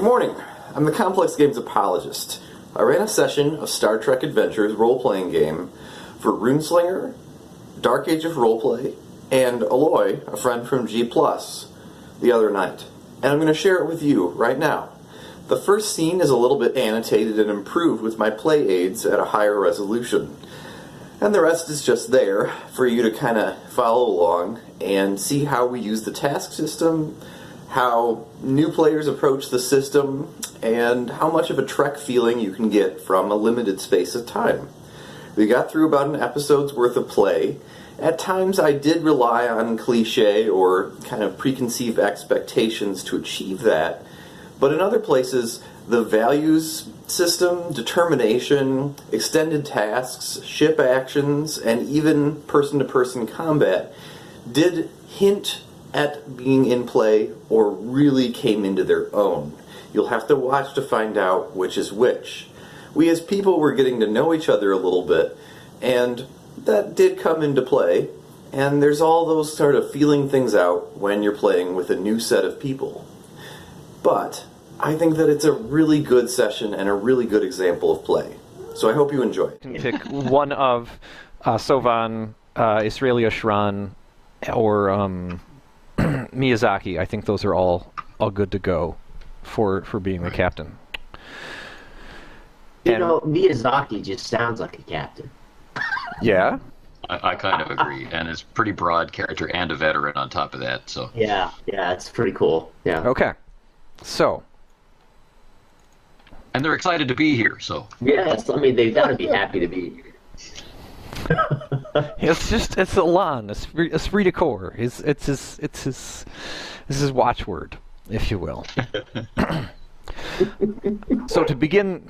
morning. I'm the Complex Games Apologist. I ran a session of Star Trek Adventures role-playing game for Runeslinger, Darkageofrollplay, and Eloy, a friend from G+, the other night. And I'm going to share it with you right now. The first scene is a little bit annotated and improved with my play aids at a higher resolution. And the rest is just there for you to kind of follow along and see how we use the task system, how new players approach the system, and how much of a Trek feeling you can get from a limited space of time. We got through about an episode's worth of play. At times I did rely on cliché or kind of preconceived expectations to achieve that, but in other places the values system, determination, extended tasks, ship actions, and even person-to-person combat did hint at being in play or really came into their own. You'll have to watch to find out which is which. We as people were getting to know each other a little bit, and that did come into play, and there's all those sort of feeling things out when you're playing with a new set of people. But I think that it's a really good session and a really good example of play. So I hope you enjoy it. You can pick one of Sovan, Israelia Shran, or Miyazaki. I think those are all good to go for being the captain. You know, Miyazaki just sounds like a captain. Yeah? I kind of agree, and it's pretty broad character and a veteran on top of that. So yeah, it's pretty cool. Yeah. Okay. So. And they're excited to be here. So. Yes, I mean they've got to be happy to be here. It's Elan, esprit de corps. It's his watchword, if you will. So to begin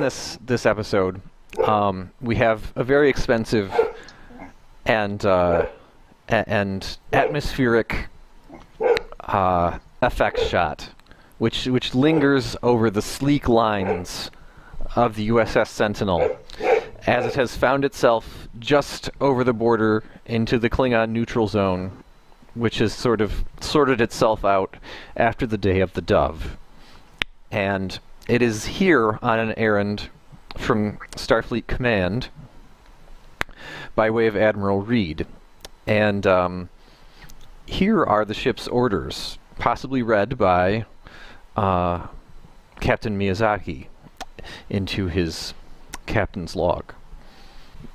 this episode, we have a very expensive and atmospheric effects shot, which lingers over the sleek lines of the USS Sentinel, as it has found itself just over the border into the Klingon neutral zone, which has sort of sorted itself out after the Day of the Dove. And it is here on an errand from Starfleet Command by way of Admiral Reed. And here are the ship's orders, possibly read by Captain Miyazaki into his captain's log.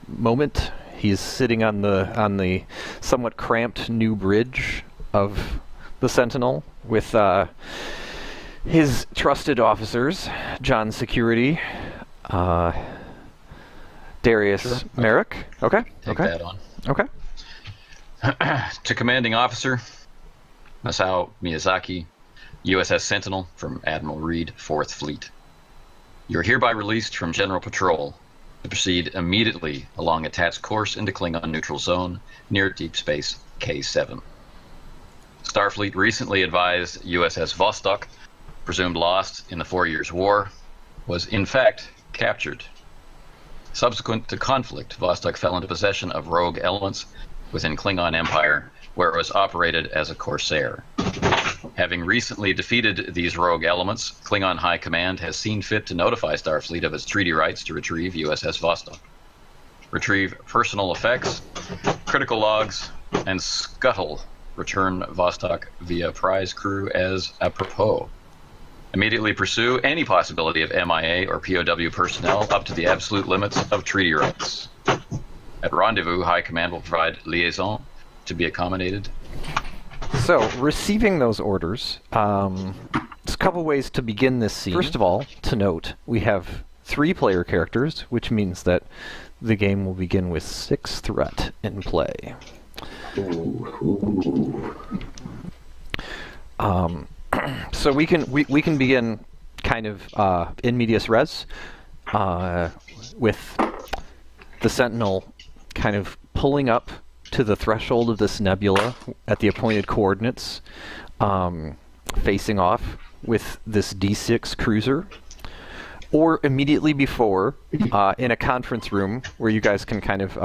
Moment, he's sitting on the somewhat cramped new bridge of the Sentinel with his trusted officers, John Security, Darius, sure. Marek. Okay. Take that on. Okay. To Commanding Officer Masao Miyazaki, USS Sentinel, from Admiral Reed, 4th Fleet. You are hereby released from General Patrol to proceed immediately along attached course into Klingon neutral zone near Deep Space K7. Starfleet recently advised USS Vostok, presumed lost in the 4 Years' War, was in fact captured. Subsequent to conflict, Vostok fell into possession of rogue elements within Klingon Empire, where it was operated as a corsair. Having recently defeated these rogue elements, Klingon High Command has seen fit to notify Starfleet of its treaty rights to retrieve USS Vostok. Retrieve personal effects, critical logs, and scuttle return Vostok via prize crew as apropos. Immediately pursue any possibility of MIA or POW personnel up to the absolute limits of treaty rights. At rendezvous, High Command will provide liaison to be accommodated. So, receiving those orders, there's a couple ways to begin this scene. First of all, to note, we have 3 player characters, which means that the game will begin with 6 threat in play. So we can begin kind of in medias res with the Sentinel kind of pulling up to the threshold of this nebula at the appointed coordinates, facing off with this D6 cruiser, or immediately before in a conference room where you guys can kind of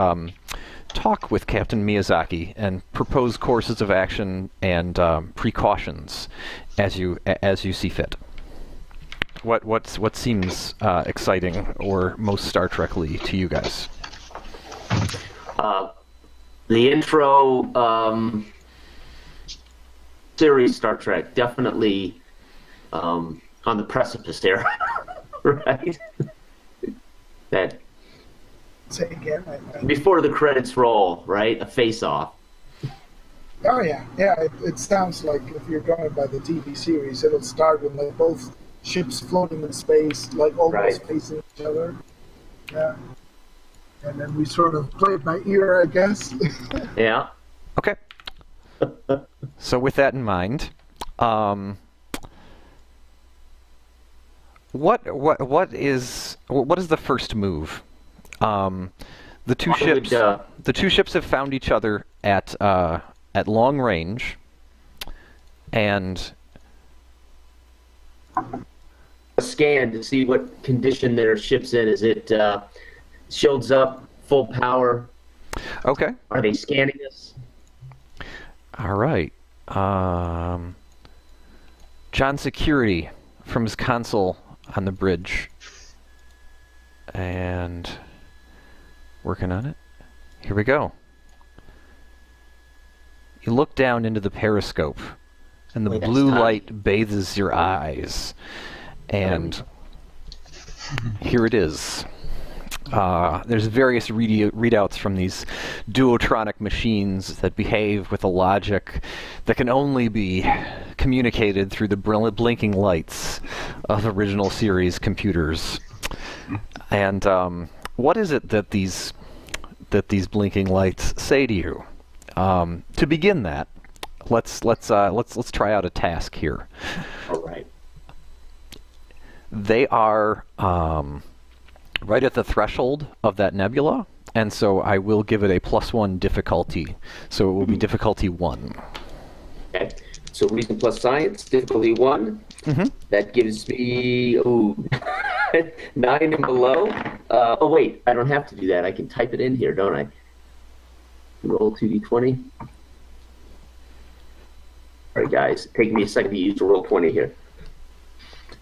talk with Captain Miyazaki and propose courses of action and precautions as you see fit. What seems exciting or most Star Trek-ly to you guys? The intro series Star Trek, definitely on the precipice there, right? That Say again. before the credits roll, right? A face-off. Oh yeah, It sounds like if you're going by the TV series, it'll start with like both ships floating in space, like almost facing each other. Yeah. And then we sort of play it by ear, I guess. Yeah. Okay. So with that in mind, what is the first move? The two ships have found each other at long range, and A scan to see what condition their ship's in. Is it shields up, full power? okay. Are they scanning us? All right. John Security from his console on the bridge. And working on it. Here we go. You look down into the periscope, and the blue light bathes your eyes. And here it is. There's various readouts from these duotronic machines that behave with a logic that can only be communicated through the blinking lights of original series computers. And what is it that these blinking lights say to you? To begin that, let's try out a task here. All right. They are right at the threshold of that nebula, and so I will give it a +1 difficulty. So it will be difficulty 1. Okay. So reason plus science, difficulty 1. Mm-hmm. That gives me 9 and below. Oh wait, I don't have to do that. I can type it in here, don't I? Roll 2d20. All right, guys, take me a second to use the Roll20 here.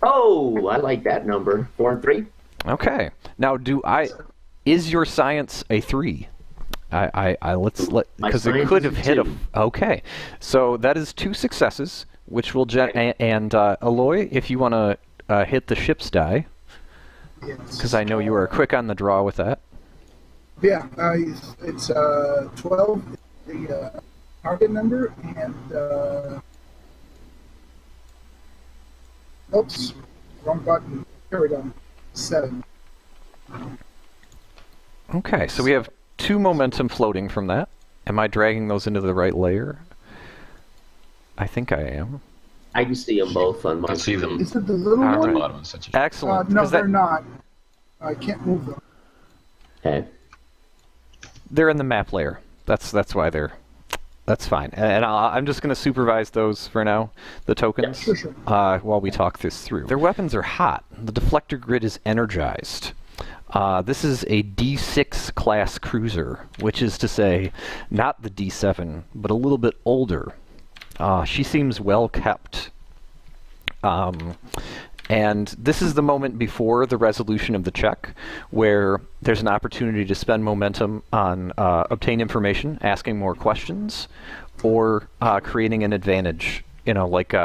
Oh, I like that number. 4 and 3. Okay. Now, is your science a 3? Because it could have hit a. Okay, so that is 2 successes, which will and Eloy, if you want to hit the ship's die, because I know you are quick on the draw with that. Yeah, it's 12, the target number, and oops, wrong button. Here we go. 7. Okay, so we have 2 momentum floating from that. Am I dragging those into the right layer? I think I am. I can see them both on my. I can see them. Is it the little All one? right. Bottom, essentially. Excellent. No, 'cause they're not. I can't move them. Okay. They're in the map layer. That's why they're. That's fine. And I'm just going to supervise those for now, the tokens, Sure. while we talk this through. Their weapons are hot. The deflector grid is energized. This is a D6 class cruiser, which is to say, not the D7, but a little bit older. She seems well kept. And this is the moment before the resolution of the check, where there's an opportunity to spend momentum on obtain information, asking more questions, or creating an advantage, like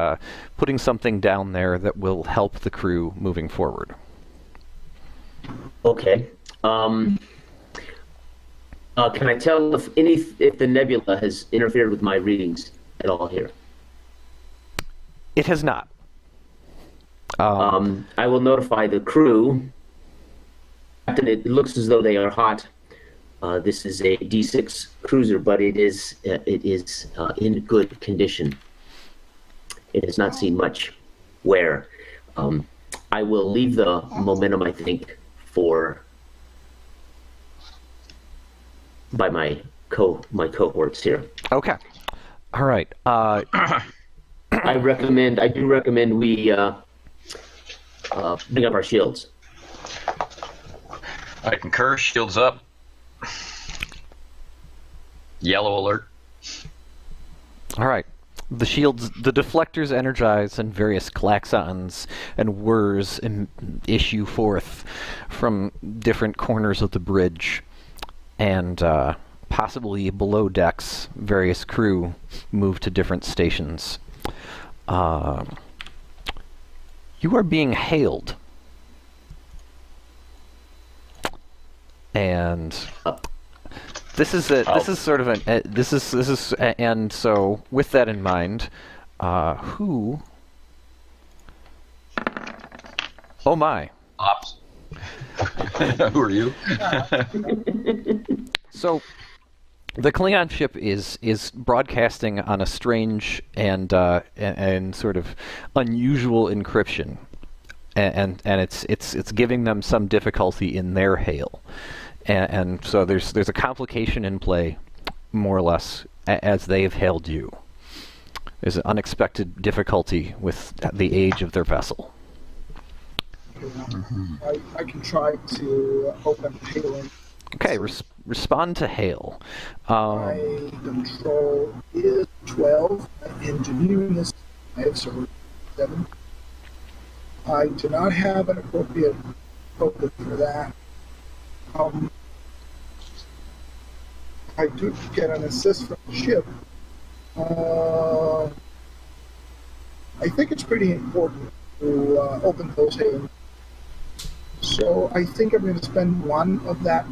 putting something down there that will help the crew moving forward. Okay. Can I tell if the nebula has interfered with my readings at all here? It has not. I will notify the crew. Captain, it looks as though they are hot. This is a D6 cruiser, but it is in good condition. It has not seen much wear. I will leave the momentum, I think, by my cohorts here. Okay. All right. I do recommend we bring up our shields. I concur. Shields up. Yellow alert. All right. The shields, the deflectors energize, and various klaxons and whirs issue forth from different corners of the bridge. And possibly below decks, various crew move to different stations. You are being hailed. And this is sort of an this is and so with that in mind, who? Oh my! Ops. Who are you? So, the Klingon ship is broadcasting on a strange and sort of unusual encryption, and it's giving them some difficulty in their hail. And so there's a complication in play, more or less, as they've hailed you. There's an unexpected difficulty with the age of their vessel. I can try to open hailing. Okay, respond to hail. My control is 12. Engineering is 5, so 7. I do not have an appropriate token for that. I do get an assist from the ship. I think it's pretty important to open those hailings. So I think I'm going to spend 1 of that.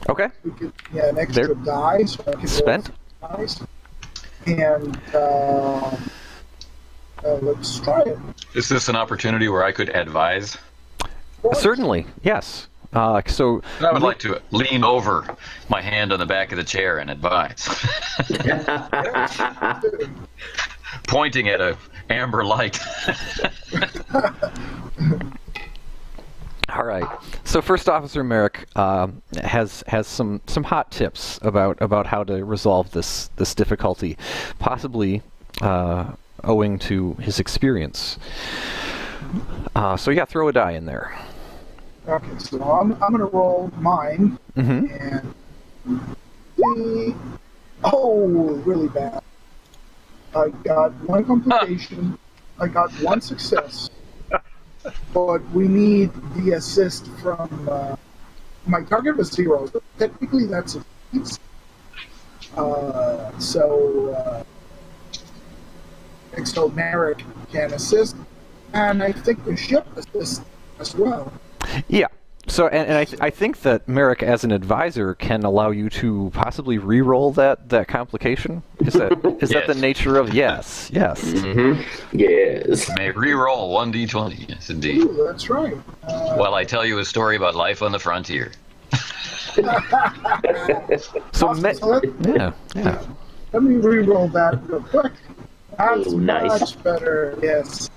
Okay. We get an extra die, so I can spent. Roll dice. And let's try it. Is this an opportunity where I could advise? Certainly, yes. So I would like to lean over, my hand on the back of the chair, and advise. Pointing at a amber light. All right. So First Officer Marek has some hot tips about how to resolve this difficulty, possibly owing to his experience. So yeah, throw a die in there. Okay, so I'm going to roll mine. Mm-hmm. And really bad. I got 1 complication. I got 1 success. But we need the assist from my target was 0. So technically, that's a feat. So Marek can assist, and I think the ship assists as well. Yeah. So, and I think that Marek, as an advisor, can allow you to possibly re-roll that complication. Is that Yes. the nature of yes? Mm-hmm. Yes. May re-roll 1d20. Yes, indeed. Ooh, that's right. While I tell you a story about life on the frontier. So, Awesome. yeah. Let me re-roll that real quick. That's Oh, nice. much better. Yes.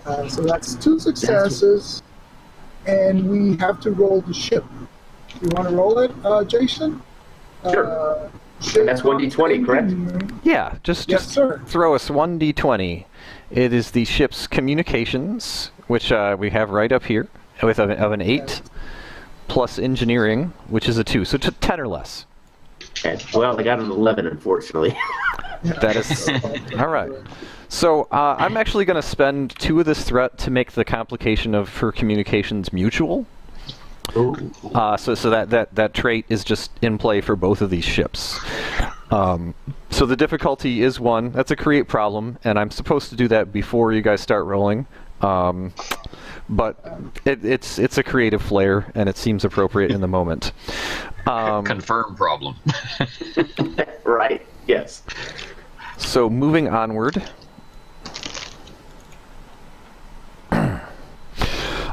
So that's 2 successes, and we have to roll the ship. You want to roll it, Jason? Sure. That's 1d20, correct? Yeah, just sir. throw us 1d20. It is the ship's communications, which we have right up here, with of an 8, plus engineering, which is a 2, so 10 or less. Well, I got an 11, unfortunately. That is all right. So I'm actually going to spend 2 of this threat to make the complication of her communications mutual. So that trait is just in play for both of these ships. So the difficulty is 1. That's a create problem, and I'm supposed to do that before you guys start rolling. But it's a creative flair, and it seems appropriate in the moment. Confirm problem. Right. Yes. So moving onward.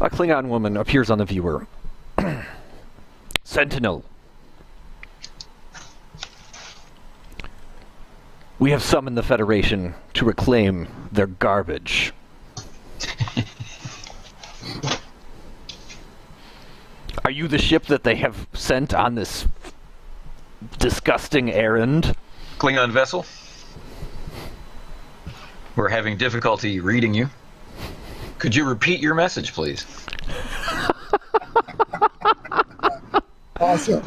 A Klingon woman appears on the viewer. Sentinel. We have summoned the Federation to reclaim their garbage. Are you the ship that they have sent on this disgusting errand? Klingon vessel. We're having difficulty reading you. Could you repeat your message, please? Awesome.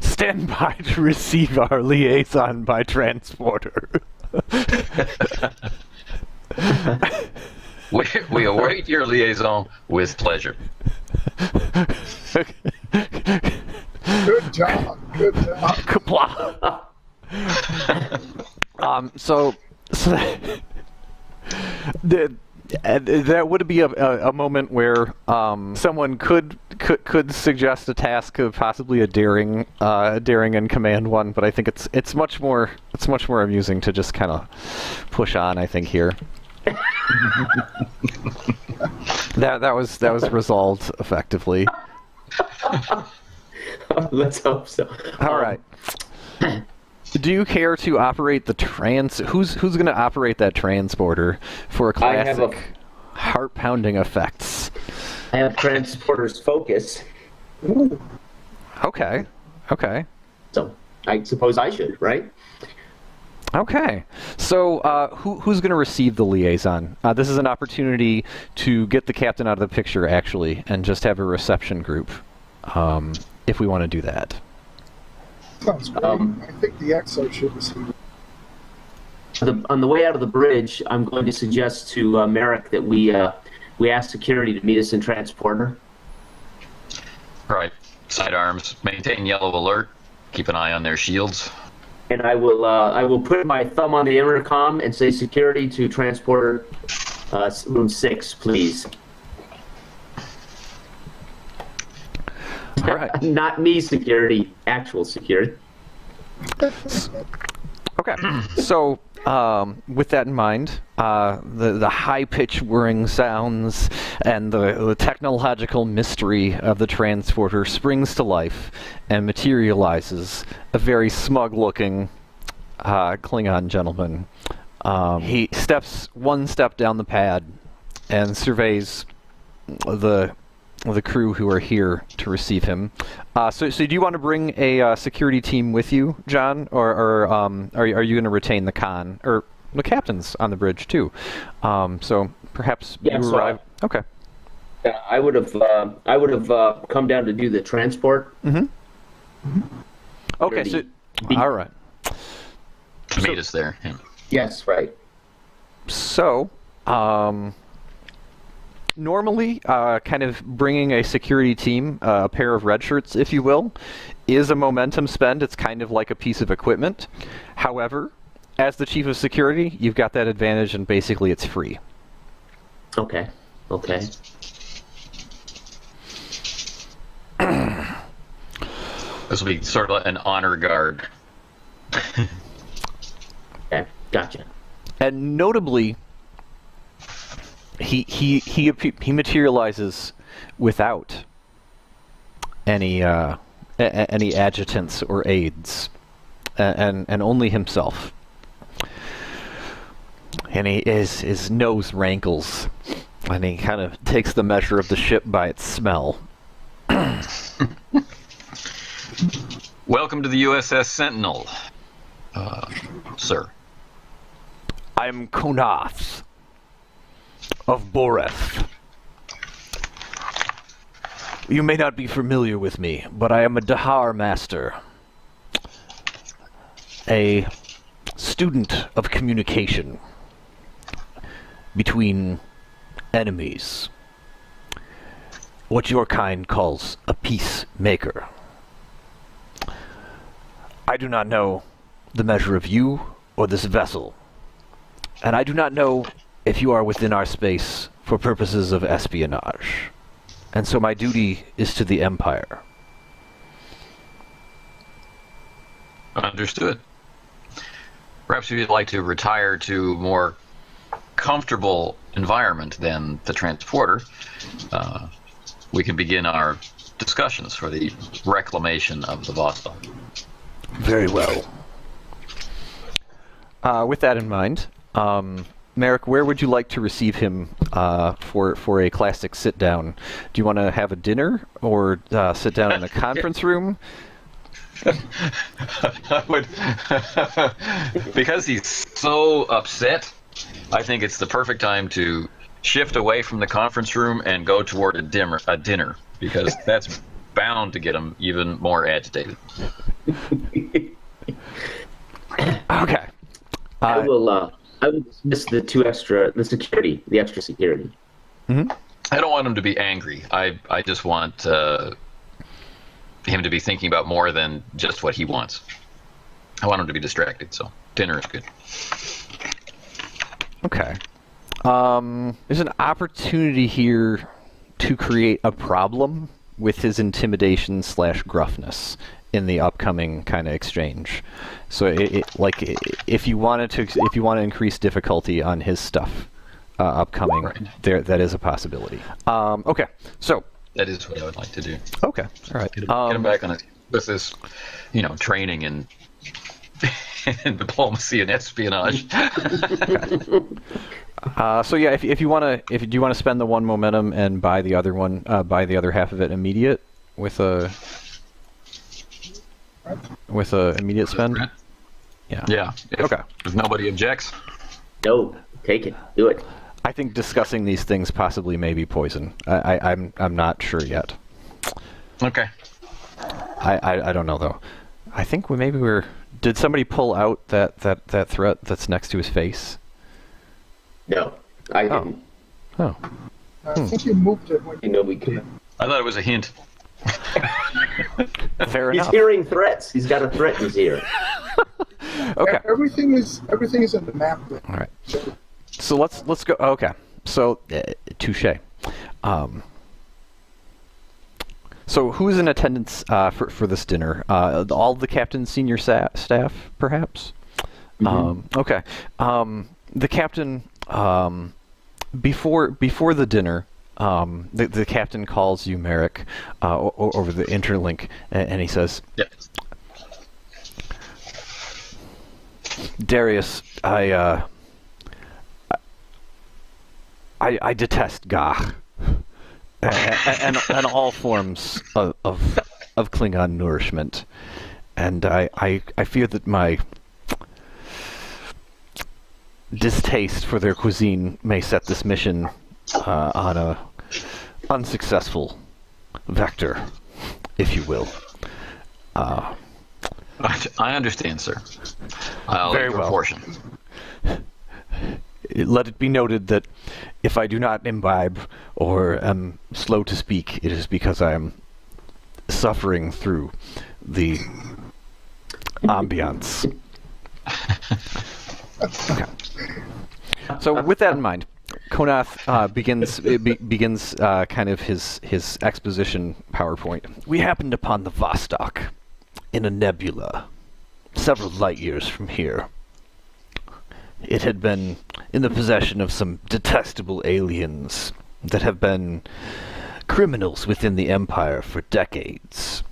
Stand by to receive our liaison by transporter. We await your liaison with pleasure. Good job. Good job. Kapla. So that would be a moment where someone could suggest a task of possibly a daring and command one, but I think it's much more amusing to just kind of push on. I think here. that was resolved effectively. Let's hope so. All right. Do you care to operate the Who's going to operate that transporter for classic heart-pounding effects? I have transporter's focus. Okay. So I suppose I should, right? Okay. So who's going to receive the liaison? This is an opportunity to get the captain out of the picture, actually, and just have a reception group, if we want to do that. Sounds great. I think the XO should receive it. On the way out of the bridge, I'm going to suggest to Marek that we ask security to meet us in transporter. Right. Sidearms. Maintain yellow alert. Keep an eye on their shields. And I will put my thumb on the intercom and say security to transporter room 6, please. All right. Not me security, actual security. Okay. So, with that in mind, the high-pitched whirring sounds and the technological mystery of the transporter springs to life and materializes a very smug-looking Klingon gentleman. He steps one step down the pad and surveys the crew who are here to receive him. So do you want to bring a security team with you, John, or are you going to retain the con or the captain's on the bridge too? So perhaps you arrive. Okay. Yeah, I would have come down to do the transport. Mm-hmm. Okay. So all right. To meet us there. Yeah. Yes. Right. So. Normally, kind of bringing a security team, a pair of red shirts, if you will, is a momentum spend. It's kind of like a piece of equipment. However, as the chief of security, you've got that advantage, and basically it's free. Okay. This will be sort of an honor guard. Okay, gotcha. And notably, he materializes without any adjutants or aides, and only himself. And his nose rankles, and he kind of takes the measure of the ship by its smell. Welcome to the USS Sentinel, sir. I'm Konath of Boreth. You may not be familiar with me, but I am a Dahar master, a student of communication between enemies, what your kind calls a peacemaker. I do not know the measure of you or this vessel, and I do not know if you are within our space for purposes of espionage. And so my duty is to the Empire. Understood. Perhaps you'd like to retire to a more comfortable environment than the transporter. We can begin our discussions for the reclamation of the Vostok. Very well. With that in mind, Marek, where would you like to receive him for a classic sit-down? Do you want to have a dinner or sit down in a conference room? I would, because he's so upset, I think it's the perfect time to shift away from the conference room and go toward a dinner, because that's bound to get him even more agitated. Okay. I will dismiss the extra security. Mm-hmm. I don't want him to be angry. I just want him to be thinking about more than just what he wants. I want him to be distracted, so dinner is good. Okay. There's an opportunity here to create a problem with his intimidation / gruffness in the upcoming kind of exchange. So, if you want to increase difficulty on his stuff upcoming, right. that is a possibility. Okay. So that is what I would like to do. Okay. All right. Get him back on it with this, training in diplomacy and espionage. So yeah, if you want to spend the one momentum and buy the other one, buy the other half of it immediate with a immediate spend. Yeah. Okay. If nobody objects. No, take it. Do it. I think discussing these things possibly may be poison. I'm not sure yet. Okay. I don't know though. I think did somebody pull out that threat that's next to his face? No, I didn't. Oh. I think you moved it when We could. I thought it was a hint. Fair He's enough. hearing threats. He's got a threat in his ear. Okay. everything is in the map. All right. So let's go. Okay. So touche. So who's in attendance for this dinner? All the captain's senior staff, perhaps. Mm-hmm. Okay. The captain. Before the dinner, the captain calls you, Marek, over the interlink, and he says, Yes. Darius, I detest Gah and all forms of Klingon nourishment, and I fear that my distaste for their cuisine may set this mission on a unsuccessful vector, if you will. I understand, sir. I'll Very take well. proportion. Let it be noted that if I do not imbibe or am slow to speak, it is because I am suffering through the ambiance. Okay. So with that in mind, Konath begins kind of his exposition PowerPoint. We happened upon the Vostok in a nebula several light years from here. It had been in the possession of some detestable aliens that have been criminals within the Empire for decades.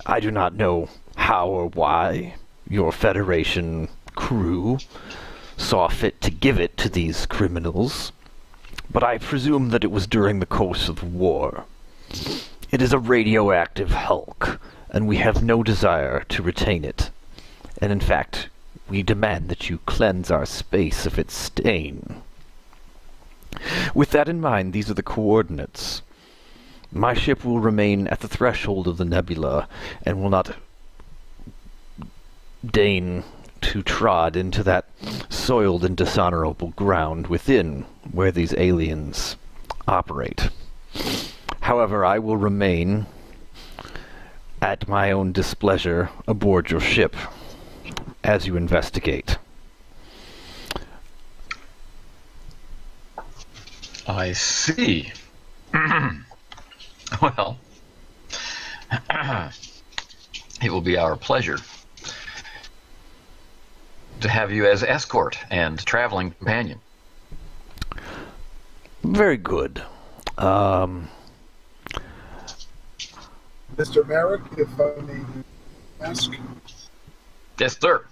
I do not know how or why your Federation crew saw fit to give it to these criminals, but I presume that it was during the course of the war. It is a radioactive hulk, and we have no desire to retain it. And in fact, we demand that you cleanse our space of its stain. With that in mind, these are the coordinates. My ship will remain at the threshold of the nebula, and will not deign to trod into that soiled and dishonorable ground within where these aliens operate. However, I will remain at my own displeasure aboard your ship as you investigate. I see. Well, it will be our pleasure to have you as escort and traveling companion. Very good. Mr. Marek, if I may ask. Yes, sir.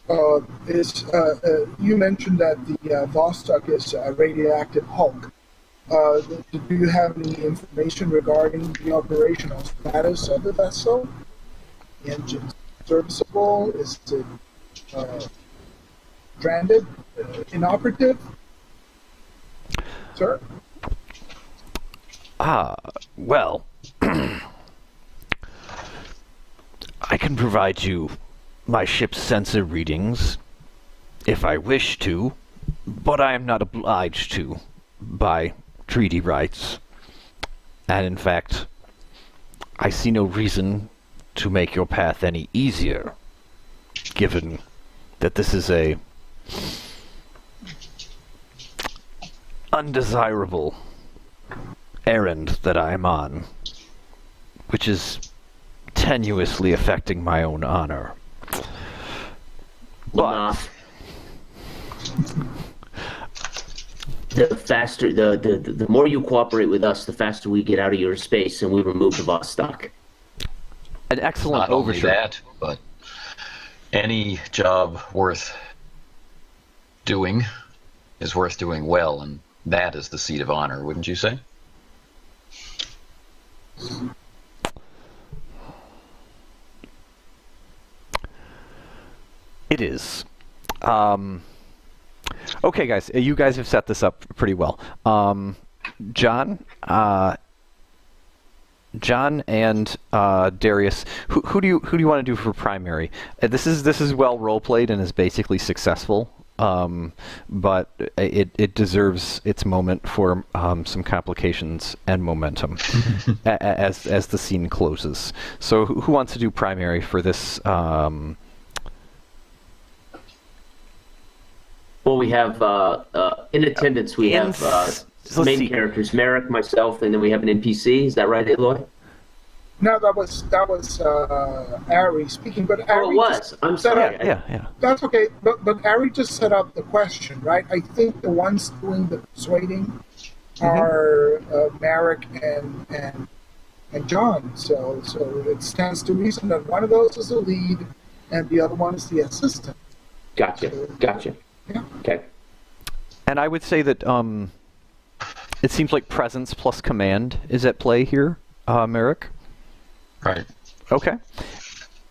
You mentioned that the Vostok is a radioactive hulk. Do you have any information regarding the operational status of the vessel? Engine serviceable? Is it stranded? Inoperative? Sir? Well, I can provide you my ship's sensor readings if I wish to, but I am not obliged to by treaty rights. And in fact, I see no reason to make your path any easier, given that this is a undesirable errand that I am on, which is tenuously affecting my own honor. But the faster, the more you cooperate with us, the faster we get out of your space and we remove the Vostok. An excellent Not only overture. that, but any job worth doing is worth doing well, and that is the seat of honor, wouldn't you say? It is. Okay, guys, you guys have set this up pretty well. John and Darius, who do you want to do for primary? This is well role played and is basically successful, but it deserves its moment for some complications and momentum as the scene closes. So who wants to do primary for this? Well, we have in attendance. We have main characters: Marek, myself, and then we have an NPC. Is that right, Eloy? No, that was Ari speaking. But Ari it was. I'm sorry. Yeah. That's okay. But Ari just set up the question, right? I think the ones doing the persuading are Marek and John. So it stands to reason that one of those is the lead, and the other one is the assistant. Gotcha. Yeah. Okay. And I would say that it seems like presence plus command is at play here, Marek. Right. Okay.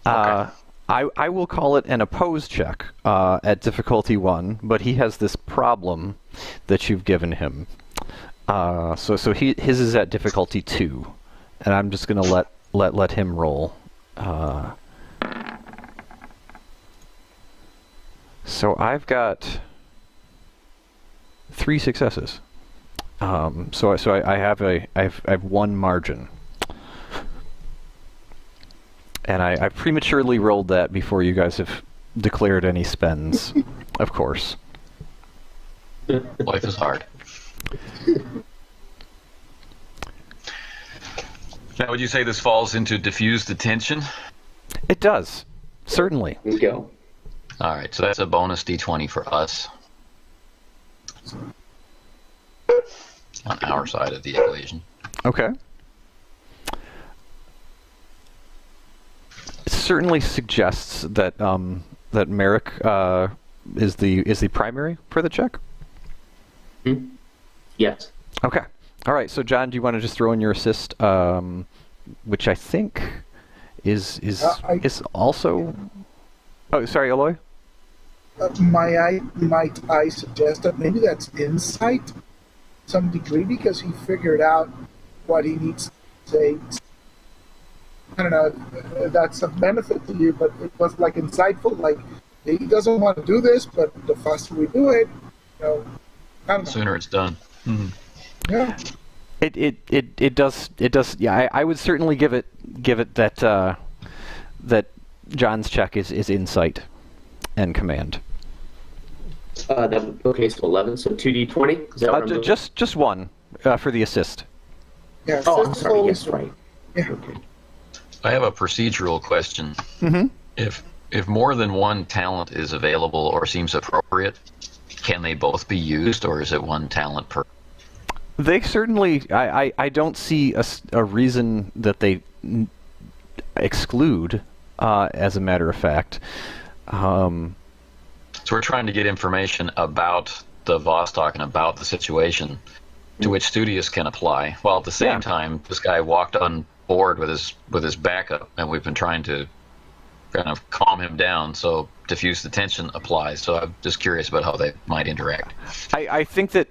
I will call it an oppose check at difficulty 1, but he has this problem that you've given him. So his is at difficulty 2, and I'm just going to let him roll. So I've got 3 successes. So I have 1 margin. And I prematurely rolled that before you guys have declared any spends, of course. Life is hard. Now, would you say this falls into diffused attention? It does, certainly. Here we go. All right, so that's a bonus D20 for us on our side of the equation. Okay. It certainly suggests that that Marek is the primary for the check. Yes. Okay. All right. So John, do you want to just throw in your assist, which I think is also. Oh, sorry, Eloy. Might I suggest that maybe that's insight, to some degree, because he figured out what he needs to say. I don't know if that's a benefit to you, but it was like insightful. Like he doesn't want to do this, but the faster we do it, I don't know. The sooner it's done. Mm-hmm. Yeah. It does. Yeah, I would certainly give it that that John's check is insight and command. Okay, so 11. So 2d20. Is that what I'm doing? Just 1 for the assist. Yeah. Oh, I'm sorry. Yes, right. Yeah. Okay. I have a procedural question. Mm-hmm. If more than one talent is available or seems appropriate, can they both be used, or is it one talent per? They certainly. I don't see a reason that they exclude. As a matter of fact. So we're trying to get information about the Vostok and about the situation to which Studious can apply, while at the same time this guy walked on board with his backup, and we've been trying to kind of calm him down, so diffuse the tension applies. So I'm just curious about how they might interact. I think that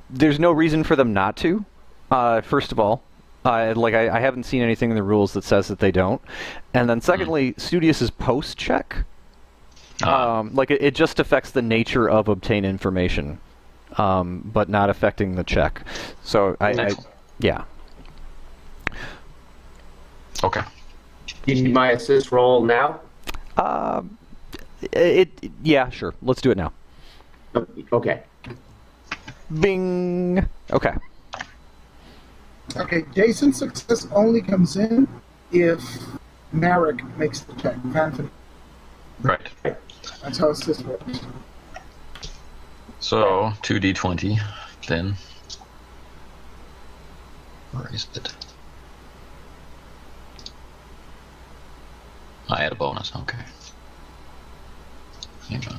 there's no reason for them not to, first of all. I haven't seen anything in the rules that says that they don't. And then secondly, Studious's post check, it just affects the nature of obtain information, but not affecting the check. So yeah. Okay. Do you need my assist roll now? Yeah, sure. Let's do it now. Okay. Bing. Okay. Okay, Jason's success only comes in if Marek makes the check. Right. That's how assist works. So 2d20 then. Where is it? I add a bonus. Okay. Hang on.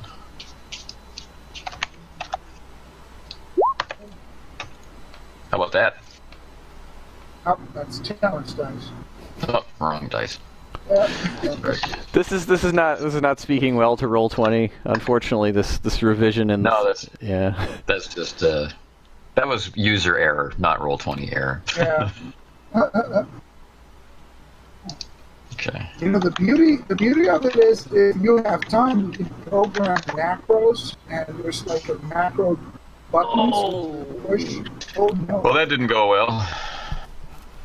How about that? Oh, that's challenge dice. Oh, wrong dice. Yeah. This is not speaking well to Roll20. Unfortunately, this revision and no, that's just that was user error, not Roll20 error. Yeah. Okay. You know, the beauty of it is if you have time, you can program macros, and there's like a macro button to push. Oh no. Well, that didn't go well.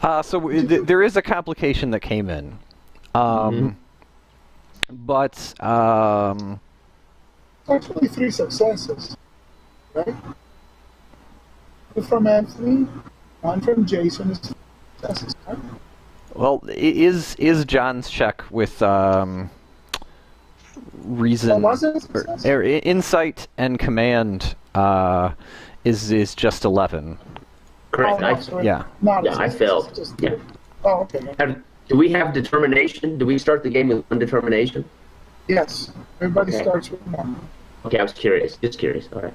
There is a complication that came in, but actually 3 successes, right? 2 from Anthony, 1 from Jason. Is successes, right? well, is John's check with reason Oh, was it? or insight and command is just 11. Correct. Oh, no, sorry. Yeah. Not Yeah, I failed. just- Yeah. Oh, okay. Do we have determination? Do we start the game with one determination? Yes. Everybody Okay. starts with 1. Okay, I was curious. Just curious. All right.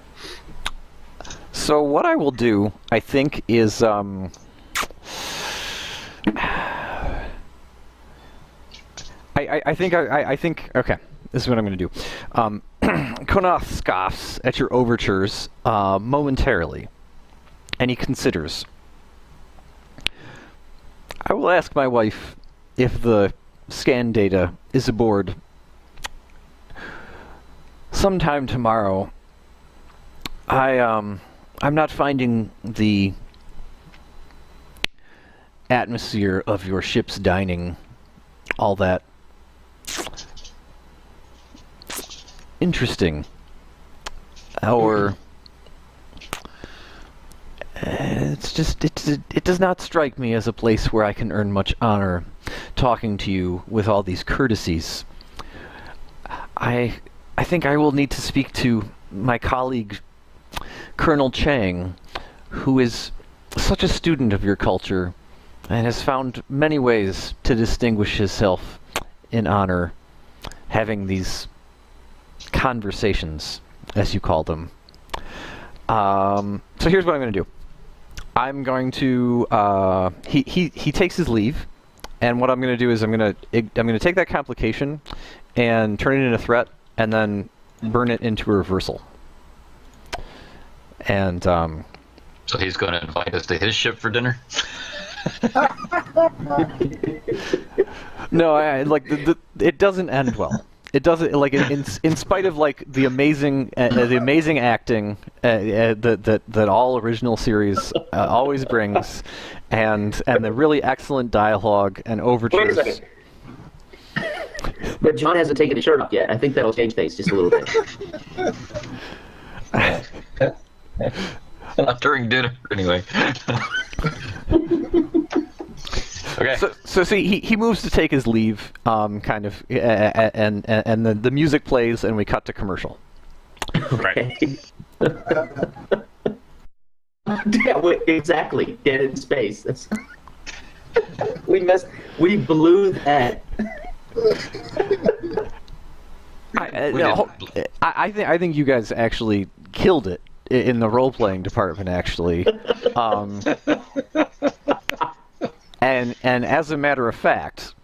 So what I will do, I think, is I think okay. This is what I'm going to do. Konoth scoffs at your overtures momentarily, and he considers. I will ask my wife if the scan data is aboard sometime tomorrow. I'm not finding the atmosphere of your ship's dining all that interesting. Or it does not strike me as a place where I can earn much honor talking to you with all these courtesies. I think I will need to speak to my colleague Colonel Chang, who is such a student of your culture and has found many ways to distinguish himself in honor, having these conversations, as you call them. So here's what I'm going to do. I'm going to he takes his leave, and what I'm going to do is I'm going to take that complication and turn it into a threat, and then burn it into a reversal. And So he's going to invite us to his ship for dinner? no, it doesn't end well. It doesn't, like, in spite of like the amazing acting that all original series always brings, and the really excellent dialogue and overtures. Wait a second. But John hasn't taken his shirt off yet. I think that'll change things just a little bit. Not during dinner, anyway. Okay. So see, he moves to take his leave, kind of, and the music plays, and we cut to commercial. Right. Yeah, exactly. Dead in space. That's... We blew that. I think you guys actually killed it in the role-playing department, actually. And as a matter of fact,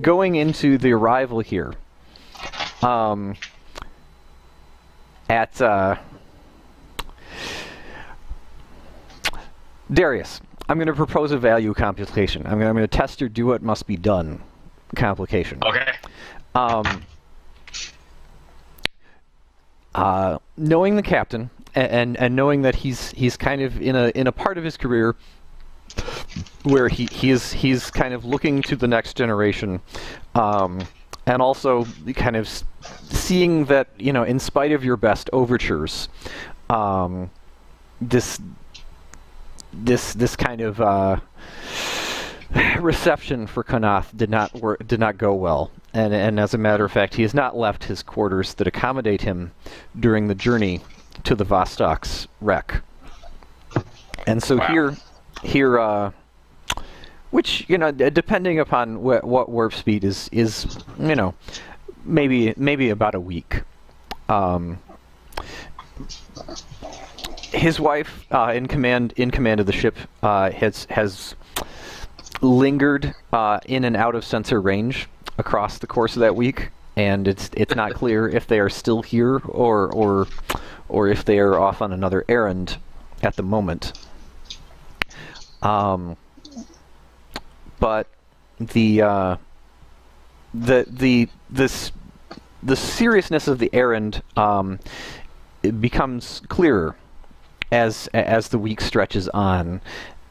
going into the arrival here, at Darius, I'm going to propose a value computation. I'm going to test or do what must be done complication. Okay. Knowing the captain and knowing that he's kind of in a part of his career where he's kind of looking to the next generation, and also kind of seeing that, you know, in spite of your best overtures, this kind of reception for Kanath did not go well, and as a matter of fact, he has not left his quarters that accommodate him during the journey to the Vostok's wreck. And so Wow. here, which, you know, depending upon what warp speed is, you know, maybe about a week. His wife, in command of the ship, has lingered in and out of sensor range across the course of that week, and it's not clear if they are still here or if they are off on another errand at the moment. But the seriousness of the errand it becomes clearer as the week stretches on,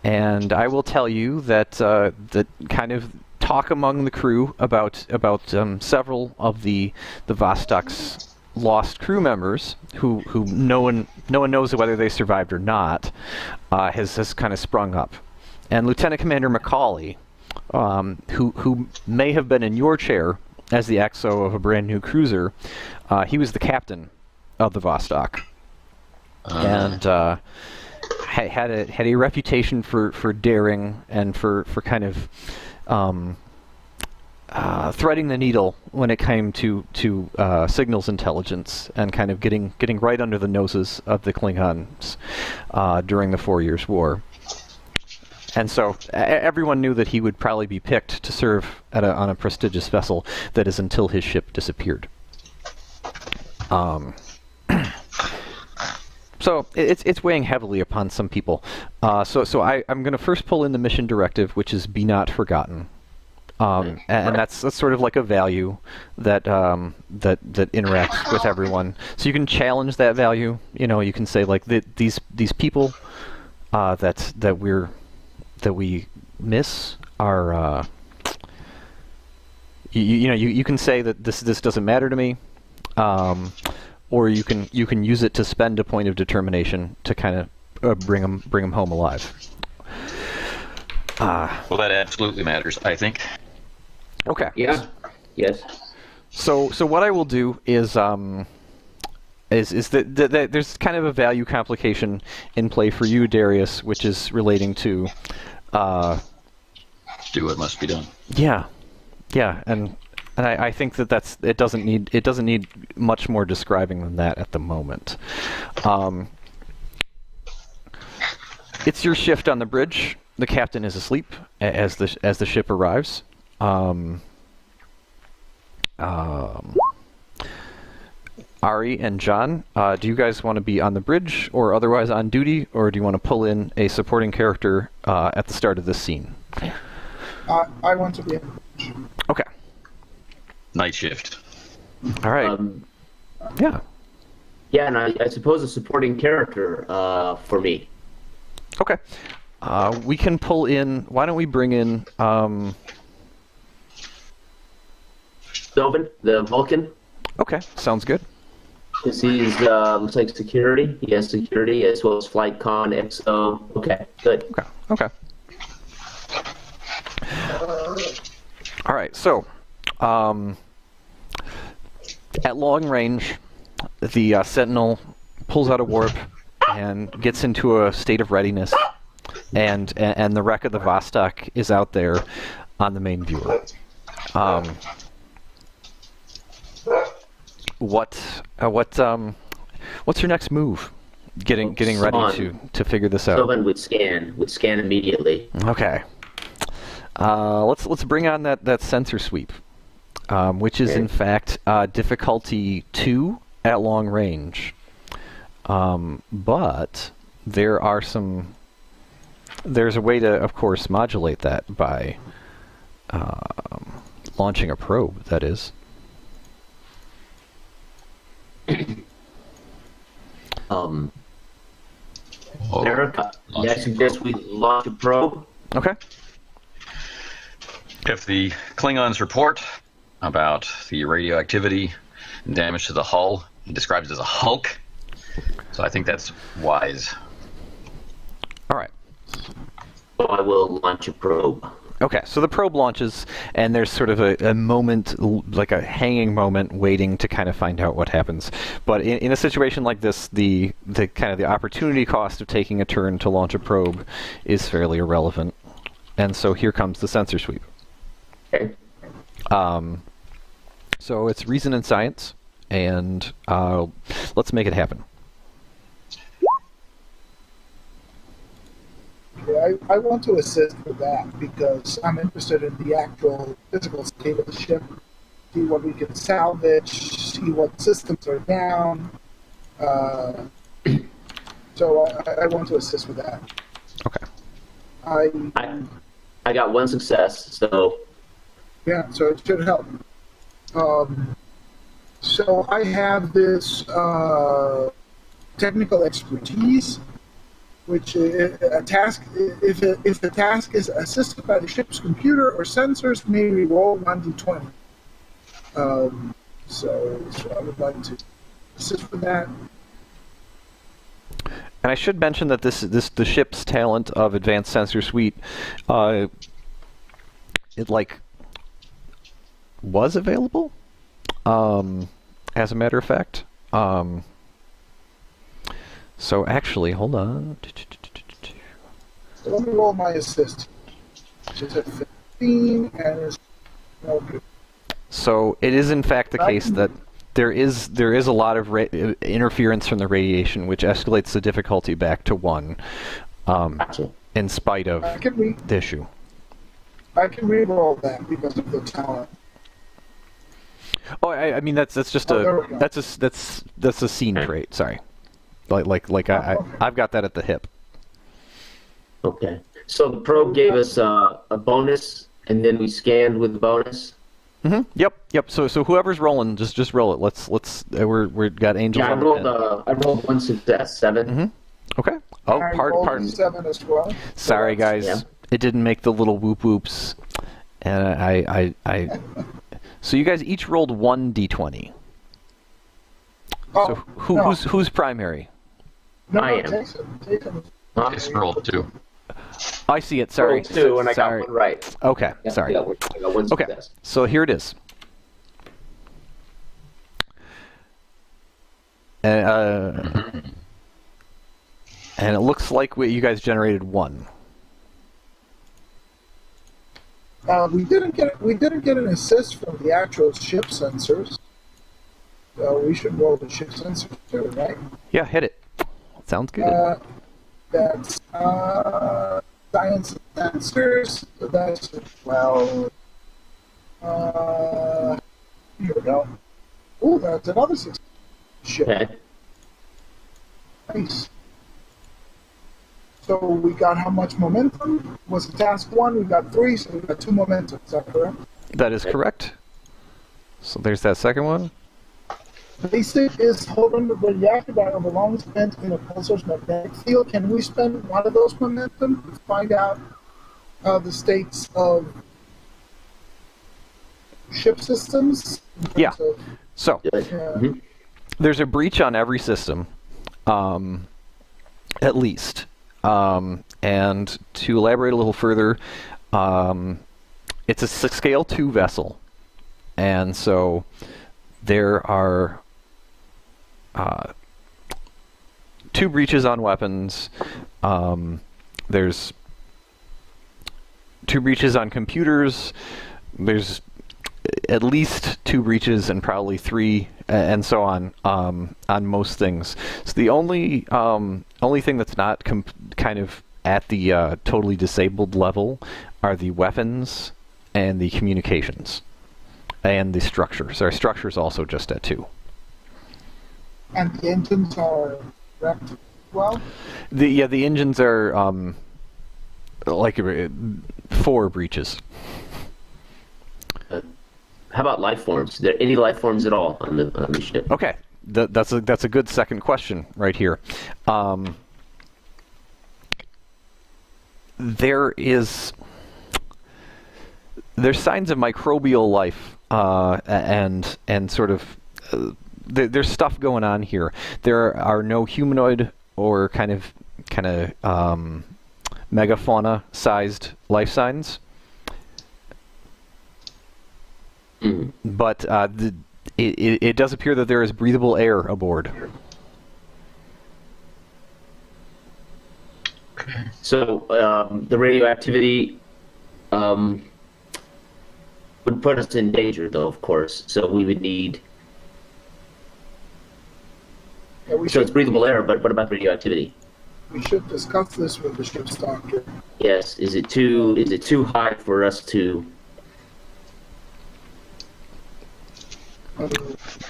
and I will tell you that that kind of talk among the crew about several of the Vostok's lost crew members who no one knows whether they survived or not has kind of sprung up. And Lieutenant Commander Macaulay, who may have been in your chair as the XO of a brand new cruiser, he was the captain of the Vostok, and had a reputation for daring and for kind of threading the needle when it came to signals intelligence and kind of getting right under the noses of the Klingons during the 4 Years' War. And so everyone knew that he would probably be picked to serve on a prestigious vessel, that is, until his ship disappeared. So it's weighing heavily upon some people. So I'm going to first pull in the mission directive, which is "Be Not Forgotten," and that's sort of like a value that interacts with everyone. So you can challenge that value. You know, you can say like these people that we miss are. You can say that this doesn't matter to me. Or you can use it to spend a point of determination to kind of bring them home alive. Well, that absolutely matters, I think. Okay. Yeah. Yes. So what I will do is that there's kind of a value complication in play for you, Darius, which is relating to. Do what must be done. Yeah, and I think that it doesn't need much more describing than that at the moment. It's your shift on the bridge. The captain is asleep as the ship arrives. Ari and John, do you guys want to be on the bridge or otherwise on duty, or do you want to pull in a supporting character at the start of this scene? I want to be on. Okay. Night shift. All right. Yeah. Yeah, and I suppose a supporting character for me. Okay. We can pull in. Why don't we bring in? Sylvan, the Vulcan. Okay, sounds good. Because he's looks like security. He has security as well as flight con XO. Okay, good. Okay. All right. So, at long range, the Sentinel pulls out a warp and gets into a state of readiness, and the wreck of the Vostok is out there on the main viewer. What's your next move? Getting ready to figure this out. Sylvan would scan immediately. Okay. Let's bring on that sensor sweep, which is in fact difficulty 2 at long range. But there are some There's a way to, of course, modulate that by launching a probe, that is. Eric, I suggest we launch a probe. Okay. If the Klingons report about the radioactivity and damage to the hull, he describes it as a hulk. So I think that's wise. All right. So I will launch a probe. Okay, so the probe launches, and there's sort of a moment, like a hanging moment, waiting to kind of find out what happens. But in a situation like this, the kind of the opportunity cost of taking a turn to launch a probe is fairly irrelevant. And so here comes the sensor sweep. Okay. So it's reason and science, and let's make it happen. I want to assist with that because I'm interested in the actual physical state of the ship, see what we can salvage, see what systems are down. So I want to assist with that. Okay. I got one success, so... Yeah, so it should help. So I have this technical expertise, which a task, if the task is assisted by the ship's computer or sensors, may re-roll 1d20. So I would like to assist with that. And I should mention that the ship's talent of Advanced Sensor Suite, it was available, as a matter of fact. So actually, hold on. So let me roll my assist. It's at 15 and it's no good. So it is in fact the case that there is a lot of interference from the radiation, which escalates the difficulty back to 1, in spite of the issue. I can re-roll that because of the talent. Oh, I mean that's just that's a scene trait. Sorry, I've got that at the hip. Okay. So the probe gave us a bonus, and then we scanned with the bonus. Mm-hmm. Yep. So whoever's rolling, just roll it. Let's we've got angels. Yeah, I rolled one success, 7. Mm-hmm. Okay. Oh, pardon. 7 as well. Sorry, guys. Yeah. It didn't make the little whoop whoops, and I. So you guys each rolled 1 d20. So who's primary? No, I am. Jason. I just rolled 2. I see it. Sorry. Rolled 2, and I got one right. Okay. Yeah, sorry. I got one success. Okay. So here it is. And it looks like you guys generated 1. We didn't get an assist from the actual ship sensors. So we should roll the ship sensors too, right? Yeah, hit it. Sounds good. That's science sensors. So that's 12. Here we go. Oh, that's another 6. Ship. Okay. Nice. So we got how much momentum? Was it task 1? We got 3, so we got 2 momentum. Is that correct? That is correct. So there's that second one. Basic is holding the radioactive ion belongs spent in a pulsar's magnetic field. Can we spend one of those momentum to find out the states of ship systems? Yeah. So Mm-hmm. there's a breach on every system, at least. And to elaborate a little further, it's a scale 2 vessel, and so there are 2 breaches on weapons. There's 2 breaches on computers. There's at least 2 breaches and probably 3, and so on most things. So the only thing that's not kind of at the totally disabled level are the weapons and the communications and the structures. Our structure's also just at 2. And the engines are wrecked as well? The engines are like 4 breaches. How about life forms? Are there any life forms at all on the ship? Okay, that's a good second question right here. There's signs of microbial life and sort of there's stuff going on here. There are no humanoid or kind of megafauna-sized life signs. But it does appear that there is breathable air aboard. So the radioactivity would put us in danger, though, of course. So we would need... So it's breathable air, but what about radioactivity? We should discuss this with the ship's doctor. Yes. Is it too high for us to...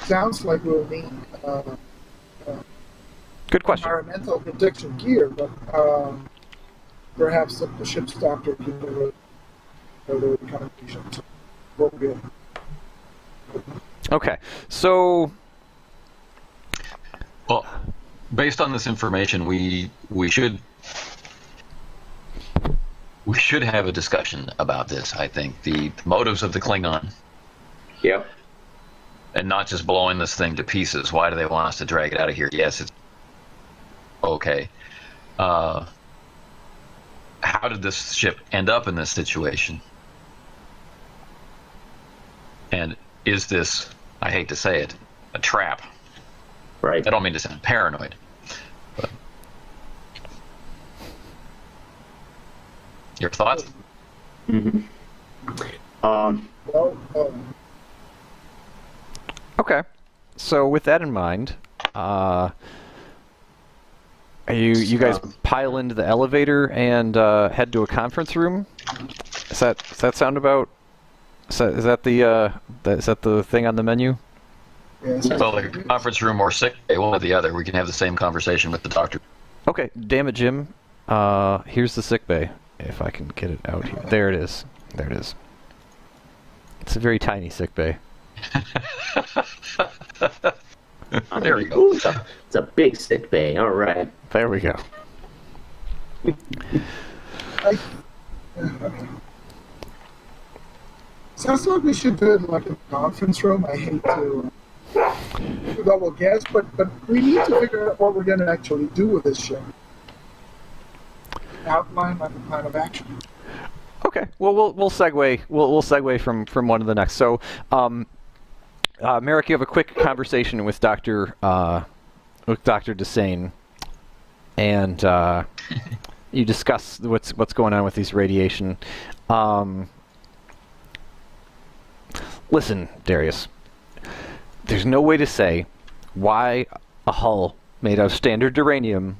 Sounds like we'll need Good question. environmental protection gear, but perhaps the ship's doctor can do further accommodation. Appropriate. Okay, so... Well, based on this information, we should have a discussion about this. I think the motives of the Klingon. Yep. And not just blowing this thing to pieces. Why do they want us to drag it out of here? Yes, it's okay. How did this ship end up in this situation? And is this, I hate to say it, a trap? Right. I don't mean to sound paranoid. But your thoughts? Okay, so with that in mind, you guys pile into the elevator and head to a conference room? Does that sound about? Is that the thing on the menu? Yes. So the conference room or sick bay, one or the other. We can have the same conversation with the doctor. Okay, damn it, Jim. Here's the sick bay. If I can get it out here. There it is. There it is. It's a very tiny sick bay. There we go. Ooh, it's a big sick bay. All right. There we go. Sounds like we should do it like a conference room. I hate to double guess, but we need to figure out what we're going to actually do with this ship. Outline like a plan of action. Okay. Well, we'll segue. We'll segue from one to the next. So, Marek, you have a quick conversation with Dr. Desane, and you discuss what's going on with these radiation. Listen, Darius. There's no way to say why a hull made of standard uranium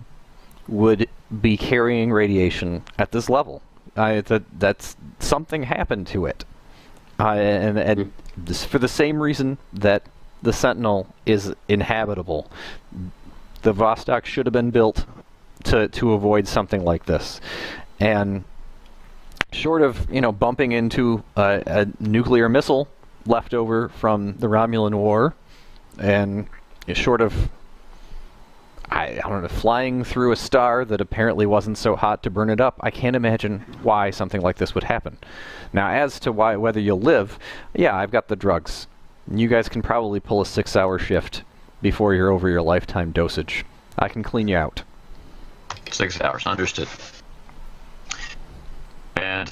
would be carrying radiation at this level. That's something happened to it, and this, for the same reason that the Sentinel is inhabitable. The Vostok should have been built to avoid something like this, and short of bumping into a nuclear missile left over from the Romulan War, and short of I don't know, flying through a star that apparently wasn't so hot to burn it up, I can't imagine why something like this would happen. Now, as to whether you'll live, yeah, I've got the drugs. You guys can probably pull a 6-hour shift before you're over your lifetime dosage. I can clean you out. 6 hours, understood. And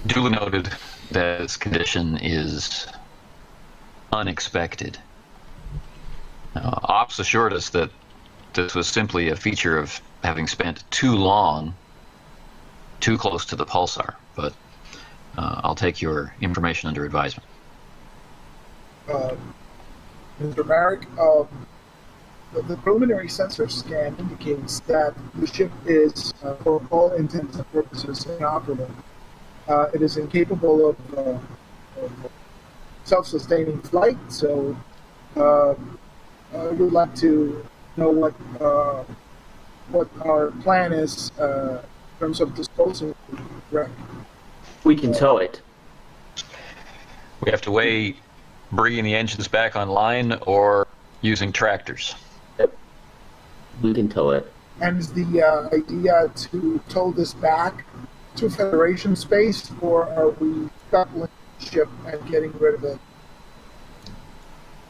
duly noted that this condition is unexpected. Ops assured us that this was simply a feature of having spent too long too close to the pulsar, but I'll take your information under advisement. Mr. Marek, the preliminary sensor scan indicates that the ship is, for all intents and purposes, inoperable. It is incapable of self-sustaining flight, so I would like to know what our plan is terms of disposing of the wreck? We can tow it. We have to weigh bringing the engines back online or using tractors. We can tow it. And is the idea to tow this back to Federation space, or are we scuttling the ship and getting rid of it?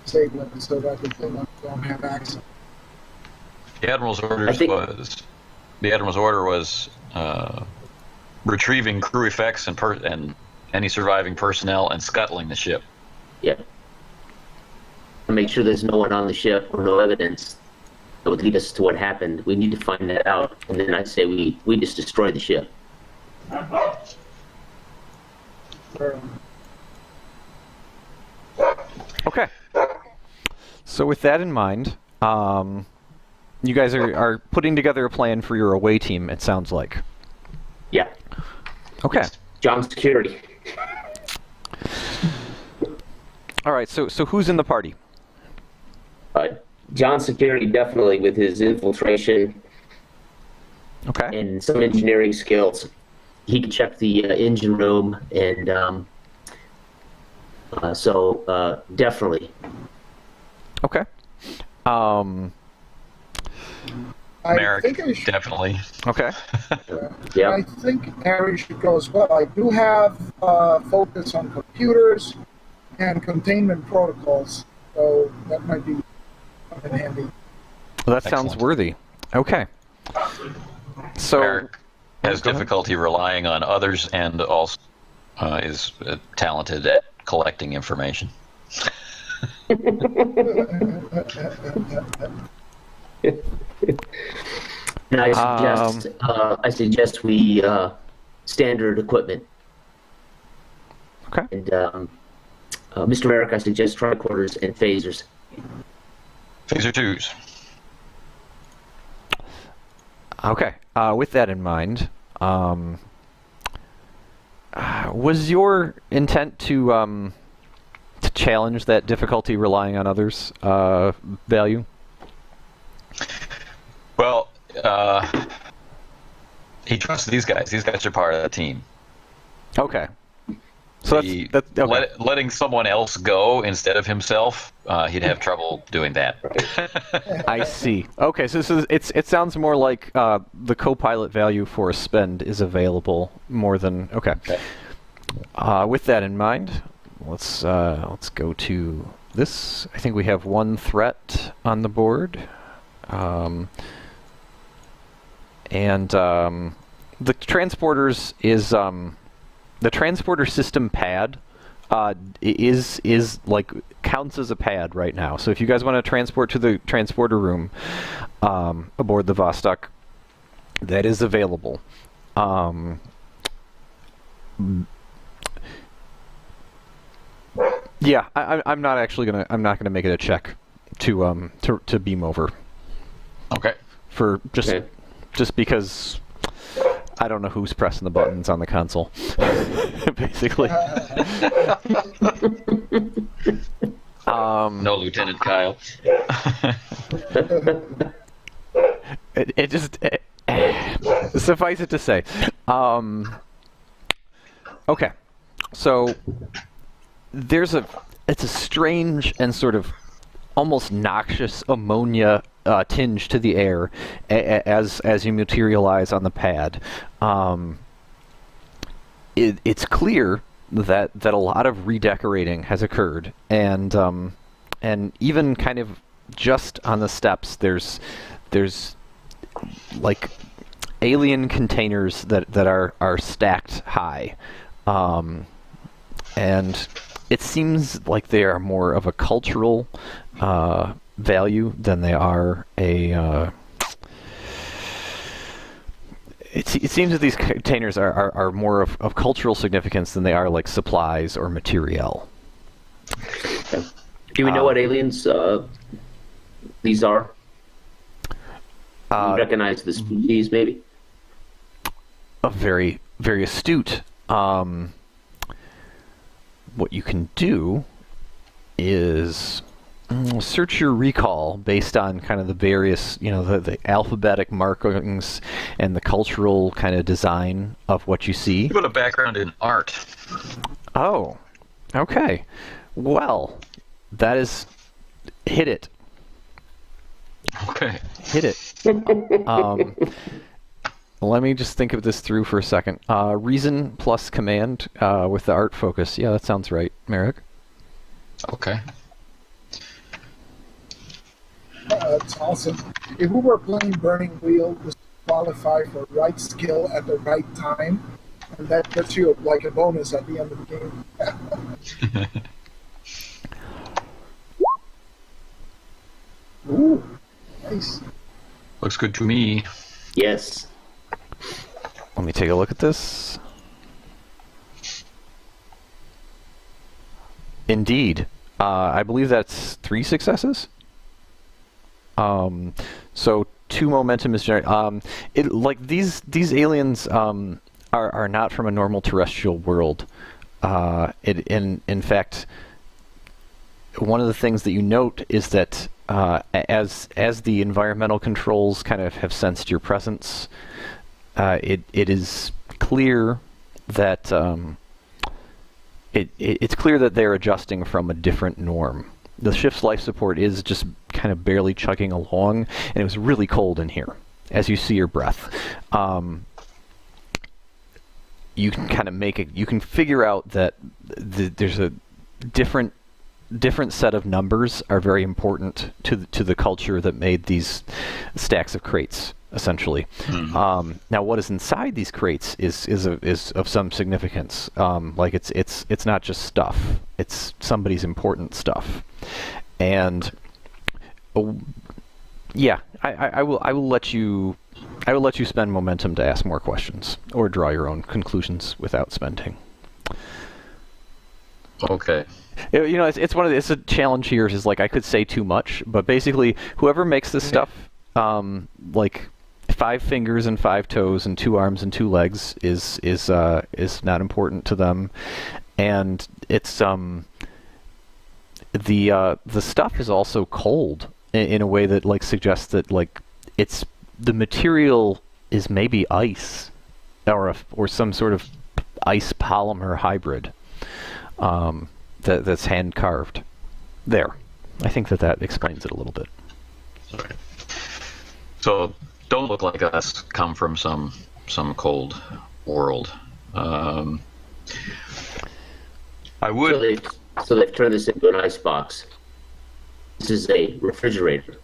Disabling it so that the Klingons don't have access. The Admiral's order was retrieving crew effects and any surviving personnel and scuttling the ship. Yeah. To make sure there's no one on the ship or no evidence that would lead us to what happened. We need to find that out, and then I say we just destroy the ship. Okay. So with that in mind, you guys are putting together a plan for your away team, it sounds like. Yeah. Okay. John Security. All right, so who's in the party? John Security, definitely, with his infiltration Okay. and some engineering skills. He can check the engine room, and so definitely. Okay. Marek, think I should, definitely. Okay. Yeah. I think Harry should go as well. I do have focus on computers and containment protocols, so that might be handy. Well, that sounds Excellent. worthy. Okay. So Marek has go ahead. difficulty relying on others and also is talented at collecting information. And I suggest we standard equipment. Okay. And Mr. Marek, I suggest tricorders and phasers. Phaser 2s. Okay. With that in mind, was your intent to challenge that difficulty relying on others value? Well, he trusts these guys. These guys are part of the team. Okay. So that's okay. Letting someone else go instead of himself, he'd have trouble doing that. I see. Okay, so it sounds more like the co-pilot value for a spend is available more than okay. With that in mind, let's go to this. I think we have one threat on the board, and the transporters is the transporter system pad. Is like counts as a pad right now. So if you guys want to transport to the transporter room aboard the Vostok, that is available. Yeah, I'm not actually gonna. I'm not gonna make it a check to beam over. Okay. For just because I don't know who's pressing the buttons on the console, basically. No, Lieutenant Kyle. It just suffice it to say. Okay, so it's a strange and sort of almost noxious ammonia tinge to the air as you materialize on the pad. It's clear that a lot of redecorating has occurred, and even kind of just on the steps there's like alien containers that are stacked high, and it seems like they are more of a cultural value than they are a. It seems that these containers are more of cultural significance than they are like supplies or materiel. Do we know what aliens these are? Do you recognize the species, maybe? Very, very astute. What you can do is search your recall based on kind of the various, the alphabetic markings and the cultural kind of design of what you see. Give it a background in art. Oh, okay. Well, that is... Hit it. Okay. Hit it. Let me just think of this through for a second. Reason plus command with the art focus. Yeah, that sounds right, Marek. Okay. That's awesome. If we were playing Burning Wheel, just qualify for right skill at the right time, and that gets you like a bonus at the end of the game. Ooh, nice. Looks good to me. Yes. Let me take a look at this. Indeed. I believe that's 3 successes. So 2 momentum is generated. These aliens are not from a normal terrestrial world. In fact, one of the things that you note is that as the environmental controls kind of have sensed your presence, it is clear that it's clear that they're adjusting from a different norm. The ship's life support is just kind of barely chugging along, and it was really cold in here, as you see your breath. You can kind of you can figure out that there's a different set of numbers are very important to the culture that made these stacks of crates, essentially. Now, what is inside these crates is of some significance. It's not just stuff; it's somebody's important stuff. And I will let you spend momentum to ask more questions or draw your own conclusions without spending. Okay. It's a challenge here. Is like I could say too much, but basically, whoever makes this stuff, like 5 fingers and 5 toes and 2 arms and 2 legs is not important to them, and it's the stuff is also cold in a way that like suggests that like it's the material is maybe ice or some sort of ice polymer hybrid. That's hand carved. There, I think that explains it a little bit. Okay. So don't look like us. Come from some cold world. I would. So they've turned this into an ice box. This is a refrigerator.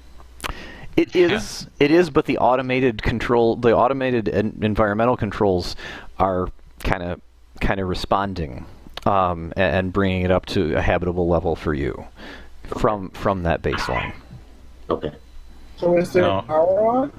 It is. Yeah. It is, but the automated environmental controls are kind of responding. And bringing it up to a habitable level for you from that baseline. Okay. So is there power on?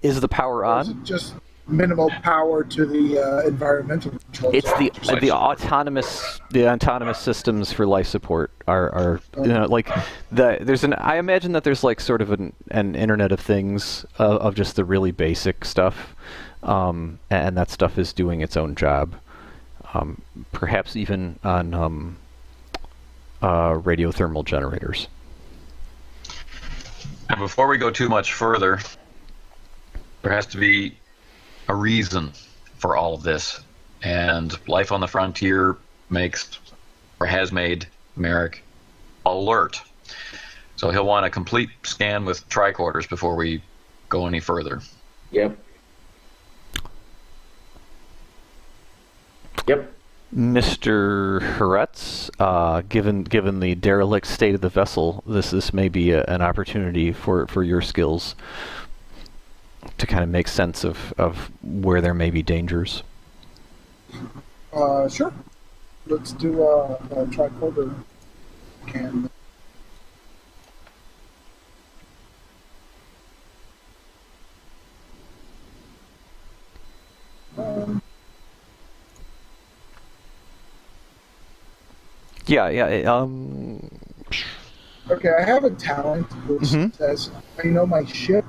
Is the power on? Or is it just minimal power to the environmental controls? It's the autonomous systems for life support are I imagine that there's like sort of an Internet of Things of just the really basic stuff, and that stuff is doing its own job. Perhaps even on radiothermal generators. And before we go too much further, there has to be a reason for all of this. And Life on the Frontier has made Marek alert. So he'll want a complete scan with tricorders before we go any further. Yep. Mr. Hretz, given the derelict state of the vessel, this may be an opportunity for your skills to kind of make sense of where there may be dangers. Sure. Let's do a tricorder can. Okay, I have a talent which says I know my ship.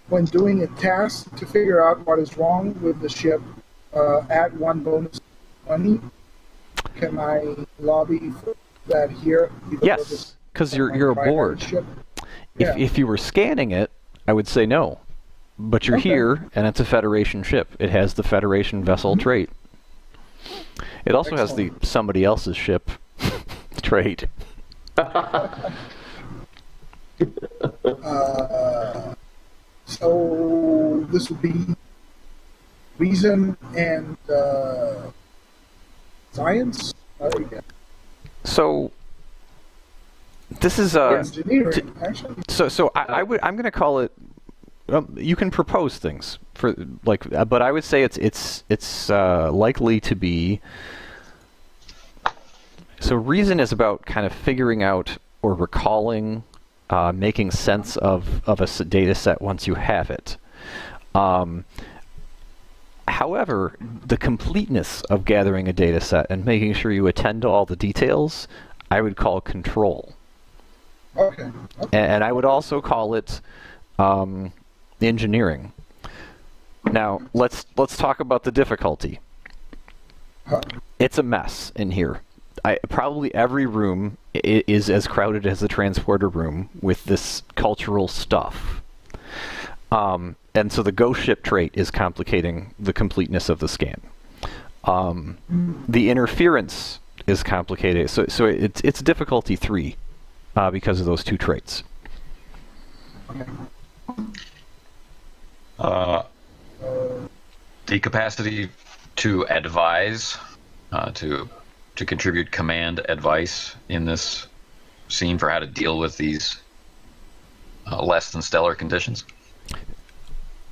When doing a task to figure out what is wrong with the ship, add 1 bonus money. Can I lobby for that here? Yes. because you're aboard. Ship. If you were scanning it, I would say no. But you're here, and it's a Federation ship. It has the Federation vessel trait. It also has the somebody else's ship trait. So this would be reason and science. So this is engineering, actually. So I'm going to call it. You can propose things for but I would say it's likely to be. So reason is about kind of figuring out or recalling, making sense of a data set once you have it. However, the completeness of gathering a data set and making sure you attend to all the details, I would call control. Okay. And I would also call it engineering. Now, let's talk about the difficulty. It's a mess in here. Probably every room is as crowded as the transporter room with this cultural stuff. And so the ghost ship trait is complicating the completeness of the scan. The interference is complicated. So it's difficulty 3 because of those 2 traits. The capacity to advise, to contribute command advice in this scene for how to deal with these less than stellar conditions.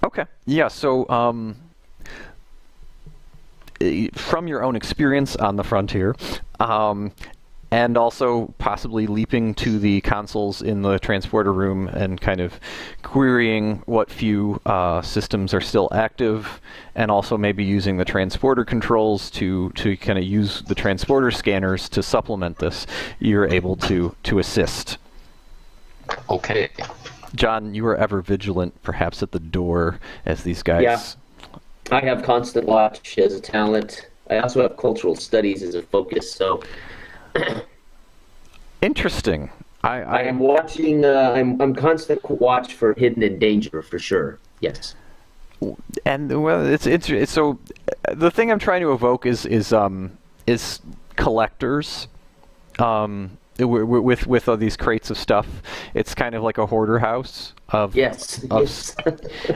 Okay. Yeah. So, from your own experience on the frontier, and also possibly leaping to the consoles in the transporter room and kind of querying what few systems are still active, and also maybe using the transporter controls to kind of use the transporter scanners to supplement this, you're able to assist. Okay. John, you are ever vigilant, perhaps at the door, as these guys... Yeah. I have constant watch as a talent. I also have cultural studies as a focus, so... Interesting. I am watching. I'm constant watch for hidden and danger for sure. Yes. And well, it's so. The thing I'm trying to evoke is collectors. With all these crates of stuff, it's kind of like a hoarder house of yes.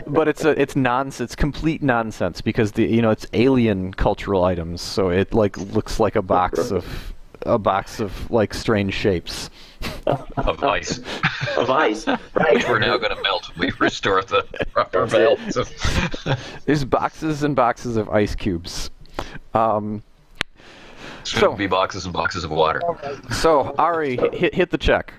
But it's nonsense. It's complete nonsense because it's alien cultural items, so it looks like a box of like strange shapes. Of ice. Of ice, right. Which we're now going to melt. We restore the proper balance. There's boxes and boxes of ice cubes. Should be boxes and boxes of water. Okay. So, Ari, hit the check.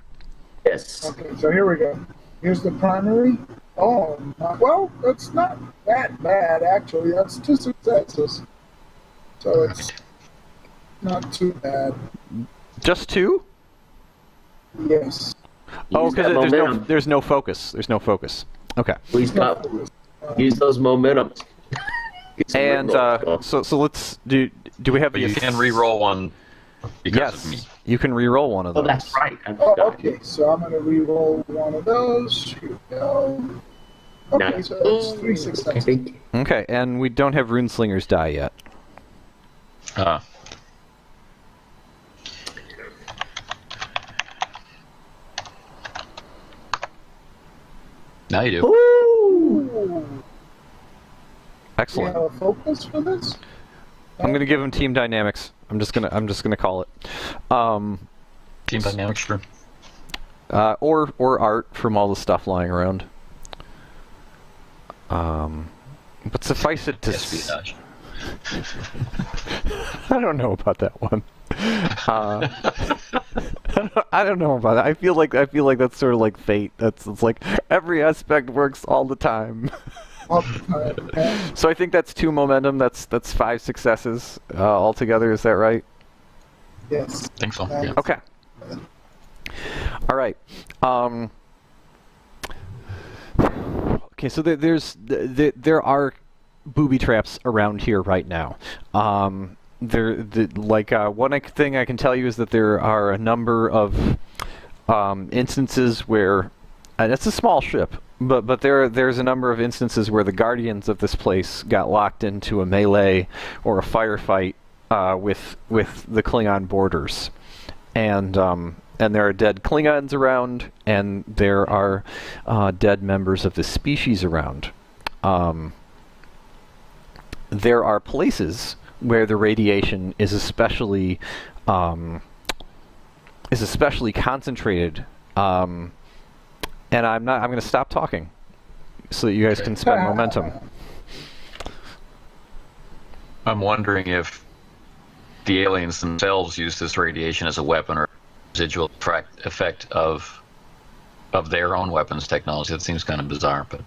Yes. Okay, so here we go. Here's the primary. Oh, well, that's not that bad, actually. That's 2 successes. So it's not too bad. Just 2? Yes. Oh, because there's no focus. There's no focus. Okay. Please stop. Use those momentums. And so let's do we have you can re-roll one because of me. You can re-roll one of those. Oh, that's right. Okay, so I'm going to re-roll one of those. Here we go. Okay, Nice. so that's 3 successes. Okay, and we don't have Runeslinger's die yet. Now you do. Ooh. Excellent. Do you have a focus for this? I'm gonna give him team dynamics. I'm just gonna call it. Team dynamics, sure. Or art from all the stuff lying around. But suffice it to Espionage. I don't know about that one. I don't know about that. I feel like that's sort of like fate. It's like every aspect works all the time. So I think that's 2 momentum. That's 5 successes altogether. Is that right? Yes. I think so. Yeah. Okay. All right. Okay. So there are booby traps around here right now. One thing I can tell you is that there are a number of instances where, and it's a small ship, but there's a number of instances where the guardians of this place got locked into a melee or a firefight with the Klingon borders, and there are dead Klingons around, and there are dead members of the species around. There are places where the radiation is especially concentrated, and I'm going to stop talking so that you guys can spend momentum. I'm wondering if the aliens themselves use this radiation as a weapon or residual effect of their own weapons technology. That seems kind of bizarre, but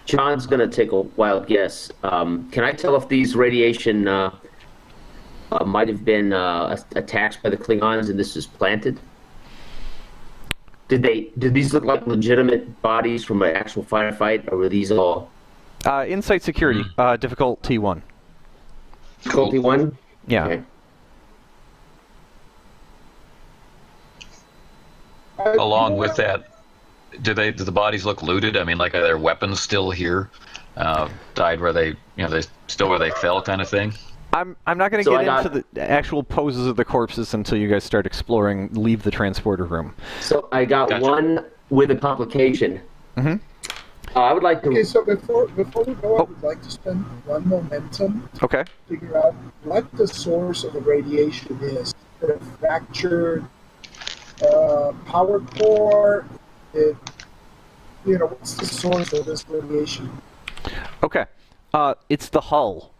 John's going to take a wild guess. Can I tell if these radiation might have been attacked by the Klingons and this is planted? Did these look like legitimate bodies from an actual firefight, or were these all... Insight security, difficulty 1. Difficulty 1? Yeah. Okay. along with that, do the bodies look looted? I mean, like, are their weapons still here? Died where they, they still where they fell, kind of thing. I'm not going to get into the actual poses of the corpses until you guys start exploring. Leave the transporter room. So I got one with a complication. Mm-hmm. I would like to. Okay, so before we go, I would like to spend one momentum. Okay. To figure out what the source of the radiation is. Is it a fractured power core? What's the source of this radiation? Okay. It's the hull.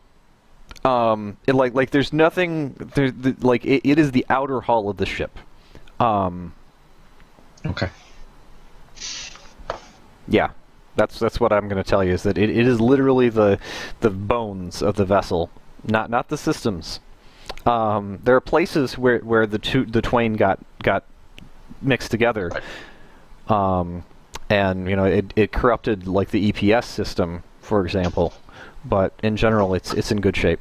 There's nothing. It is the outer hull of the ship. Okay. Yeah. That's what I'm going to tell you, is that it is literally the bones of the vessel, not the systems. There are places where the twain got mixed together, and it corrupted like the EPS system, for example. But in general, it's in good shape.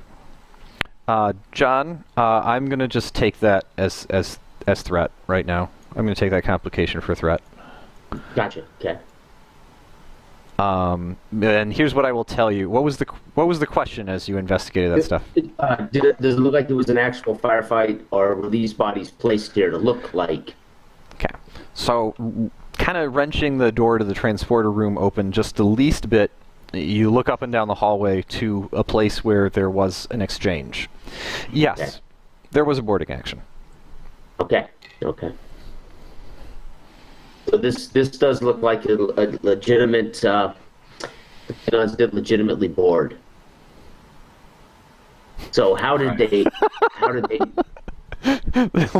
John, I'm going to just take that as threat right now. I'm going to take that complication for threat. Gotcha. Okay. And here's what I will tell you. What was the question as you investigated that stuff? Does it look like there was an actual firefight, or were these bodies placed here to look like? Okay. So, kind of wrenching the door to the transporter room open just the least bit, you look up and down the hallway to a place where there was an exchange. Yes, okay. There was a boarding action. Okay. So this does look like a legitimate. The Klingons did legitimately board. So how did they?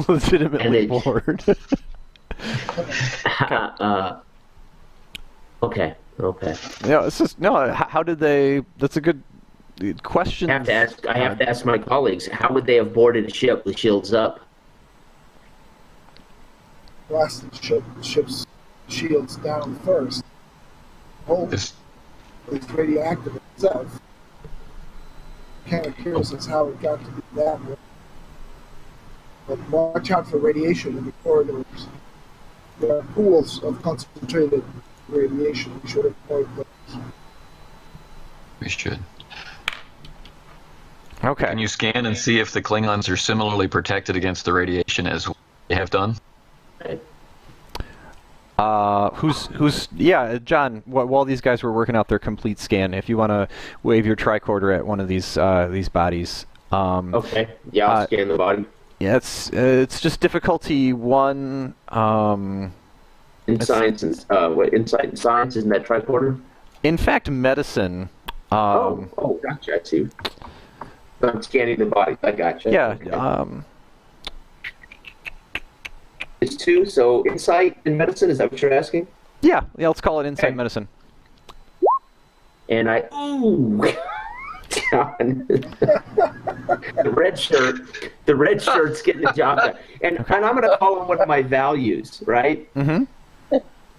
Legitimately board. Okay. Yeah, it's just no. How did they? That's a good question. I have to ask my colleagues. How would they have boarded a ship with shields up? Blasted ship's shields down first. It's radioactive itself. Kind of curious as how it got to be that way. But watch out for radiation in the corridors. There are pools of concentrated radiation. We should avoid those. We should. Okay. Can you scan and see if the Klingons are similarly protected against the radiation as they have done? Yeah, John, while these guys were working out their complete scan, if you want to wave your tricorder at one of these bodies. Okay. Yeah, I'll scan the body. Yeah, it's just difficulty 1. In science insight and science, isn't that tricorder? In fact, medicine. Gotcha. I see. I'm scanning the body. I gotcha. Yeah. Okay. It's 2, so insight and medicine, is that what you're asking? Yeah, let's call it insight medicine. And John, the red shirt's getting the job done. And I'm going to call him one of my values, right? Mm-hmm.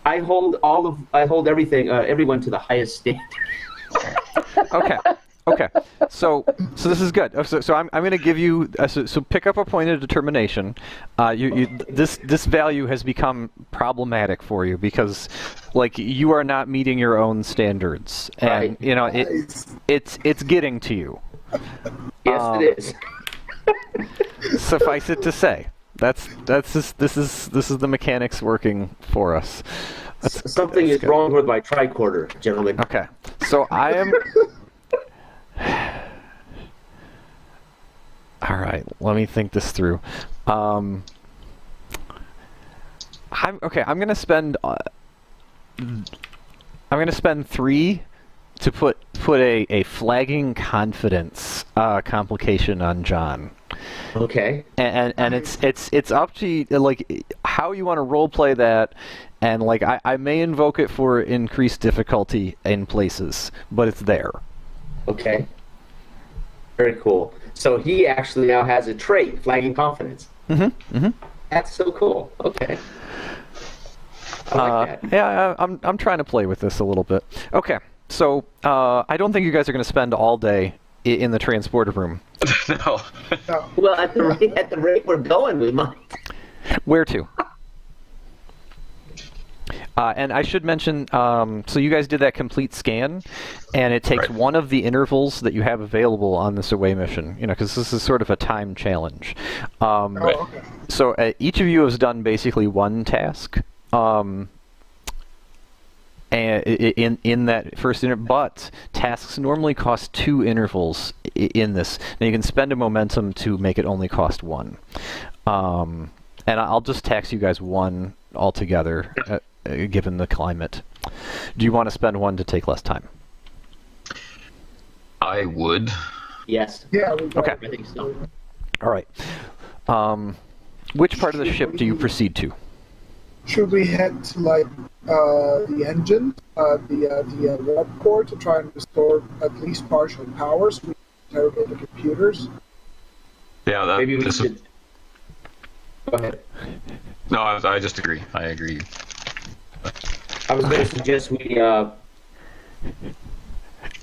I hold everything, everyone to the highest standard. Okay, so this is good. So I'm going to give you so pick up a point of determination. This value has become problematic for you because, like, you are not meeting your own standards, and you know it's getting to you. Yes, it is. Suffice it to say, this is the mechanics working for us. Something is wrong with my tricorder, gentlemen. Okay, so I am. All right, let me think this through. I'm gonna spend 3 to put a flagging confidence complication on John. Okay. And it's up to you, like, how you want to role play that, and like I may invoke it for increased difficulty in places, but it's there. Okay. Very cool. So he actually now has a trait, flagging confidence. That's so cool. Okay. I like that. Yeah, I'm trying to play with this a little bit. Okay, so I don't think you guys are going to spend all day in the transporter room. No. Well, at the rate we're going, we might. Where to? And I should mention, so you guys did that complete scan, and it takes one of the intervals that you have available on this away mission, you know, because this is sort of a time challenge. Okay. So each of you has done basically one task, and in that first interval, but tasks normally cost 2 intervals in this. Now you can spend a momentum to make it only cost 1. And I'll just tax you guys 1 altogether. Given the climate. Do you want to spend 1 to take less time? I would. Yes. Yeah. Okay. I think so. All right. Which part of the ship do you proceed to? Should we head to like the engine, the warp core to try and restore at least partial power so we can interrogate the computers? Yeah, that. Maybe we should. Go ahead. No, I just agree. I agree. I was going to suggest we,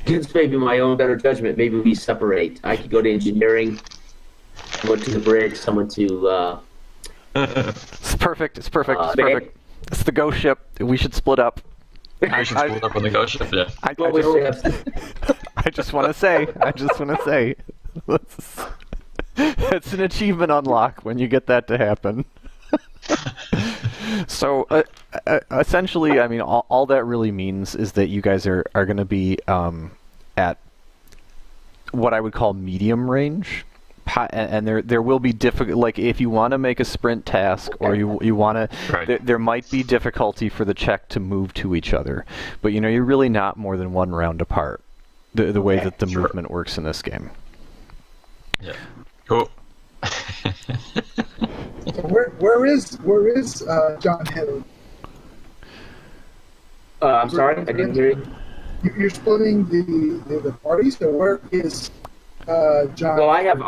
against maybe my own better judgment, maybe we separate. I could go to engineering, someone to the brig, someone to... It's perfect. It's perfect. It's perfect. It's the ghost ship. We should split up. I should split up on the ghost ship, yeah. I just want to say. It's an achievement unlock when you get that to happen. So, essentially, I mean, all that really means is that you guys are going to be at what I would call medium range, and there will be difficult. Like, if you want to make a sprint task, or you want to, there might be difficulty for the check to move to each other. But you know, you're really not more than 1 round apart. The way that the movement works in this game. Yeah. Cool. So where is John Hill? I'm sorry, I didn't hear you. You're splitting the parties. So where is John? Well, I have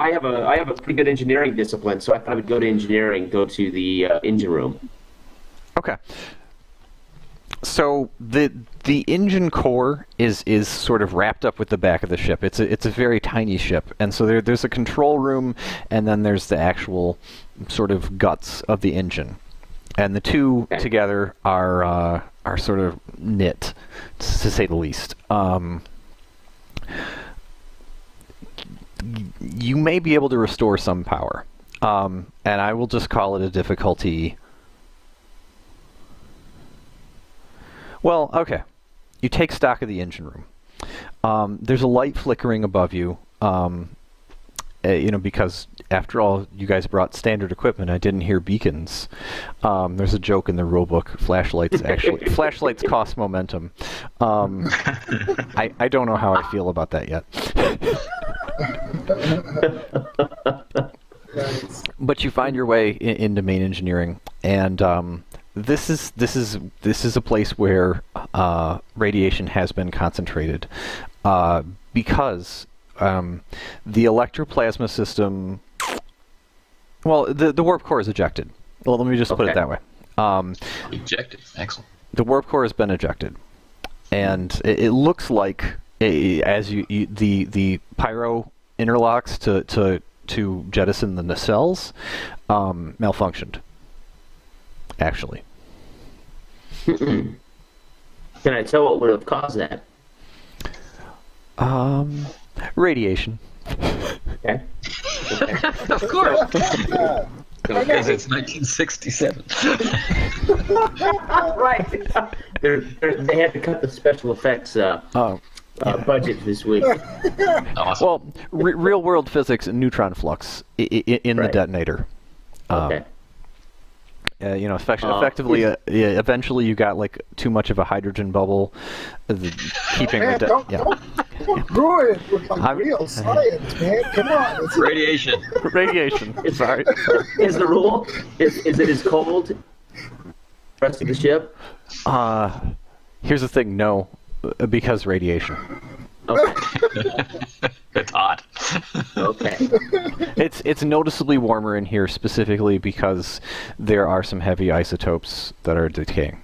a pretty good engineering discipline, so I thought I would go to engineering, go to the engine room. Okay. So the engine core is sort of wrapped up with the back of the ship. It's a very tiny ship, and so there's a control room, and then there's the actual sort of guts of the engine, and the two together are sort of knit, to say the least. You may be able to restore some power, and I will just call it a difficulty. Well, okay. You take stock of the engine room. There's a light flickering above you, you know, because after all, you guys brought standard equipment. I didn't hear beacons. There's a joke in the rulebook. Flashlights cost momentum. I don't know how I feel about that yet. But you find your way into main engineering, and this is a place where radiation has been concentrated because the electroplasma system. Well, the warp core is ejected. Well, let me just put it that way. Ejected. Excellent. The warp core has been ejected, and it looks like as the pyro interlocks to jettison the nacelles malfunctioned. Actually. Can I tell what would have caused that? Radiation. Okay. Of course. Because it's 1967. Right. They had to cut the special effects budget this week. Awesome. Well, real-world physics and neutron flux in the detonator. Okay. Effectively, eventually you got like too much of a hydrogen bubble, keeping man, the don't ruin it with like real science, man. Come on. It's Radiation. radiation. Sorry. Is the rule? Is it as cold? Rest of the ship? Here's the thing. No, because radiation. Okay. It's hot. Okay. It's noticeably warmer in here specifically because there are some heavy isotopes that are decaying.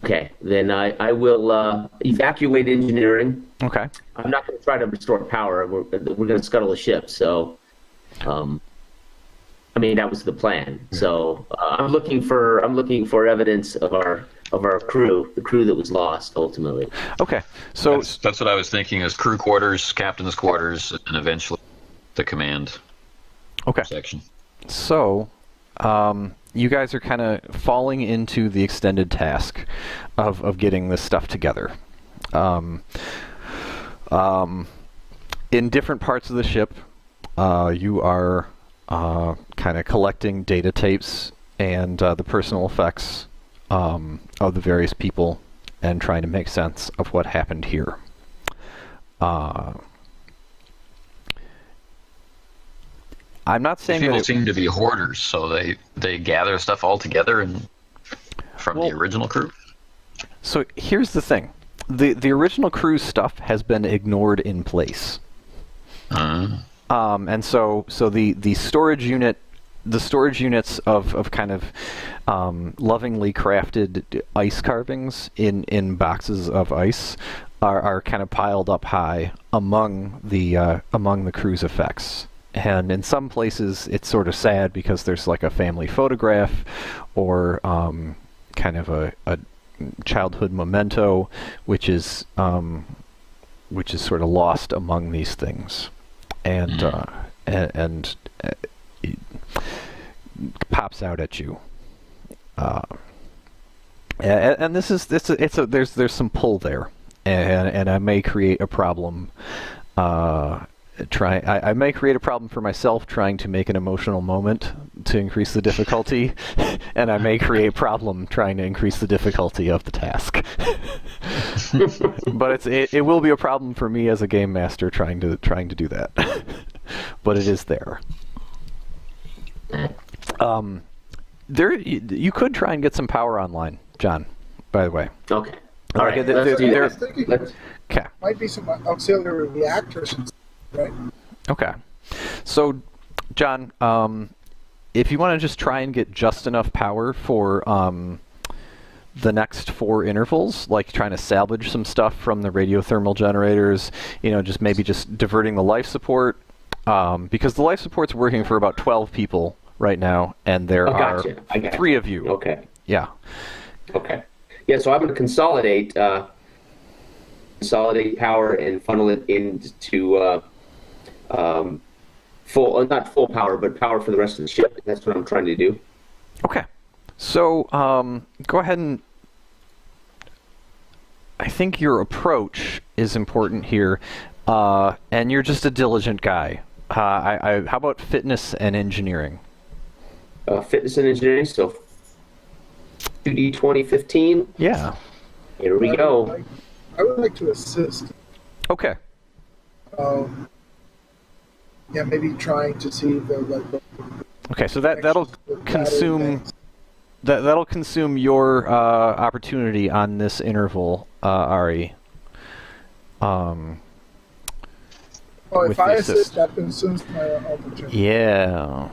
Okay. Then I will evacuate engineering. Okay. I'm not going to try to restore power. We're going to scuttle the ship. So, that was the plan. So I'm looking for evidence of our crew, the crew that was lost ultimately. Okay. So that's what I was thinking: is crew quarters, captain's quarters, and eventually the command section. So, you guys are kind of falling into the extended task of getting this stuff together. In different parts of the ship, you are kind of collecting data tapes and the personal effects of the various people and trying to make sense of what happened here. I'm not saying people that seem to be hoarders, so they gather stuff all together and from the original crew. So here's the thing: the original crew stuff has been ignored in place, and so the storage unit. The storage units of kind of lovingly crafted ice carvings in boxes of ice are kind of piled up high among the crew's effects. And in some places it's sort of sad because there's like a family photograph or kind of a childhood memento which is sort of lost among these things. And pops out at you, and there's some pull there, and I may create a problem. I may create a problem for myself trying to make an emotional moment to increase the difficulty, and I may create a problem trying to increase the difficulty of the task. But it will be a problem for me as a game master trying to do that. But it is there. You could try and get some power online, John, by the way. Okay. All right. Okay. Might be some auxiliary reactors, right? Okay. So, John, if you want to just try and get just enough power for the next 4 intervals, like trying to salvage some stuff from the radiothermal generators, just diverting the life support, because the life support's working for about 12 people right now, and there are 3 of you. Okay. Yeah. Okay. Yeah, so I'm going to consolidate power and funnel it into not full power, but power for the rest of the ship. That's what I'm trying to do. Okay. So go ahead and I think your approach is important here, and you're just a diligent guy. How about fitness and engineering? Fitness and engineering, so 2D 2015. Yeah. Here we go. I would like to assist. Okay. Maybe trying to see the Okay, so that'll consume that'll consume your opportunity on this interval, Ari. If I assist, that consumes my opportunity. Yeah.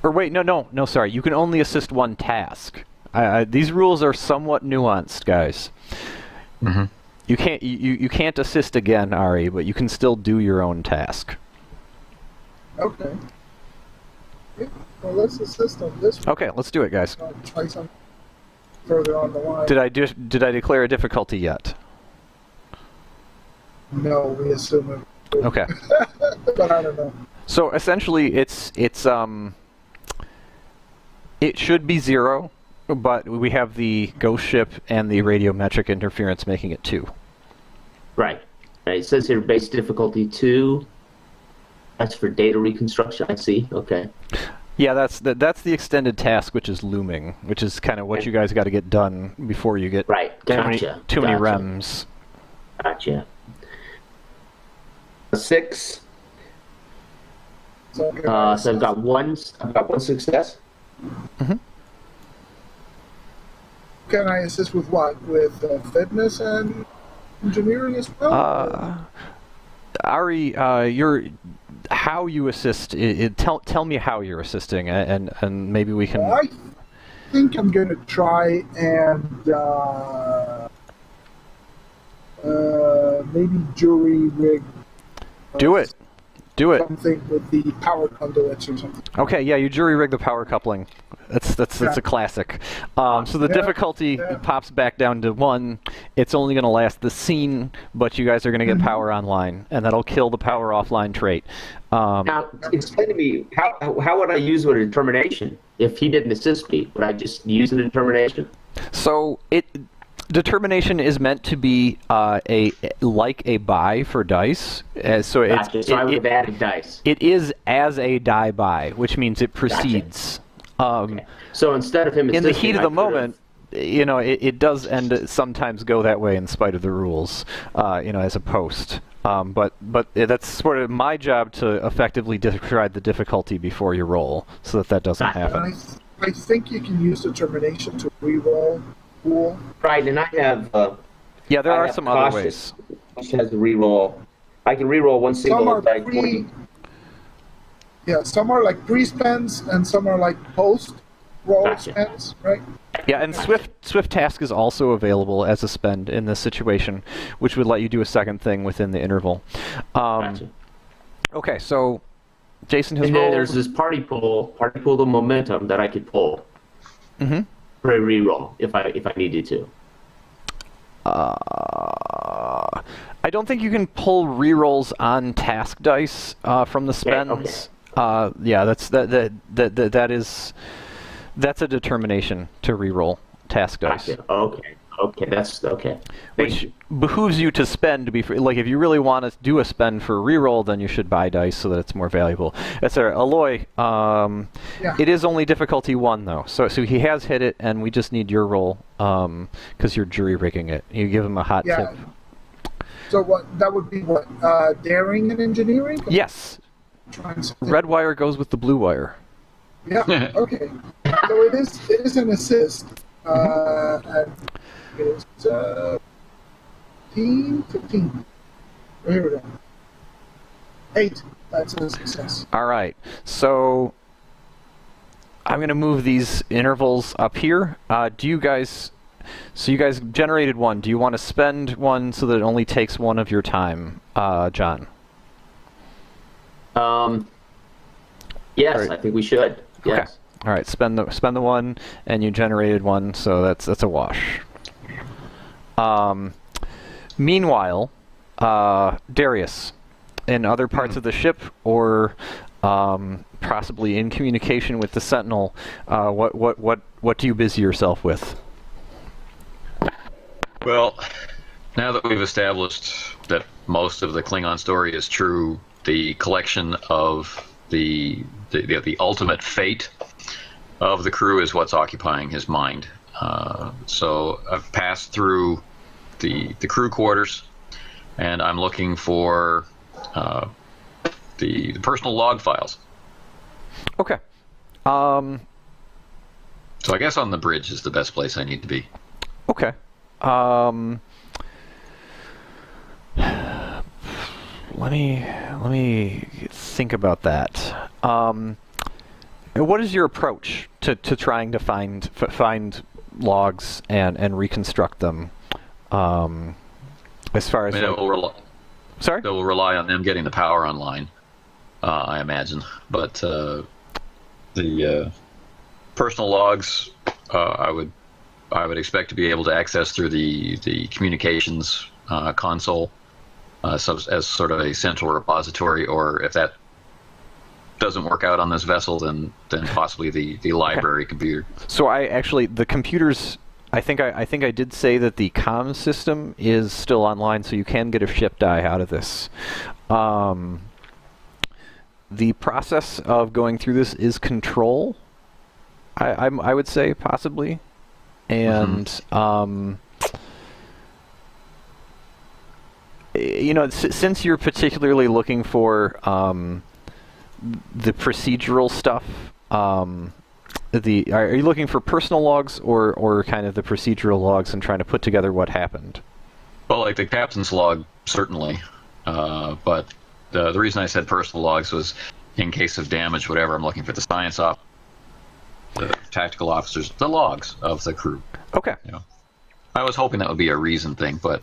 Or wait, no, sorry. You can only assist one task. These rules are somewhat nuanced, guys. Mm-hmm. You can't assist again, Ari, but you can still do your own task. Okay. Yeah, well, let's assist on this one. Okay, let's do it, guys. I'll try something further on the line. Did I declare a difficulty yet? No, we assume it. Okay. But I don't know. So essentially, it should be 0, but we have the ghost ship and the radiometric interference making it 2. Right. It says here base difficulty 2. That's for data reconstruction. I see. Okay. Yeah, that's the extended task, which is looming, which is kind of what you guys got to get done before you get right. Gotcha. too many REMs. Gotcha. 6. So I've got one success. Mm-hmm. Can I assist with what? With fitness and engineering as well? Ari, how you assist? Tell me how you're assisting, and maybe we can. I think I'm going to try and maybe jury rig. Do it. Something with the power conduits or something. Okay, yeah, you jury rig the power coupling. That's a classic. So the difficulty pops back down to 1. It's only going to last the scene, but you guys are going to get power online, and that'll kill the power offline trait. Now, explain to me, how would I use a determination? If he didn't assist me, would I just use the determination? So determination is meant to be like a buy for dice. So gotcha. So I would have added dice. It is as a die buy, which means it proceeds. Gotcha. Okay. So instead of him in the heat of the moment, it does sometimes go that way in spite of the rules, as a post. But that's sort of my job to effectively describe the difficulty before you roll, so that doesn't happen. I think you can use determination to reroll. Cool. Right, and I have. There are some other ways. Which has a reroll. I can reroll one single die. Yeah, some are like pre-spends and some are like post-roll spends, right? Yeah, and Swift Task is also available as a spend in this situation, which would let you do a second thing within the interval. Okay, so Jason has rolled. And then there's this party pool the momentum that I could pull. Mm-hmm. For a reroll if I needed to. I don't think you can pull rerolls on task dice from the spends. Okay. That's a determination to reroll task dice. Okay, that's okay. Which behooves you to spend to be free. Like if you really want to do a spend for reroll, then you should buy dice so that it's more valuable. That's right. Eloy, it is only difficulty 1 though, so he has hit it, and we just need your roll because you're jury rigging it. You give him a hot tip. So that would be what? Daring and engineering? Yes. Red wire goes with the blue wire. Yeah. Okay. So it is an assist. And it's 15. Here we go. 8. That's a success. All right. So I'm going to move these intervals up here. You guys generated 1. Do you want to spend 1 so that it only takes 1 of your time, John? Yes, right. I think we should. Yes. Okay. All right, spend the 1, and you generated 1, so that's a wash. Meanwhile, Darius, in other parts of the ship, or possibly in communication with the Sentinel, what do you busy yourself with? Well, now that we've established that most of the Klingon story is true, the collection of the ultimate fate of the crew is what's occupying his mind. So I've passed through the crew quarters, and I'm looking for the personal log files. Okay. So I guess on the bridge is the best place I need to be. Okay. Let me think about that. What is your approach to trying to find logs and reconstruct them? As far as I mean, sorry, it will rely on them getting the power online, I imagine. But the personal logs, I would expect to be able to access through the communications console as sort of a central repository, or if that doesn't work out on this vessel, then possibly the library computer. So the computers. I think I did say that the comm system is still online, so you can get a ship die out of this. The process of going through this is control. I would say possibly, and since you're particularly looking for the procedural stuff. Are you looking for personal logs or kind of the procedural logs and trying to put together what happened? Well, like the captain's log, certainly. But the reason I said personal logs was in case of damage, whatever, I'm looking for the science op, the tactical officers, the logs of the crew. Okay. I was hoping that would be a reason thing, but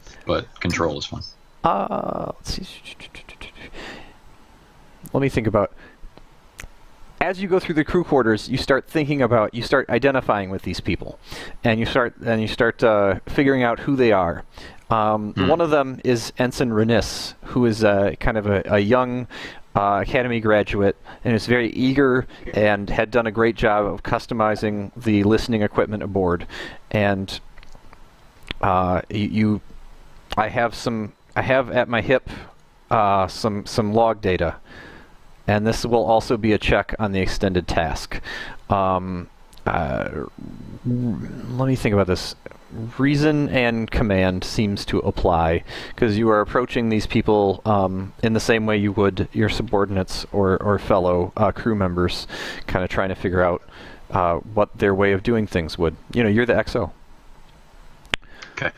control is fine. Let's see. Let me think about. As you go through the crew quarters, you start identifying with these people, and you start figuring out who they are. One of them is Ensign Renis, who is kind of a young academy graduate, and is very eager and had done a great job of customizing the listening equipment aboard. And I have at my hip some log data. And this will also be a check on the extended task. Let me think about this. Reason and command seems to apply, because you are approaching these people in the same way you would your subordinates or fellow crew members, kind of trying to figure out what their way of doing things would. You're the XO. Okay.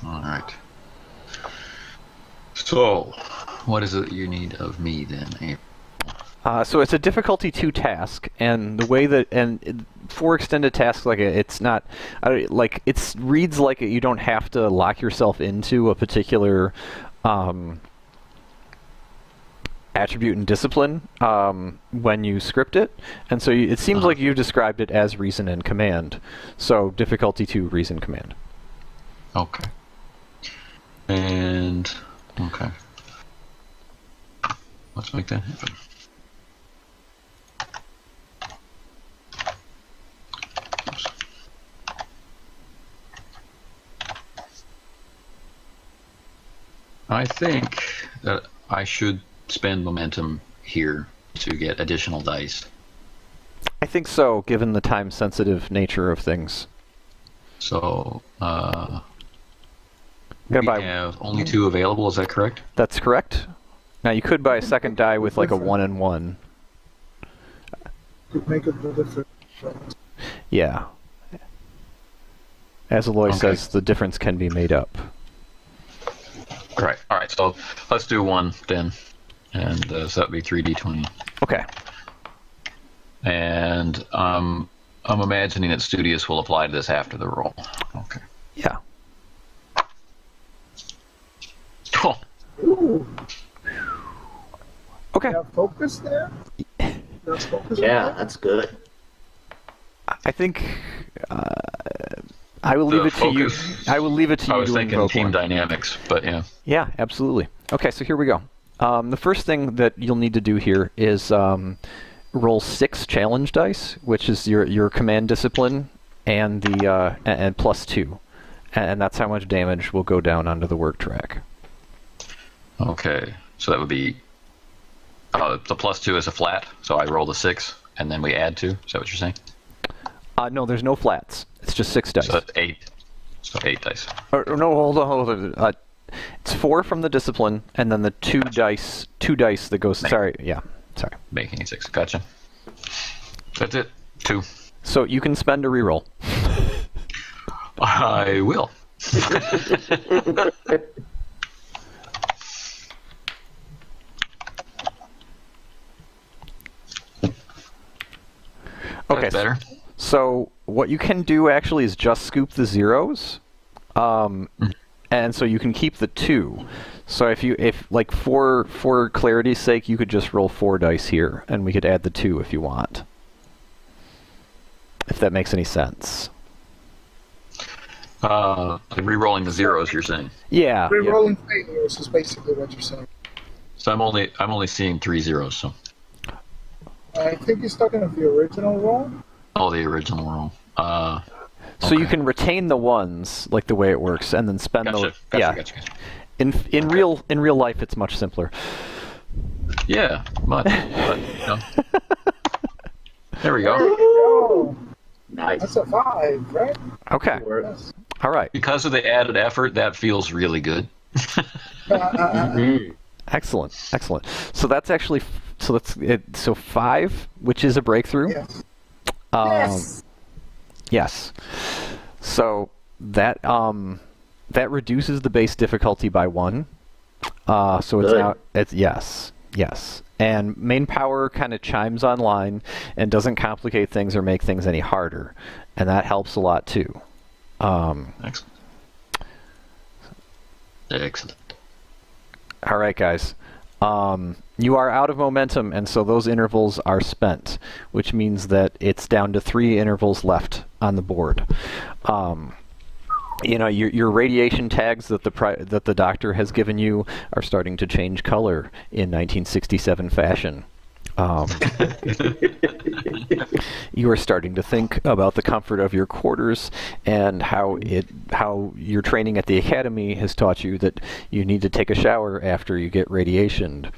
All right. So, what is it you need of me then, April? So it's a difficulty 2 task, and the way for extended tasks it's not it reads like you don't have to lock yourself into a particular attribute and discipline when you script it, and so it seems like you've described it as reason and command. So difficulty 2, reason, command. Okay. And okay. Let's make that happen. Oops. I think that I should spend momentum here to get additional dice. I think so, given the time-sensitive nature of things. So, we have only 2 available, is that correct? That's correct. Now, you could buy a second die with like a 1 and 1. Could make a difference. Yeah. As Eloy says, the difference can be made up. Right. All right, so let's do 1 then. And so that would be 3d20. Okay. And I'm imagining that Studious will apply to this after the roll. Okay. Yeah. Cool. Ooh. Okay. You have focus there? There's focus Yeah, there? that's good. I think I will leave it to you. I will leave it to you. I was to thinking invoke team one. dynamics, but yeah. Yeah, absolutely. Okay, so here we go. The first thing that you'll need to do here is roll 6 challenge dice, which is your command discipline, and the and +2, and that's how much damage will go down onto the work track. Okay, so that would be the +2 is a flat, so I roll a 6, and then we add 2. Is that what you're saying? No, there's no flats. It's just 6 dice. So that's 8. So 8 dice. Or no, hold on. It's 4 from the discipline, and then the 2 dice that goes. Sorry. Making it 6. Gotcha. That's it. 2. So you can spend a reroll. I will. Okay. That's better. So what you can do actually is just scoop the zeros, and so you can keep the 2. So if like for clarity's sake, you could just roll 4 dice here, and we could add the 2 if you want. If that makes any sense. Re-rolling the zeros, you're saying? Yeah. Re-rolling failures is basically what you're saying. So I'm only seeing 3 zeros. So. I think he's talking of the original roll. Oh, the original roll. So you can retain the 1s, like the way it works, and then spend Gotcha. the Gotcha. In real life, it's much simpler. Yeah, much. But, There we go. Oh, Nice. that's a 5, right? Okay. Yes. All right. Because of the added effort, that feels really good. Excellent. So that's actually so 5, which is a breakthrough. Yes. Yes. Yes. So that that reduces the base difficulty by 1. So it's Good. now yes. And main power kind of chimes online and doesn't complicate things or make things any harder, and that helps a lot too. Excellent. All right, guys. You are out of momentum, and so those intervals are spent, which means that it's down to 3 intervals left on the board. Your radiation tags that the doctor has given you are starting to change color in 1967 fashion. You are starting to think about the comfort of your quarters and how your training at the academy has taught you that you need to take a shower after you get radiationed.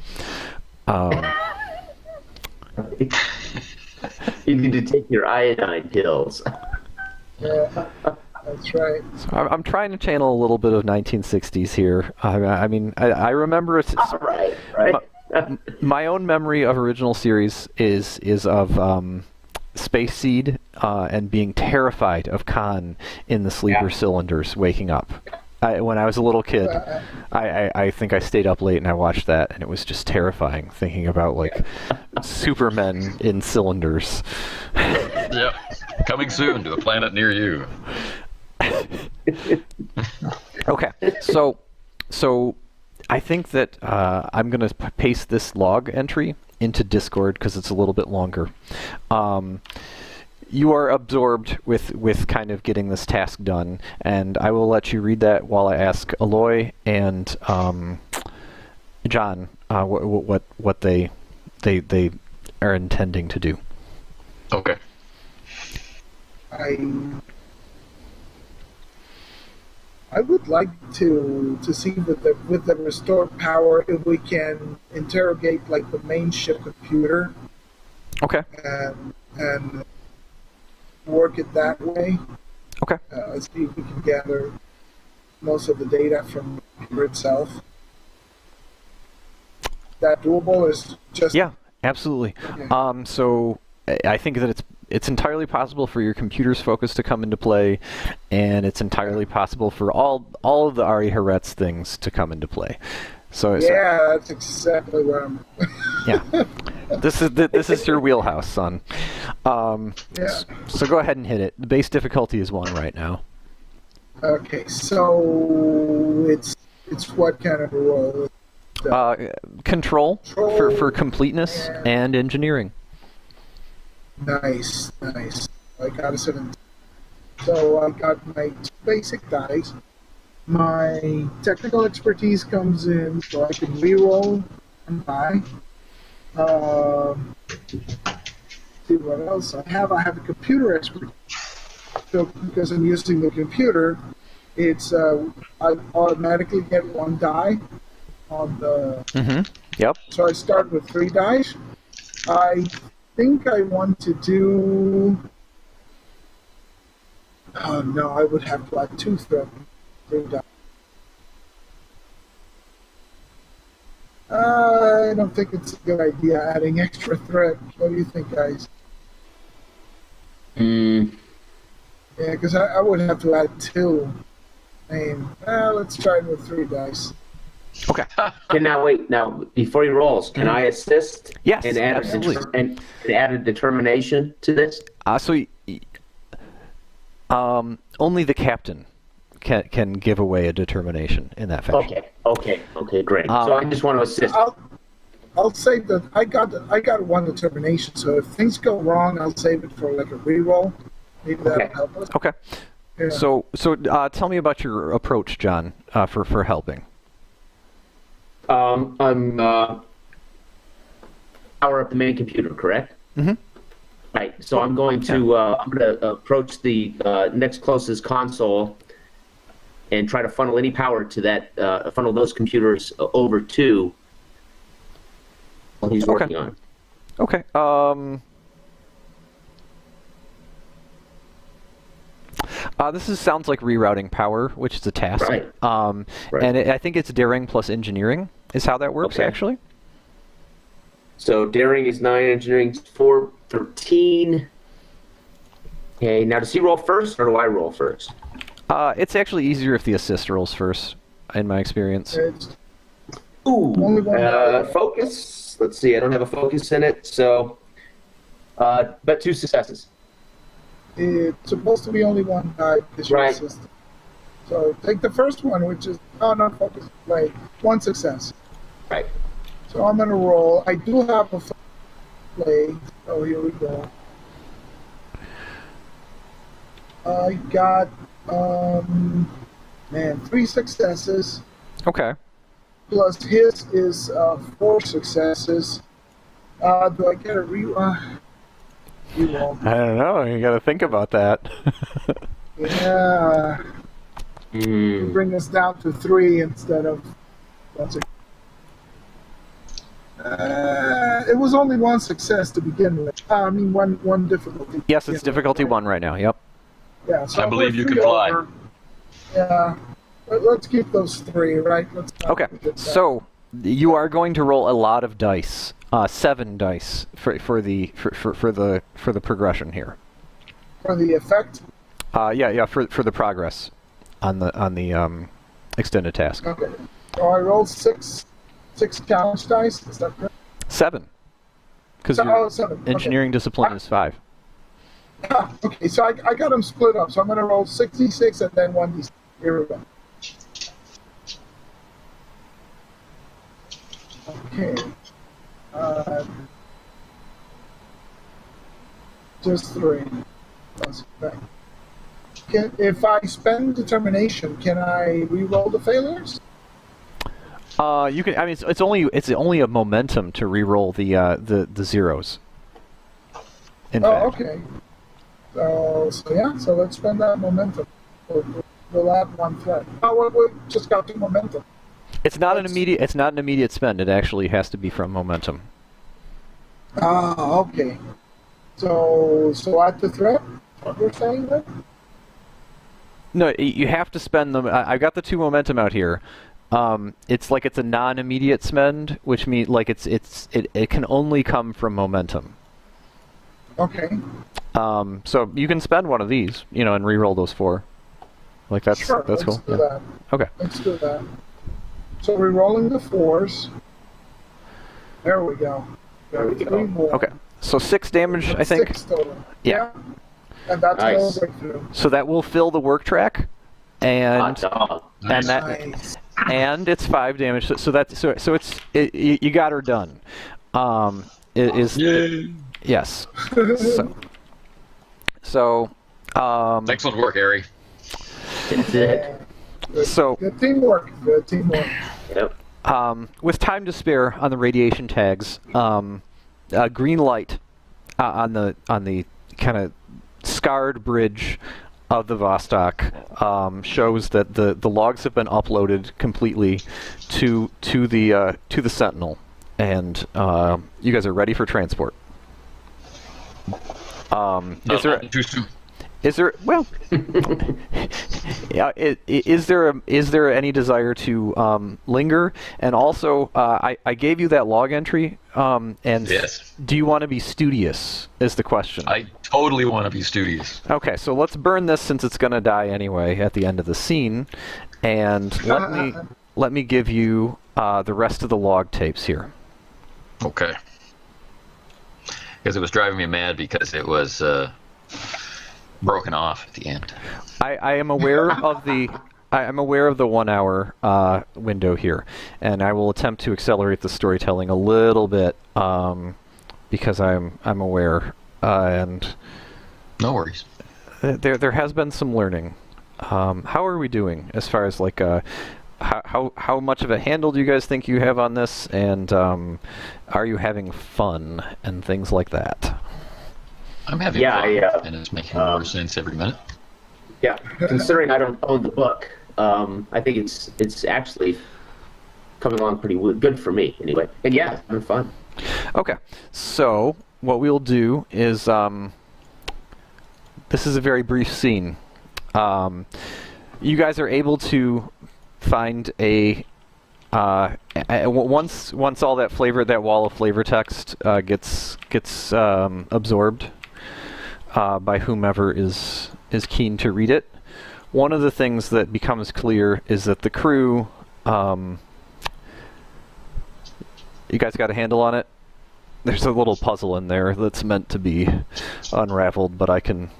You need to take your iodine pills. Yeah, that's right. So I'm trying to channel a little bit of 1960s here. I remember it's Right. my own memory of original series is of Space Seed and being terrified of Khan in the sleeper cylinders waking up. When I was a little kid, I think I stayed up late and I watched that, and it was just terrifying thinking about like Supermen in cylinders. Yep. Coming soon to a planet near you. Okay, so I think that I'm going to paste this log entry into Discord because it's a little bit longer. You are absorbed with kind of getting this task done, and I will let you read that while I ask Eloy and John what they are intending to do. Okay. I would like to see with the restored power if we can interrogate like the main ship computer. Okay. And work it that way. Okay. See if we can gather most of the data from the computer itself. That doable is just absolutely. Okay. So I think that it's entirely possible for your computer's focus to come into play, and it's entirely possible for all of the Ari Haretz things to come into play. So that's exactly what I'm. Yeah, this is your wheelhouse, son. So go ahead and hit it. The base difficulty is 1 right now. Okay, so it's what kind of a roll? Control for completeness and engineering. Nice. I got a 17. So I got my 2 basic dice. My technical expertise comes in, so I can reroll and buy. See what else I have. I have a computer expertise. So because I'm using the computer, it's I automatically get 1 die on the. Mm-hmm. Yep. So I start with 3 dice. I think I want to do. Oh no, I would have to add 2 threat. 3 dice. I don't think it's a good idea adding extra threat. What do you think, guys? Yeah, because I would have to add 2. Let's try it with 3 dice. Okay. Now wait. Now before he rolls, can I assist? Yes, and add absolutely. and add a determination to this. So Only the captain can give away a determination in that fashion. Okay, great. So I just want to assist. I'll say that I got one determination. So if things go wrong, I'll save it for like a reroll. Maybe that'll help us. Okay. Yeah. So tell me about your approach, John, for helping. I'm power up the main computer, correct? Mm-hmm. Right. So I'm going to approach the next closest console and try to funnel any power to that. Funnel those computers over to what he's working on. Okay. This sounds like rerouting power, which is a task. Right. Right. And I think it's daring plus engineering is how that works, actually. So daring is 9, engineering is 4, 13. Okay, now does he roll first, or do I roll first? It's actually easier if the assist rolls first, in my experience. Ooh, focus. Let's see, I don't have a focus in it, so but 2 successes. It's supposed to be only one die because you're assistant. So take the first one, which is not focus. Right, 1 success. Right. So I'm gonna roll. I do have a play. Oh, here we go. I got 3 successes. Okay. Plus his is 4 successes. Do I get a reroll? I don't know. You got to think about that. Yeah. Bring us down to 3 instead of. It was only 1 success to begin with. I mean, one difficulty. Yes, it's difficulty 1 right now. Yep. Yeah. So I believe you can fly. Yeah. Let's keep those 3, right? Okay. So you are going to roll a lot of dice. 7 dice for the progression here. For the effect. Yeah. For the progress on the extended task. Okay. So I rolled 6 challenge dice. Is that correct? 7. Because 7. engineering discipline is 5. Okay. So I got them split up. So I'm going to roll 66 and then 1d6. Here we go. Okay. Just 3. If I spend determination, can I re-roll the failures? You can. I mean, it's only a momentum to re-roll the zeros. In fact. Okay. So let's spend that momentum. We'll add 1 threat. Oh, we just got 2 momentum. It's not an immediate spend. It actually has to be from momentum. Okay. So add the threat? What we're saying then? No, you have to spend them. I've got the 2 momentum out here. It's a non-immediate spend, which means it can only come from momentum. Okay. So you can spend one of these, and re-roll those 4. That's sure, that's cool. Let's do that. Okay. Let's do that. So we're rolling the 4s. There we go. There we go. 3 more. Okay. So 6 damage, I think. 6 total. Yeah. And that's Nice. a breakthrough. So that will fill the work track, and Nice. Nice. and it's 5 damage. So you got her done. Yes. So Excellent work, Ari. That's it. So Good teamwork. Good teamwork. Yep. with time to spare on the radiation tags, a green light on the kind of scarred bridge of the Vostok shows that the logs have been uploaded completely to the Sentinel, and you guys are ready for transport. Too soon. Is there well? Yeah. Is there any desire to linger? And also, I gave you that log entry. And Yes. do you want to be studious? Is the question. I totally want to be studious. Okay, so let's burn this since it's going to die anyway at the end of the scene, and let me give you the rest of the log tapes here. Okay. Because it was driving me mad because it was broken off at the end. I am aware of the. I am aware of the 1 hour window here, and I will attempt to accelerate the storytelling a little bit because I'm aware, and No worries. there has been some learning. How are we doing as far as like how much of a handle do you guys think you have on this, and are you having fun and things like that? I'm having fun, and it's making more sense every minute. Yeah, considering I don't own the book, I think it's actually coming along pretty good for me anyway. And yeah, it's been fun. Okay, so what we'll do is this is a very brief scene. You guys are able to find once all that wall of flavor text gets absorbed by whomever is keen to read it. One of the things that becomes clear is that the crew, you guys got a handle on it? There's a little puzzle in there that's meant to be unraveled, but I can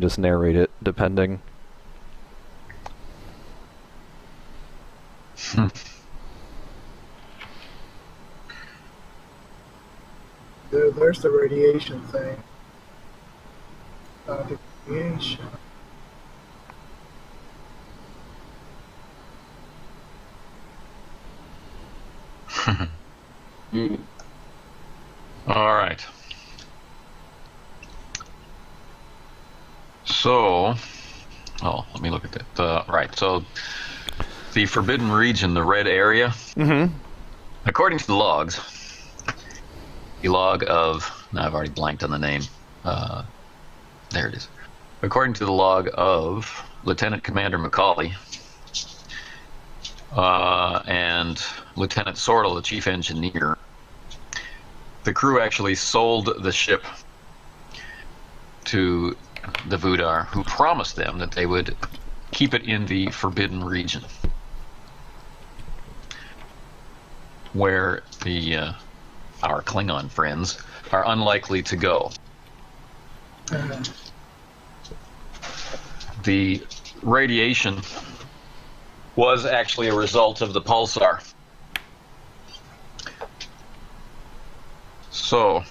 just narrate it depending. There's the radiation thing. Radiation. All right. So, let me look at that. Right. So, the forbidden region, the red area. Mm-hmm. According to the logs, the log of I've already blanked on the name. There it is. According to the log of Lieutenant Commander Macaulay and Lieutenant Sorrell, the chief engineer, the crew actually sold the ship to the Vudar, who promised them that they would keep it in the forbidden region, where our Klingon friends are unlikely to go. The radiation was actually a result of the pulsar. So,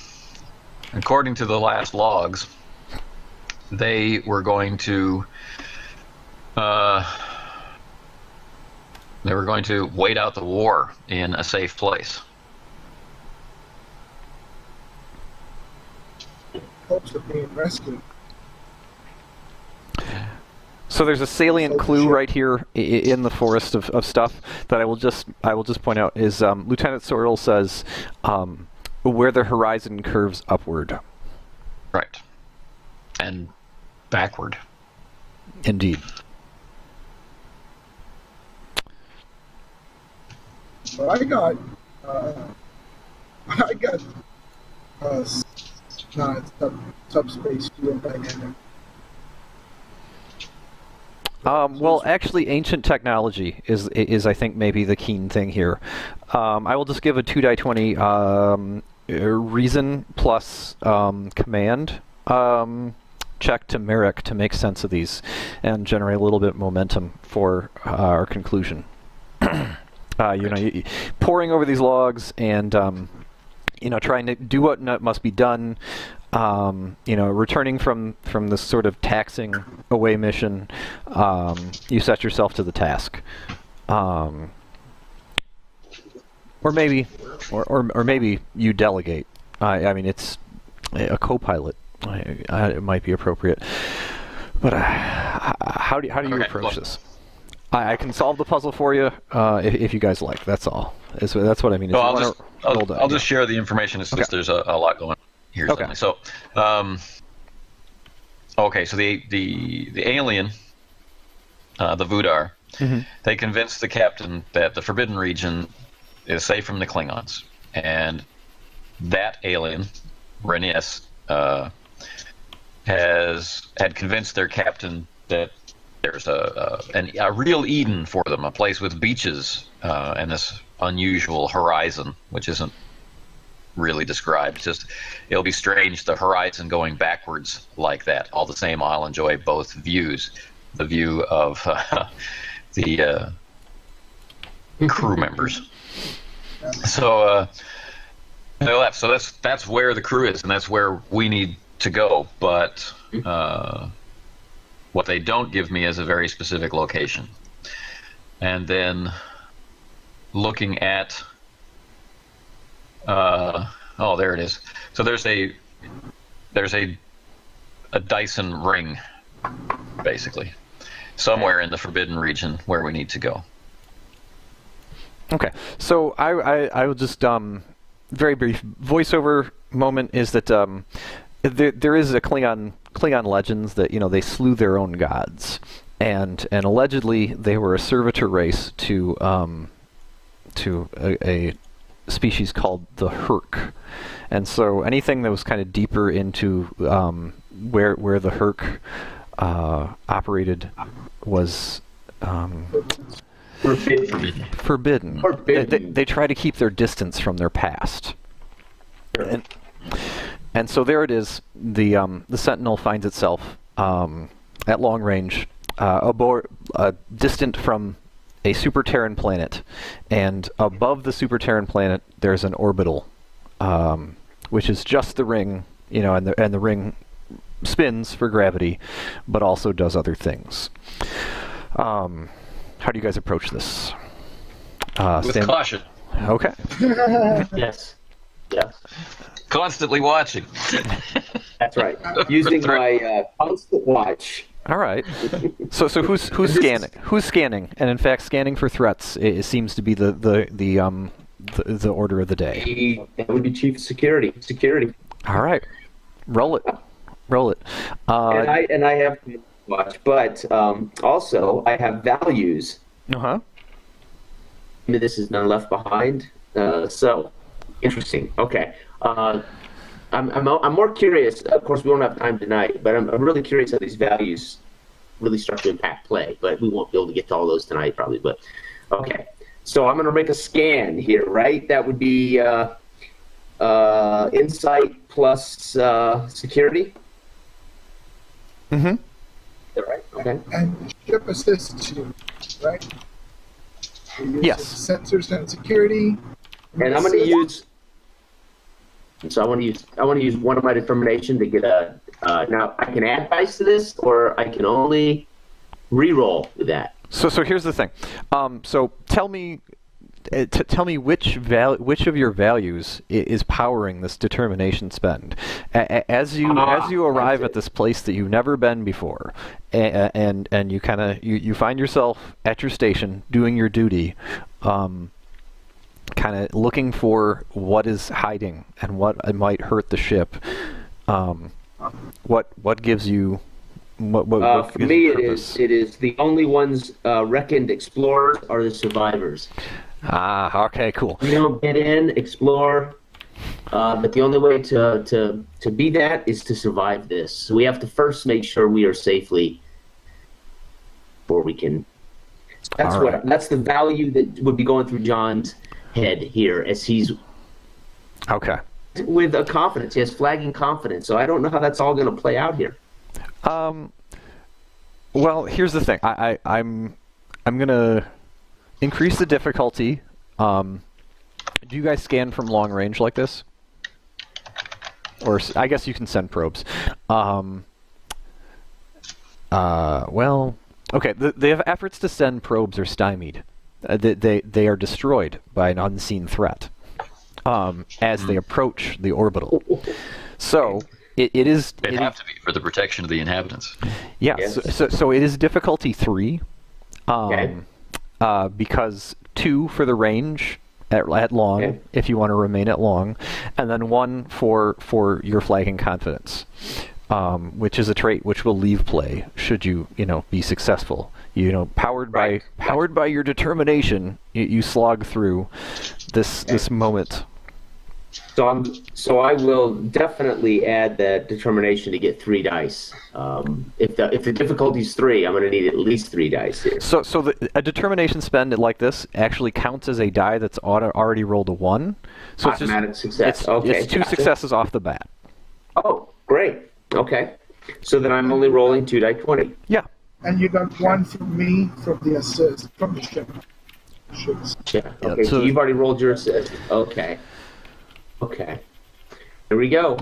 according to the last logs, they were going to wait out the war in a safe place. Hopes of being rescued. So there's a salient clue right here in the forest of stuff that I will just point out is Lieutenant Sorrell says where the horizon curves upward. Right. And backward. Indeed. But I got subspace field dynamic. Well, actually, ancient technology is I think maybe the keen thing here. I will just give a 2d20 reason plus command check to Marek to make sense of these and generate a little bit of momentum for our conclusion. Poring over these logs and trying to do what must be done. Returning from this sort of taxing away mission, you set yourself to the task, or maybe you delegate. I mean, it's a co-pilot. It might be appropriate, but how do you approach this? I can solve the puzzle for you if you guys like. That's all. That's what I mean. No, I'll just share the information. It's just there's a lot going on here. Okay. So, so the alien, the Vudar, they convinced the captain that the forbidden region is safe from the Klingons, and that alien, Renes, had convinced their captain that there's a real Eden for them, a place with beaches and this unusual horizon, which isn't really describe. It's just, it'll be strange, the horizon going backwards like that. All the same, I'll enjoy both views. The view of the crew members. So they left. So that's where the crew is, and that's where we need to go. But what they don't give me is a very specific location. And then looking at oh, there it is. So there's a Dyson ring, basically, somewhere in the forbidden region where we need to go. Okay, so I will just very brief voiceover moment is that there is a Klingon legends that they slew their own gods, and allegedly they were a servitor race to a species called the Herc, and so anything that was kind of deeper into where the Herc operated was forbidden. They try to keep their distance from their past. And so there it is. The Sentinel finds itself at long range, distant from a super Terran planet, and above the super Terran planet there's an orbital, which is just the ring, and the ring spins for gravity, but also does other things. How do you guys approach this? With caution. Okay. Yes. Constantly watching. That's right. Using my constant watch. All right. So who's scanning? Who's scanning? And in fact, scanning for threats it seems to be the order of the day. That would be Chief Security. All right. Roll it. And I have watch, but also I have values. Uh-huh. This is none left behind. So interesting. Okay. I'm more curious. Of course, we won't have time tonight, but I'm really curious how these values really start to impact play. But we won't be able to get to all those tonight, probably. But okay. So I'm going to make a scan here, right? That would be insight plus security. Mm-hmm. Right. Okay. And ship assists you, right? Yes. Sensors and security. And I'm going to use. So I want to use one of my determination to get a. Now I can add dice to this, or I can only re-roll with that. So here's the thing. So tell me which of your values is powering this determination spend as you arrive at this place that you've never been before, and you kind of you find yourself at your station doing your duty, kind of looking for what is hiding and what might hurt the ship. What gives you what for me it is the only ones reckoned explorers are the survivors. Ah, okay, cool. We don't get in, explore, but the only way to be that is to survive this. So we have to first make sure we are safely before we can. That's the value that would be going through John's head here as he's okay with a confidence. He has flagging confidence. So I don't know how that's all going to play out here. Well, here's the thing. I'm gonna increase the difficulty. Do you guys scan from long range like this? Or I guess you can send probes. Well, okay. The efforts to send probes are stymied. They are destroyed by an unseen threat as they approach the orbital. So it is. They have to be for the protection of the inhabitants. Yeah. Yes. So it is difficulty 3. Okay. Because 2 for the range at long, okay, if you want to remain at long, and then 1 for your flagging confidence, which is a trait which will leave play should you be successful. Powered by your determination, you slog through this moment. So I will definitely add that determination to get 3 dice. If the difficulty is 3, I'm going to need at least 3 dice here. So a determination spend like this actually counts as a die that's already rolled a 1. So Automatic success. Okay. It's 2 gotcha. successes off the bat. Oh, great. Okay. So then I'm only rolling 2 die 20. Yeah. And you got 1 from me from the assist from the ship. Yeah. Okay. So you've already rolled your assist. Okay. Okay. Here we go.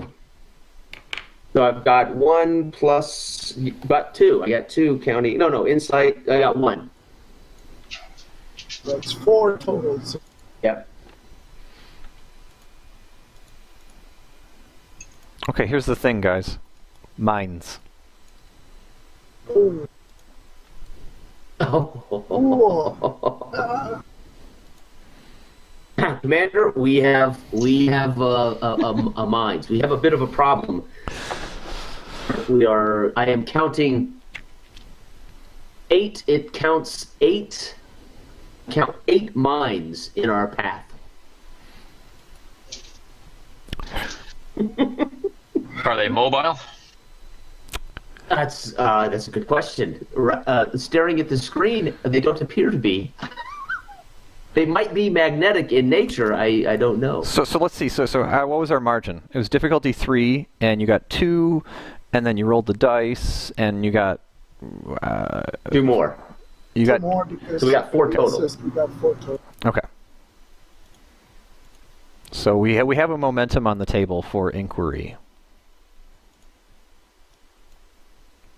So I've got 1 plus. Got 2. I got 2 counting. No. Insight. I got 1. That's 4 totals. Yep. Okay, here's the thing, guys. Mines. Ooh. Commander, we have a mines. We have a bit of a problem. I am counting 8. It counts 8. Count 8 mines in our path. Are they mobile? That's a good question. Staring at the screen, they don't appear to be. They might be magnetic in nature. I don't know. So let's see. So what was our margin? It was difficulty 3, and you got 2, and then you rolled the dice, and you got 2 more. You got 2 more because so we got 4 total. We got 4 total. Okay. So we have a momentum on the table for inquiry.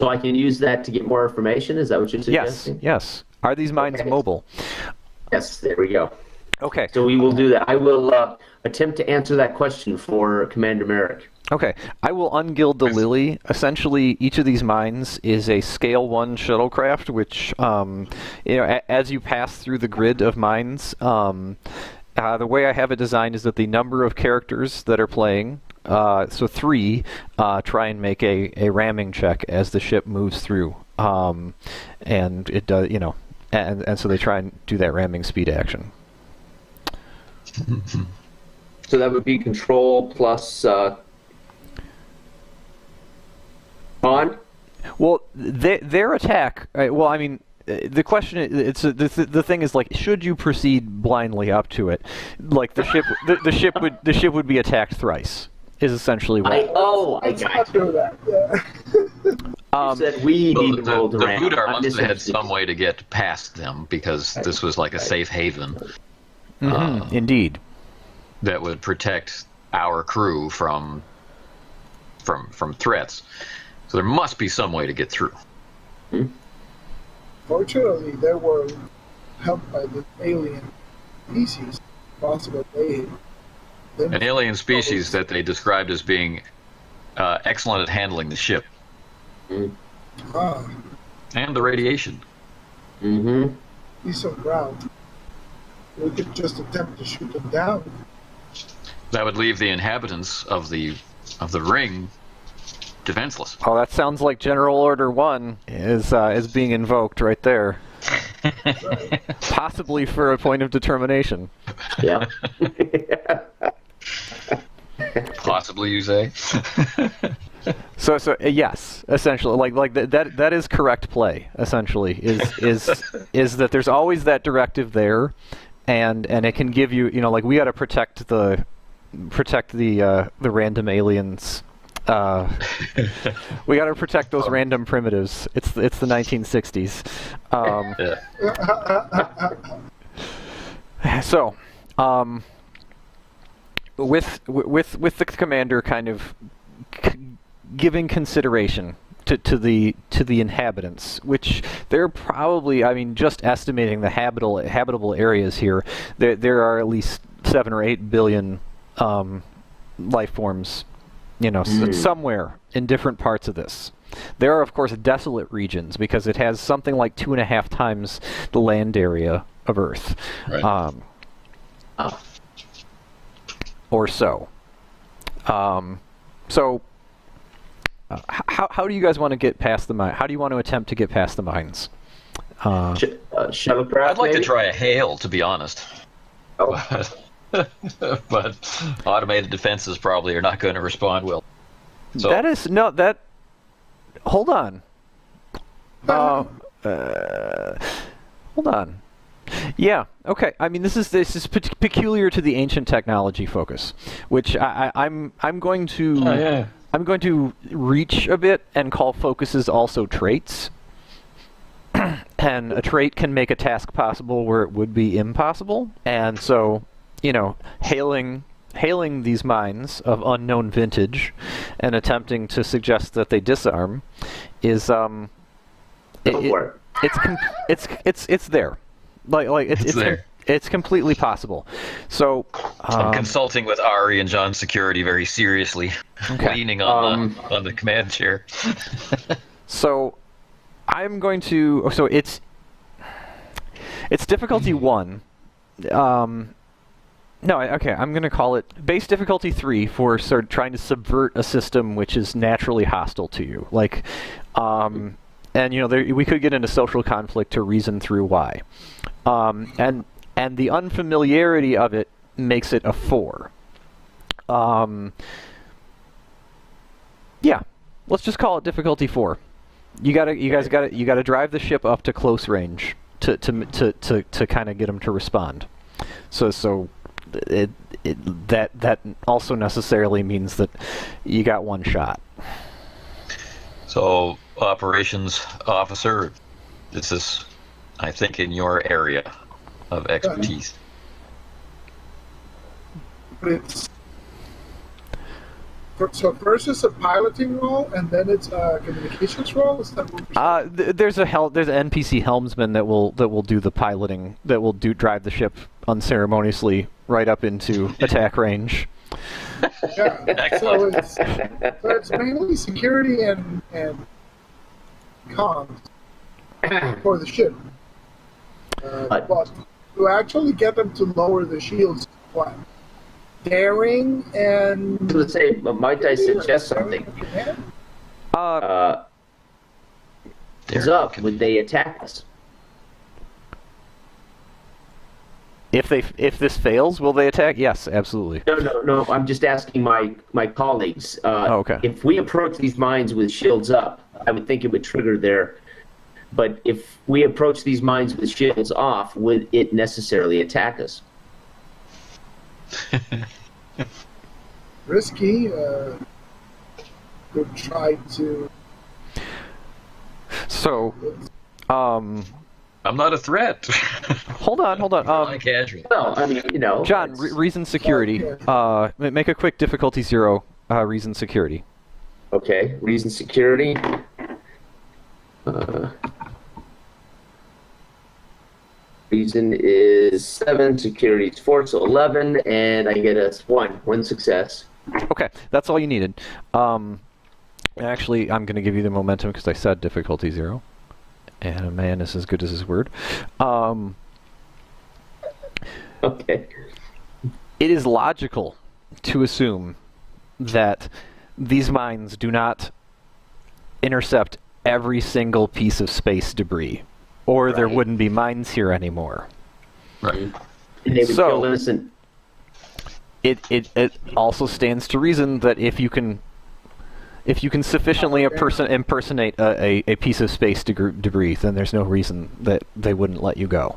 So I can use that to get more information? Is that what you're suggesting? Yes. Are these mines mobile? Yes, there we go. Okay. So we will do that. I will attempt to answer that question for Commander Marek. Okay. I will ungild the Lily. Essentially, each of these mines is a Scale 1 shuttlecraft, which, as you pass through the grid of mines, the way I have it designed is that the number of characters that are playing, so 3, try and make a ramming check as the ship moves through. And it does, and so they try and do that ramming speed action. So that would be control plus on? Well, their attack. The question is, the thing is, like, should you proceed blindly up to it? Like the ship, the ship would be attacked thrice. Is essentially what. I got you. That. Yeah. You said we need to roll the around. Voodar must have had some way to get past them because this was like a safe haven. Indeed. That would protect our crew from threats. So there must be some way to get through. Fortunately, they were helped by the alien species. Possible An alien species that they described as being excellent at handling the ship. Ah, And the radiation. decent ground. We could just attempt to shoot them down. That would leave the inhabitants of the ring defenseless. Oh, that sounds like General Order 1 is being invoked right there. Possibly for a point of determination. Yeah. Possibly, you say? So yes, essentially, like that is correct play. Essentially, is that there's always that directive there, and it can give you, like, we got to protect the random aliens. We got to protect those random primitives. It's the 1960s. So, with the commander kind of giving consideration to the inhabitants, which they're probably, just estimating the habitable areas here, there are at least 7 or 8 billion life forms, somewhere in different parts of this. There are, of course, desolate regions because it has something like 2.5 times the land area of Earth. Right. Or so. How do you guys want to get past the mine? How do you want to attempt to get past the mines? Shuttlecraft. I'd like maybe? to try a hail, to be honest. Oh. but automated defenses probably are not going to respond well. So, Hold on. Hold on. Yeah. Okay. I mean, this is peculiar to the ancient technology focus, which I'm going to I'm going to reach a bit and call focuses also traits. And a trait can make a task possible where it would be impossible. And so, hailing these mines of unknown vintage and attempting to suggest that they disarm is it's there. Like it's there. It's completely possible. So I'm consulting with Ari and John's security very seriously, leaning on the command chair. So I'm going to. So it's difficulty 1. I'm going to call it base difficulty 3 for sort of trying to subvert a system which is naturally hostile to you. Like, and we could get into social conflict to reason through why. And the unfamiliarity of it makes it a 4. Yeah, let's just call it difficulty 4. You gotta drive the ship up to close range to kind of get them to respond. So that also necessarily means that you got one shot. So, operations officer, this is, I think, in your area of expertise. So first it's a piloting role, and then it's a communications role. Is that what you're saying? There's an NPC helmsman that will do the piloting, that will drive the ship unceremoniously right up into attack range. Yeah. So it's mainly security and comms for the ship. But to actually get them to lower the shields, what? Daring and... Let's say, might I suggest something? Heads up, would they attack us? If this fails, will they attack? Yes, absolutely. No. I'm just asking my colleagues. Okay. If we approach these mines with shields up, I would think it would trigger their... But if we approach these mines with shields off, would it necessarily attack us? Risky. Could try to... So, I'm not a threat. Hold on. Casual. Well, I mean, John, reason security. Make a quick difficulty 0. Reason security. Okay, reason security. Reason is 7, security is 4, so 11, and I get a 1 success. Okay, that's all you needed. Actually, I'm going to give you the momentum because I said difficulty 0. And a man is as good as his word. Okay. It is logical to assume that these mines do not intercept every single piece of space debris, or there wouldn't be mines here anymore. Right. And they would kill innocent. It also stands to reason that if you can sufficiently impersonate a piece of space debris, then there's no reason that they wouldn't let you go.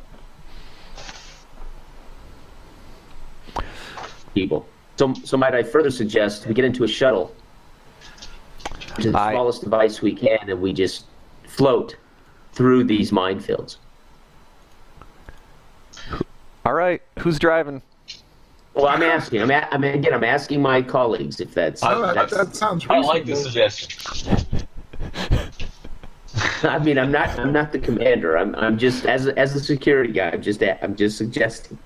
People. So might I further suggest we get into a shuttle, which is the smallest device we can, and we just float through these minefields. All right, who's driving? Well, I'm asking. I'm asking my colleagues if that's. That sounds reasonable. I like this suggestion. I mean, I'm not the commander. I'm just as a security guy. I'm just suggesting.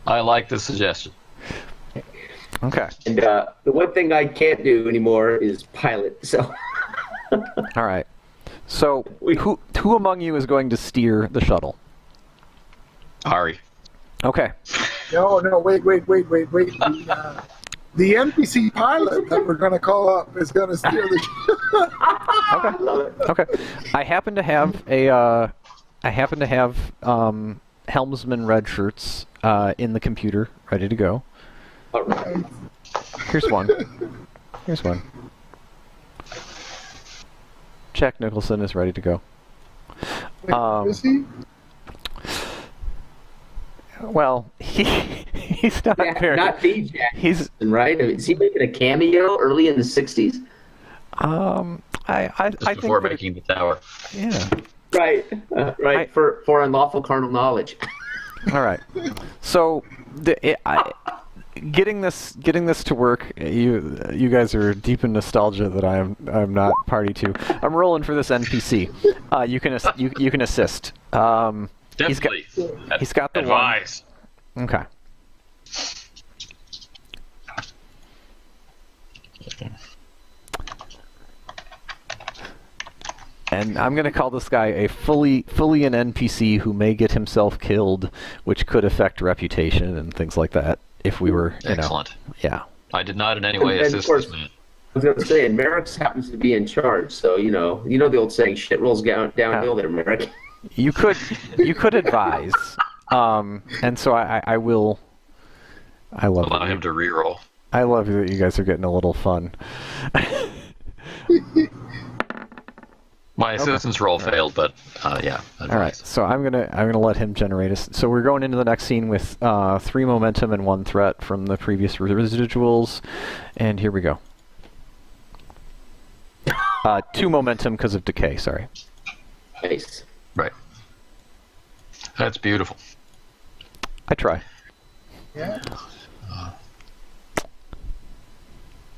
I like the suggestion. Okay. And the one thing I can't do anymore is pilot. So. All right. So who among you is going to steer the shuttle? Ari. Okay. No, wait. The NPC pilot that we're going to call up is going to steer the Okay. I happen to have helmsman red shirts in the computer, ready to go. All right. Here's one. Jack Nicholson is ready to go. Wait, is he? Well, he's not very... Not the Jack. He's right. Is he making a cameo early in the '60s? I Just before think making the tower. yeah. Right. Right. For unlawful carnal knowledge. All right. So getting this to work, you guys are deep in nostalgia that I'm not party to. I'm rolling for this NPC. You can assist. Definitely. He's got the advise. one. Okay. And I'm going to call this guy a fully an NPC who may get himself killed, which could affect reputation and things like that if we were, Excellent. Yeah. I did not in any way And assist of course, this man. I was going to say, and Marek happens to be in charge, so you know the old saying, "Shit rolls downhill." There, Marek. You could advise, and so I will. I love Allow him to reroll. I love that you guys are getting a little fun. My assistance roll failed, but yeah. Advise. All right, so I'm gonna let him generate us. So we're going into the next scene with 3 momentum and 1 threat from the previous residuals, and here we go. 2 momentum because of decay. Sorry. Nice. Right. That's beautiful. I try. Yeah.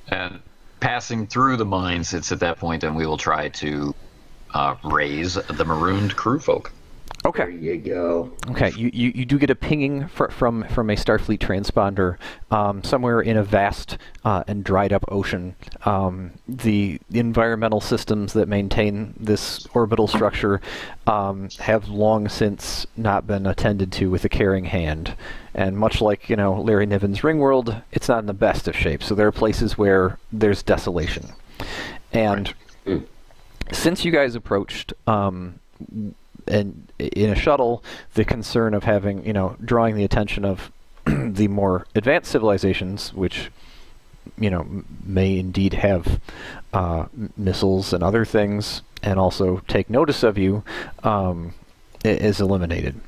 And passing through the mines, it's at that point, and we will try to raise the marooned crew folk. Okay. There you go. Okay, you do get a pinging from a Starfleet transponder somewhere in a vast and dried up ocean. The environmental systems that maintain this orbital structure have long since not been attended to with a caring hand. And much like, Larry Niven's Ringworld, it's not in the best of shape. So there are places where there's desolation. And since you guys approached and in a shuttle, the concern of having, drawing the attention of the more advanced civilizations, which, may indeed have missiles and other things, and also take notice of you, is eliminated.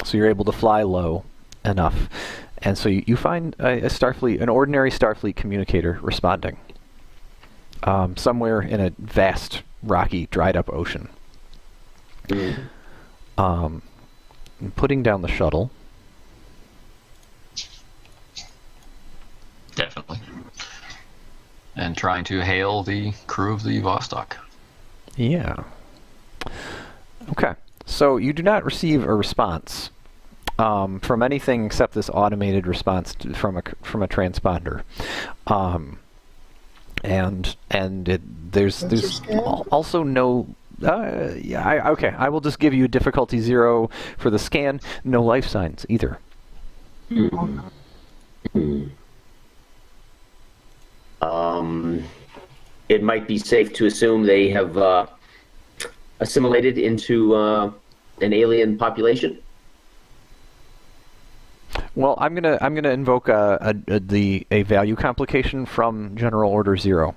So you're able to fly low enough. And so you find an ordinary Starfleet communicator responding somewhere in a vast, rocky, dried up ocean. Putting down the shuttle. Definitely. And trying to hail the crew of the Vostok. Yeah. Okay. So you do not receive a response from anything except this automated response from a transponder. There's also no. Okay. I will just give you difficulty 0 for the scan. No life signs either. It might be safe to assume they have assimilated into an alien population. Well, I'm gonna invoke a value complication from General Order 0.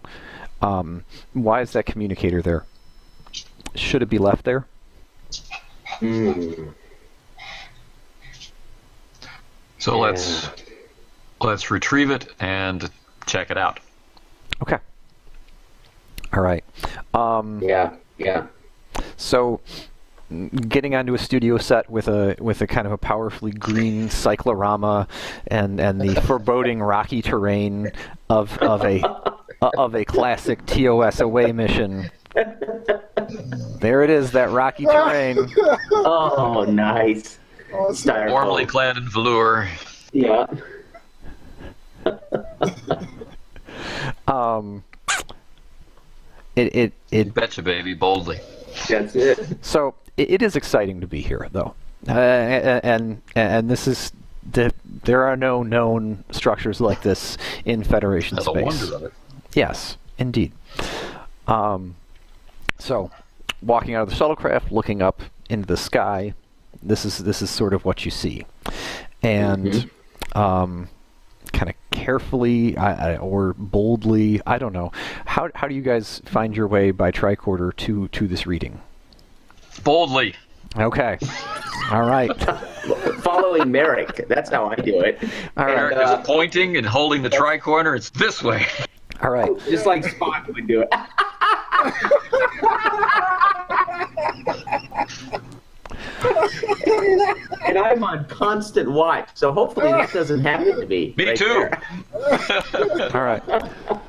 Why is that communicator there? Should it be left there? So let's retrieve it and check it out. Okay. All right. Yeah. So, getting onto a studio set with a kind of a powerfully green cyclorama and the foreboding rocky terrain of a classic TOS away mission. There it is, that rocky terrain. Oh, nice. Awesome. Warmly clad in velour. Yeah. It Betcha, baby, boldly. That's it. So it is exciting to be here, though, and this is there are no known structures like this in Federation That's space. a wonder of it. Yes, indeed. So, walking out of the shuttlecraft, looking up into the sky, this is sort of what you see, and kind of carefully or boldly, I don't know. How do you guys find your way by tricorder to this reading? Boldly. Okay. All right. Following Marek. That's how I do it. All right. Marek is pointing and holding the tricorner. It's this way. All right. Just like Spock would do it. And I'm on constant watch, so hopefully this doesn't happen to me. Me right too. there. All right.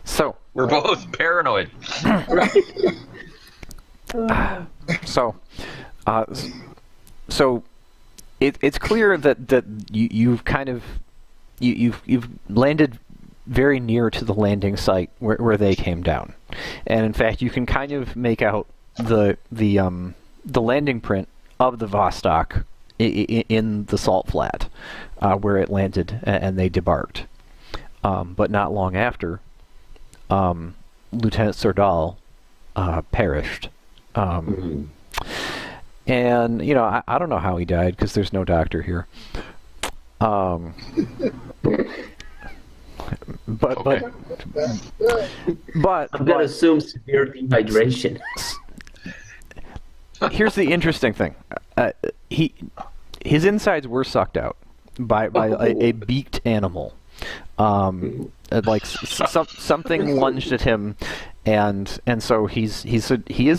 So We're both paranoid. so it's clear that you've kind of you've landed very near to the landing site where they came down, and in fact you can kind of make out the landing print of the Vostok in the salt flat where it landed and they debarked. But not long after, Lieutenant Sordal perished. And, you know, I don't know how he died because there's no doctor here. But I'm going to assume severe dehydration. Here's the interesting thing. His insides were sucked out by a beaked animal. Something lunged at him, and so he is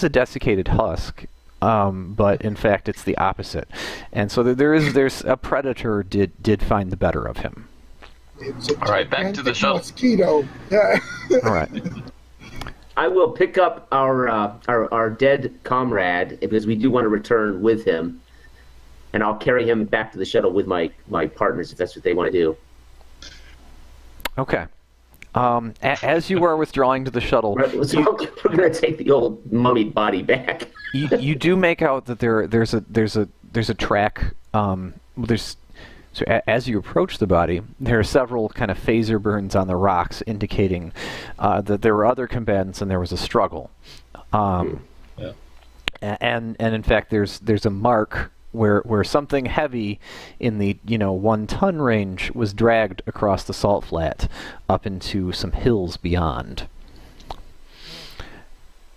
a desiccated husk. But in fact, it's the opposite, and so there's a predator did find the better of him. All right, back to the shuttle. Mosquito. Yeah. All right. I will pick up our dead comrade because we do want to return with him, and I'll carry him back to the shuttle with my partners if that's what they want to do. Okay. As you are withdrawing to the shuttle, Right, so we're going to take the old mummied body back. you do make out that there's a track. As you approach the body, there are several kind of phaser burns on the rocks indicating that there were other combatants and there was a struggle. And in fact, there's a mark where something heavy in the 1 ton range was dragged across the salt flat up into some hills beyond.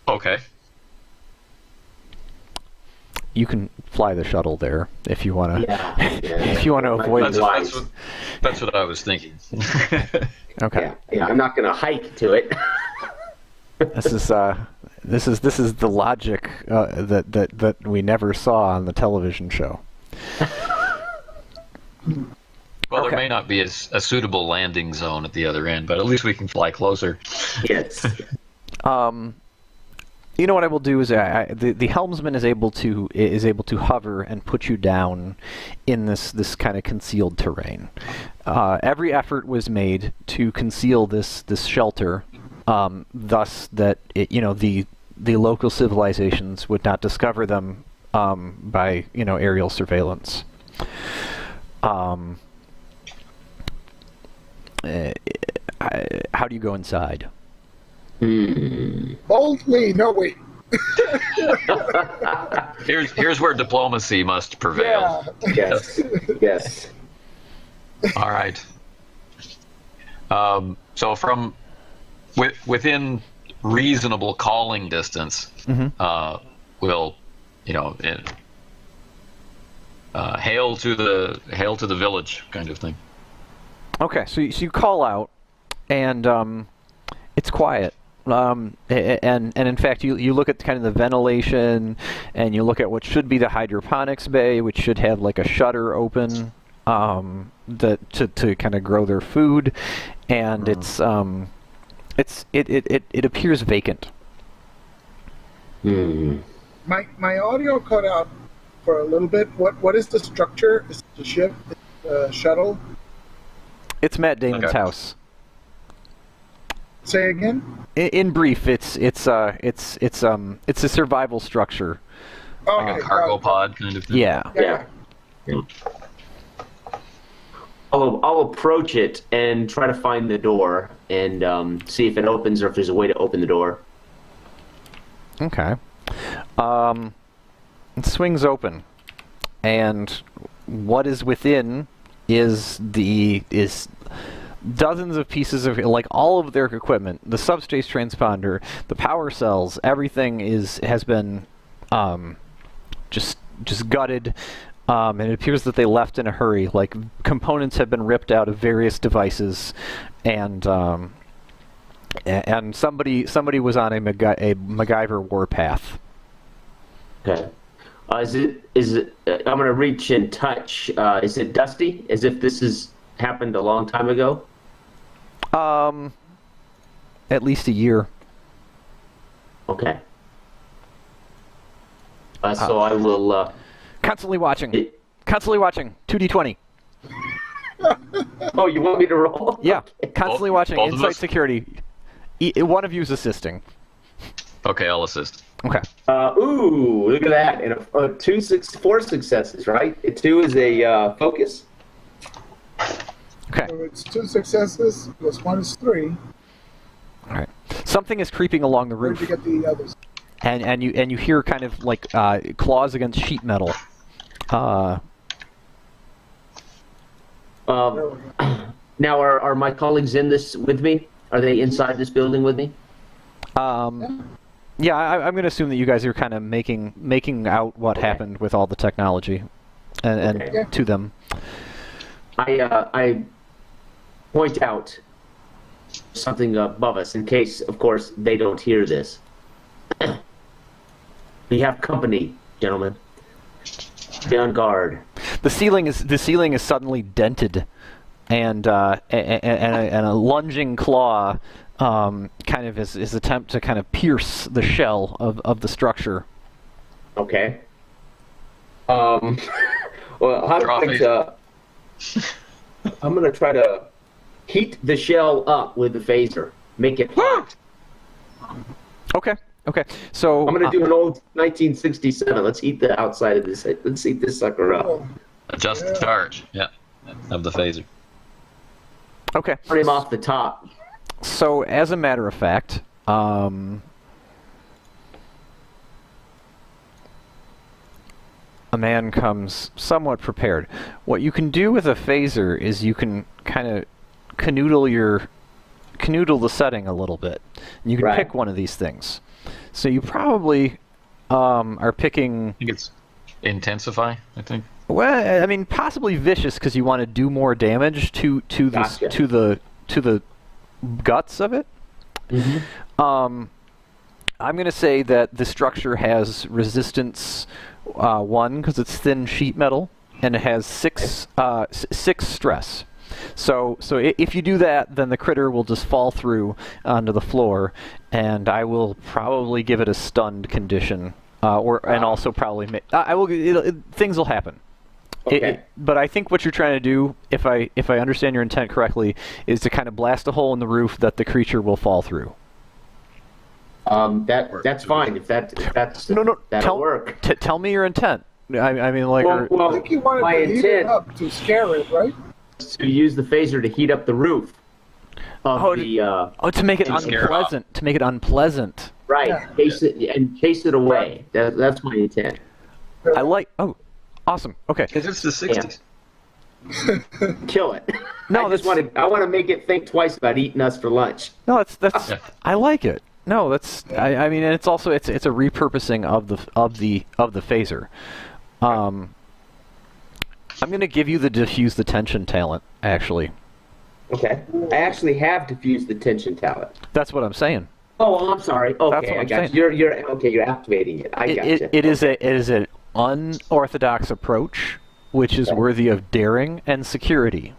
Okay. You can fly the shuttle there if you want to. Yeah. If you want to avoid. That's what I was thinking. Okay. Yeah. I'm not going to hike to it. This is the logic that we never saw on the television show. Well, Okay. there may not be a suitable landing zone at the other end, but at least we can fly closer. Yes. You know what I will do is the helmsman is able to hover and put you down in this kind of concealed terrain. Every effort was made to conceal this shelter, thus that the local civilizations would not discover them by aerial surveillance. How do you go inside? Boldly, no wait. Here's where diplomacy must prevail. Yeah. Yes. All right. So from within reasonable calling distance, we'll hail to the village kind of thing. Okay, so you call out, and it's quiet. And in fact, you look at kind of the ventilation, and you look at what should be the hydroponics bay, which should have like a shutter open to kind of grow their food, and it appears vacant. My audio cut out for a little bit. What is the structure? Is it the ship? The shuttle? It's Matt Damon's Okay. house. Say again. In brief, it's a survival structure. Like Okay, a cargo got it. pod kind of thing. Yeah. I'll approach it and try to find the door and see if it opens or if there's a way to open the door. Okay. It swings open, and what is within is dozens of pieces of, like, all of their equipment, the subspace transponder, the power cells, everything has been just gutted, and it appears that they left in a hurry. Like, components have been ripped out of various devices, and somebody was on a MacGyver warpath. Okay. Is it? I'm gonna reach and touch. Is it dusty? As if this has happened a long time ago? At least a year. Okay. So I will. Constantly watching. Constantly watching. 2d20. Oh, you want me to roll? Yeah. Constantly watching. both of Insight us? security. One of you's assisting. Okay, I'll assist. Okay. Ooh, look at that! And four successes, right? 2 is a focus. Okay. So it's 2 successes, plus 1 is 3. All right. Something is creeping along the Where'd roof, you get the others? and you hear kind of like claws against sheet metal. Now, are my colleagues in this with me? Are they inside this building with me? Yeah, I'm going to assume that you guys are kind of making out what happened with all the technology, and Okay. to them. I point out something above us in case, of course, they don't hear this. We have company, gentlemen. Be on guard. The ceiling is suddenly dented, and a lunging claw kind of is attempt to kind of pierce the shell of the structure. Okay. Well, I'm going to try to heat the shell up with the phaser. Make it hot. Okay. So I'm going to do an old 1967. Let's heat the outside of this. Let's heat this sucker up. Oh, Adjust the charge. Yeah, of the phaser. Okay. Turn him off the top. So, as a matter of fact, a man comes somewhat prepared. What you can do with a phaser is you can kind of canoodle the setting a little bit. And you can pick one of these things. So you probably are picking. I think it's intensify. I think. Well, I mean, possibly vicious because you want to do more damage to the guts of it. Mm-hmm. I'm going to say that the structure has resistance 1 because it's thin sheet metal, and it has 6 stress. So if you do that, then the critter will just fall through onto the floor, and I will probably give it a stunned condition, and also probably things will happen. Okay. But I think what you're trying to do, if I understand your intent correctly, is to kind of blast a hole in the roof that the creature will fall through. That's fine if that's No. That'll work. Tell me your intent. I mean, like. I think you wanted my to heat it intent up to scare it, right? to use the phaser to heat up the roof of to make it unpleasant. To make it unpleasant. Right. Yeah. Chase it away. That's my intent. I like. Oh, awesome. Okay. Because it's the 60s. Kill it. No, I want to make it think twice about eating us for lunch. No, that's. Yeah. I like it. No, that's. I mean, and it's also it's a repurposing of the phaser. I'm going to give you the diffuse the tension talent, actually. Okay. I actually have diffused the tension talent. That's what I'm saying. Oh, I'm sorry. Okay, That's what I I'm got saying. you. You're activating it. I got you. It is an unorthodox approach, which is worthy of daring and security.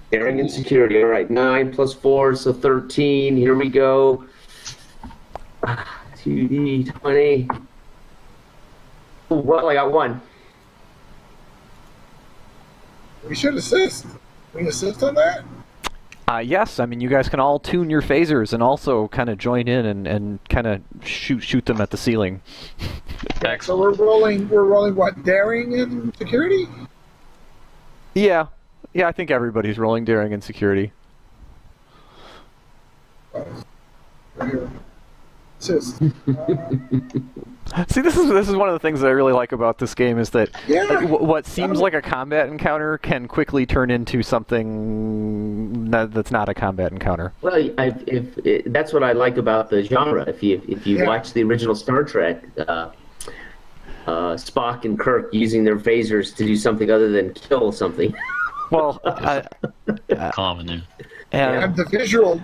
Daring and security. All right. 9 plus 4, so 13. Here we go. 2d20. Oh, well, I got 1. We should assist. We assist on that? Yes, I mean, you guys can all tune your phasers and also kind of join in and kind of shoot them at the ceiling. So Excellent. we're rolling what? Daring and security? Yeah, I think everybody's rolling daring and security. Right here. Assist. See, this is one of the things that I really like about this game is that what seems like a combat encounter can quickly turn into something that's not a combat encounter. Well, that's what I like about the genre. If you watch the original Star Trek, Spock and Kirk using their phasers to do something other than kill something. Well, common. Yeah. And the visual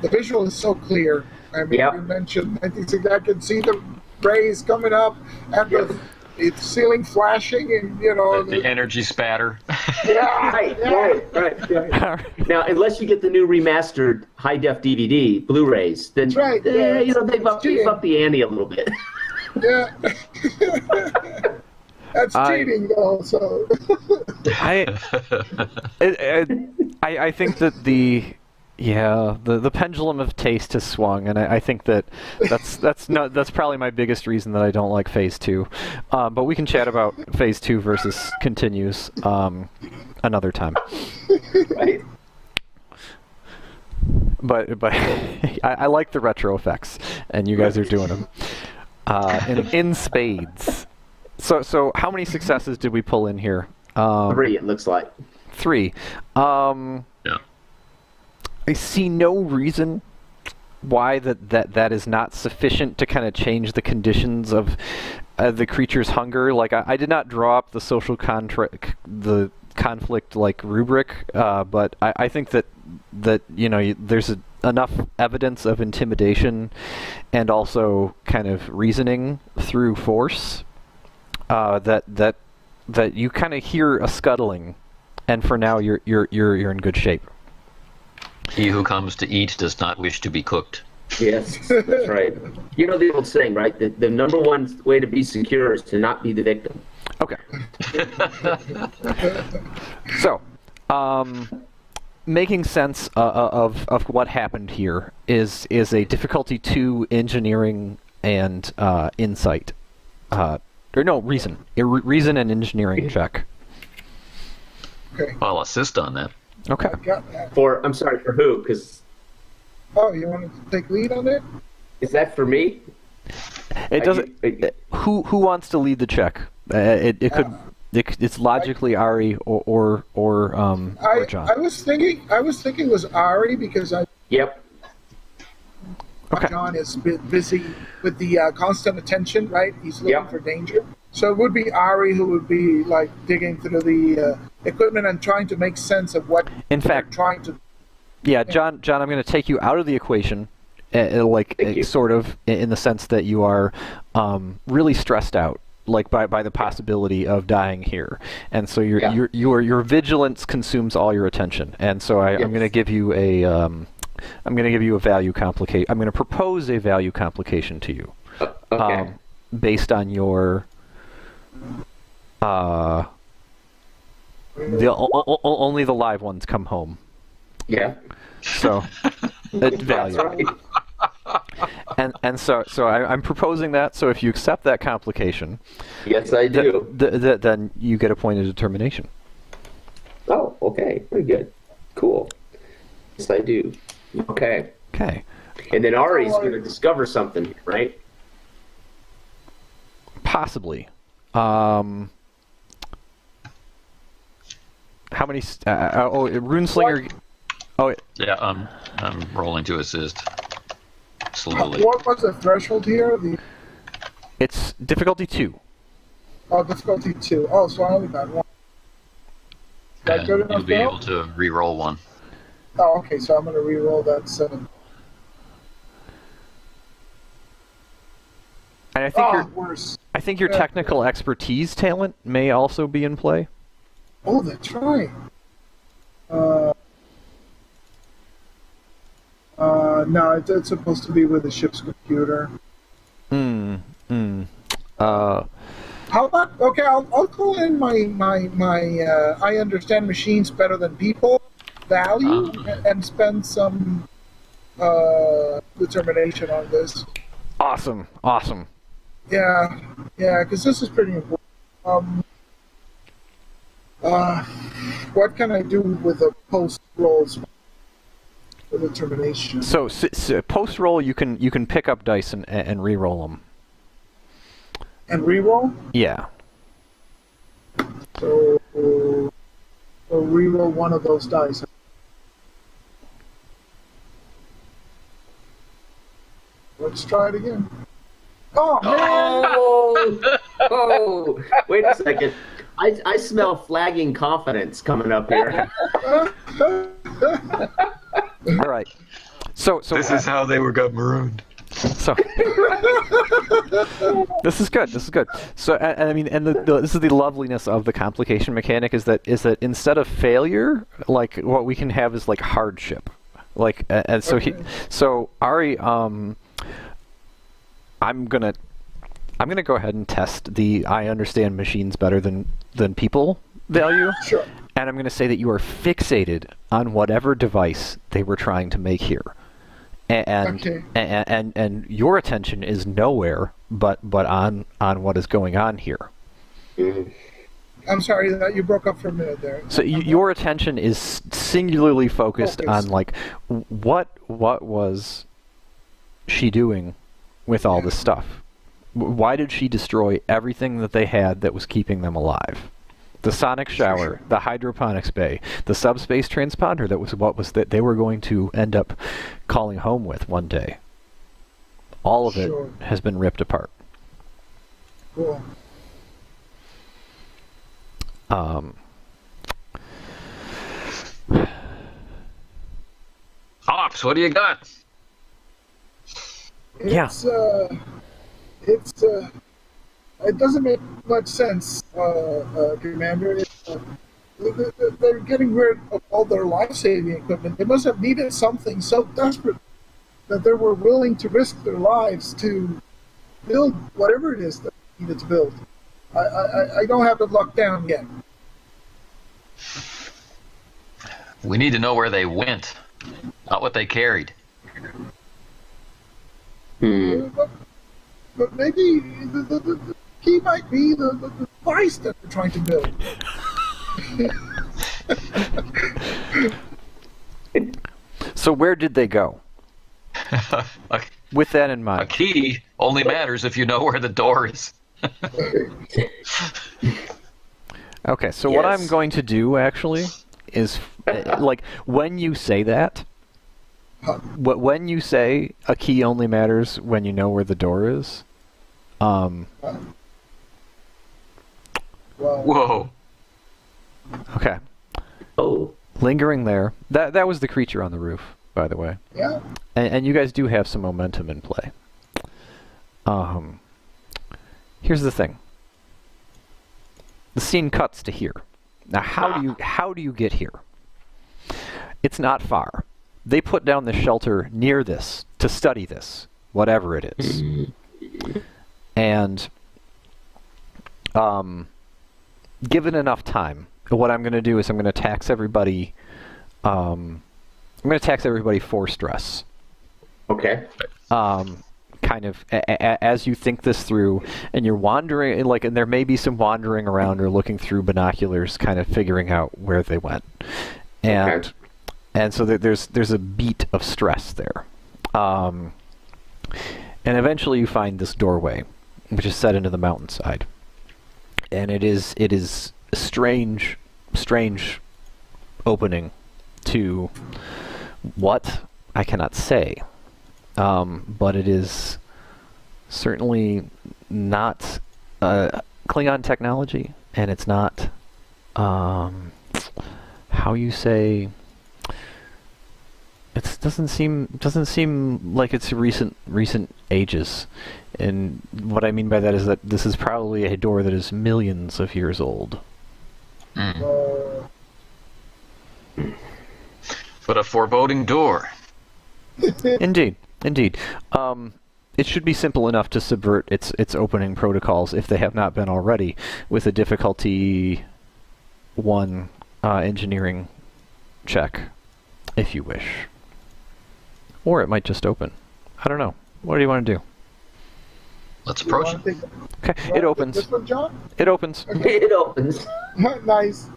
is so clear. I mean, you mentioned, I can see the rays coming up and the ceiling flashing, and the energy spatter. Right. Now, unless you get the new remastered high-def DVD Blu-rays, then they've upped the ante a little bit. Yeah. That's cheating, though. So. I think that the pendulum of taste has swung, and I think that's probably my biggest reason that I don't like Phase 2. But we can chat about Phase 2 versus Continues another time. Right. But I like the retro effects, and you guys are doing them in spades. So how many successes did we pull in here? 3, it looks like. 3. I see no reason why that is not sufficient to kind of change the conditions of the creature's hunger. Like I did not draw up the social conflict like rubric, but I think that there's enough evidence of intimidation and also kind of reasoning through force that you kind of hear a scuttling, and for now you're in good shape. He who comes to eat does not wish to be cooked. Yes, that's right. You know the old saying, right? The number one way to be secure is to not be the victim. Okay. So, making sense of what happened here is a difficulty 2 engineering and insight. Reason. Reason and engineering check. Okay. I'll assist on that. Okay. For who? Because you want to take lead on it? Is that for me? It doesn't. Who wants to lead the check? It could. It's logically Ari or John. I was thinking it was Ari because Yep. Okay. John is busy with the constant attention, right? He's looking for danger. So it would be Ari who would be like digging through the equipment and trying to make sense of what. In fact, trying to. Yeah, John, I'm going to take you out of the equation, sort of in the sense that you are really stressed out, like by the possibility of dying here, and so your vigilance consumes all your attention, and so I'm going to give you a value complication. I'm going to propose a value complication to you, based on your only the live ones come home. Yeah. So it's value. Right. And so I'm proposing that. So if you accept that complication, yes, I do. Then you get a point of determination. Oh, okay, pretty good, cool. Yes, I do. Okay. Okay. And then Ari's going to discover something, right? Possibly. How many? Runeslinger. Yeah, I'm rolling to assist. Slowly. What was the threshold here? It's difficulty 2. Oh, difficulty 2. Oh, so I only got 1. And you'll be able to re-roll 1. Oh, okay. So I'm going to re-roll that 7. And I think your technical expertise talent may also be in play. Oh, that's right. No, it's supposed to be with the ship's computer. How about, okay, I'll call in my I understand machines better than people value and spend some determination on this. Awesome. Yeah, because this is pretty important. What can I do with a post-roll determination? So post-roll, you can pick up dice and re-roll them. And reroll? Yeah. So reroll one of those dice. Let's try it again. Oh, man! Oh, wait a second. I smell flagging confidence coming up here. All right. So This is how they got marooned. So this is good. This is good. So and I mean, and this is the loveliness of the complication mechanic is that instead of failure, like what we can have is like hardship, like and so so Ari, I'm gonna go ahead and test the I understand machines better than people value. Sure. And I'm gonna say that you are fixated on whatever device they were trying to make here. And your attention is nowhere but on what is going on here. I'm sorry that you broke up for a minute there. So your attention is singularly focused on like what was she doing with all this stuff? Why did she destroy everything that they had that was keeping them alive? The sonic shower, the hydroponics bay, the subspace transponder that they were going to end up calling home with one day. All of it has been ripped apart. Cool. Ops, what do you got? It doesn't make much sense, Commander. They're getting rid of all their life-saving equipment. They must have needed something so desperate that they were willing to risk their lives to build whatever it is that they needed to build. I don't have it locked down yet. We need to know where they went, not what they carried. But maybe the key might be the device that they're trying to build. So where did they go? With that in A mind. key only matters if you know where the door is. Okay, so what I'm going to do actually is like when you say that, when you say a key only matters when you know where the door is, Whoa. okay. Oh. Lingering there. That was the creature on the roof, by the way. Yeah. And you guys do have some momentum in play. Here's the thing. The scene cuts to here. Now, how do you get here? It's not far. They put down the shelter near this to study this, whatever it is. And given enough time, what I'm going to do is I'm going to tax everybody. I'm going to tax everybody for stress. Okay. Kind of as you think this through, and you're wandering, and there may be some wandering around or looking through binoculars, kind of figuring out where they went, and so there's a beat of stress there, and eventually you find this doorway, which is set into the mountainside, and it is a strange opening to what I cannot say. But it is certainly not Klingon technology, and it's not how you say. It doesn't seem like it's recent ages, and what I mean by that is that this is probably a door that is millions of years old. But a foreboding door. Indeed. It should be simple enough to subvert its opening protocols if they have not been already, with a difficulty 1 engineering check, if you wish. Or it might just open. I don't know. What do you want to do? Let's approach it. Okay, it opens. This one, John? It opens. It opens. Nice.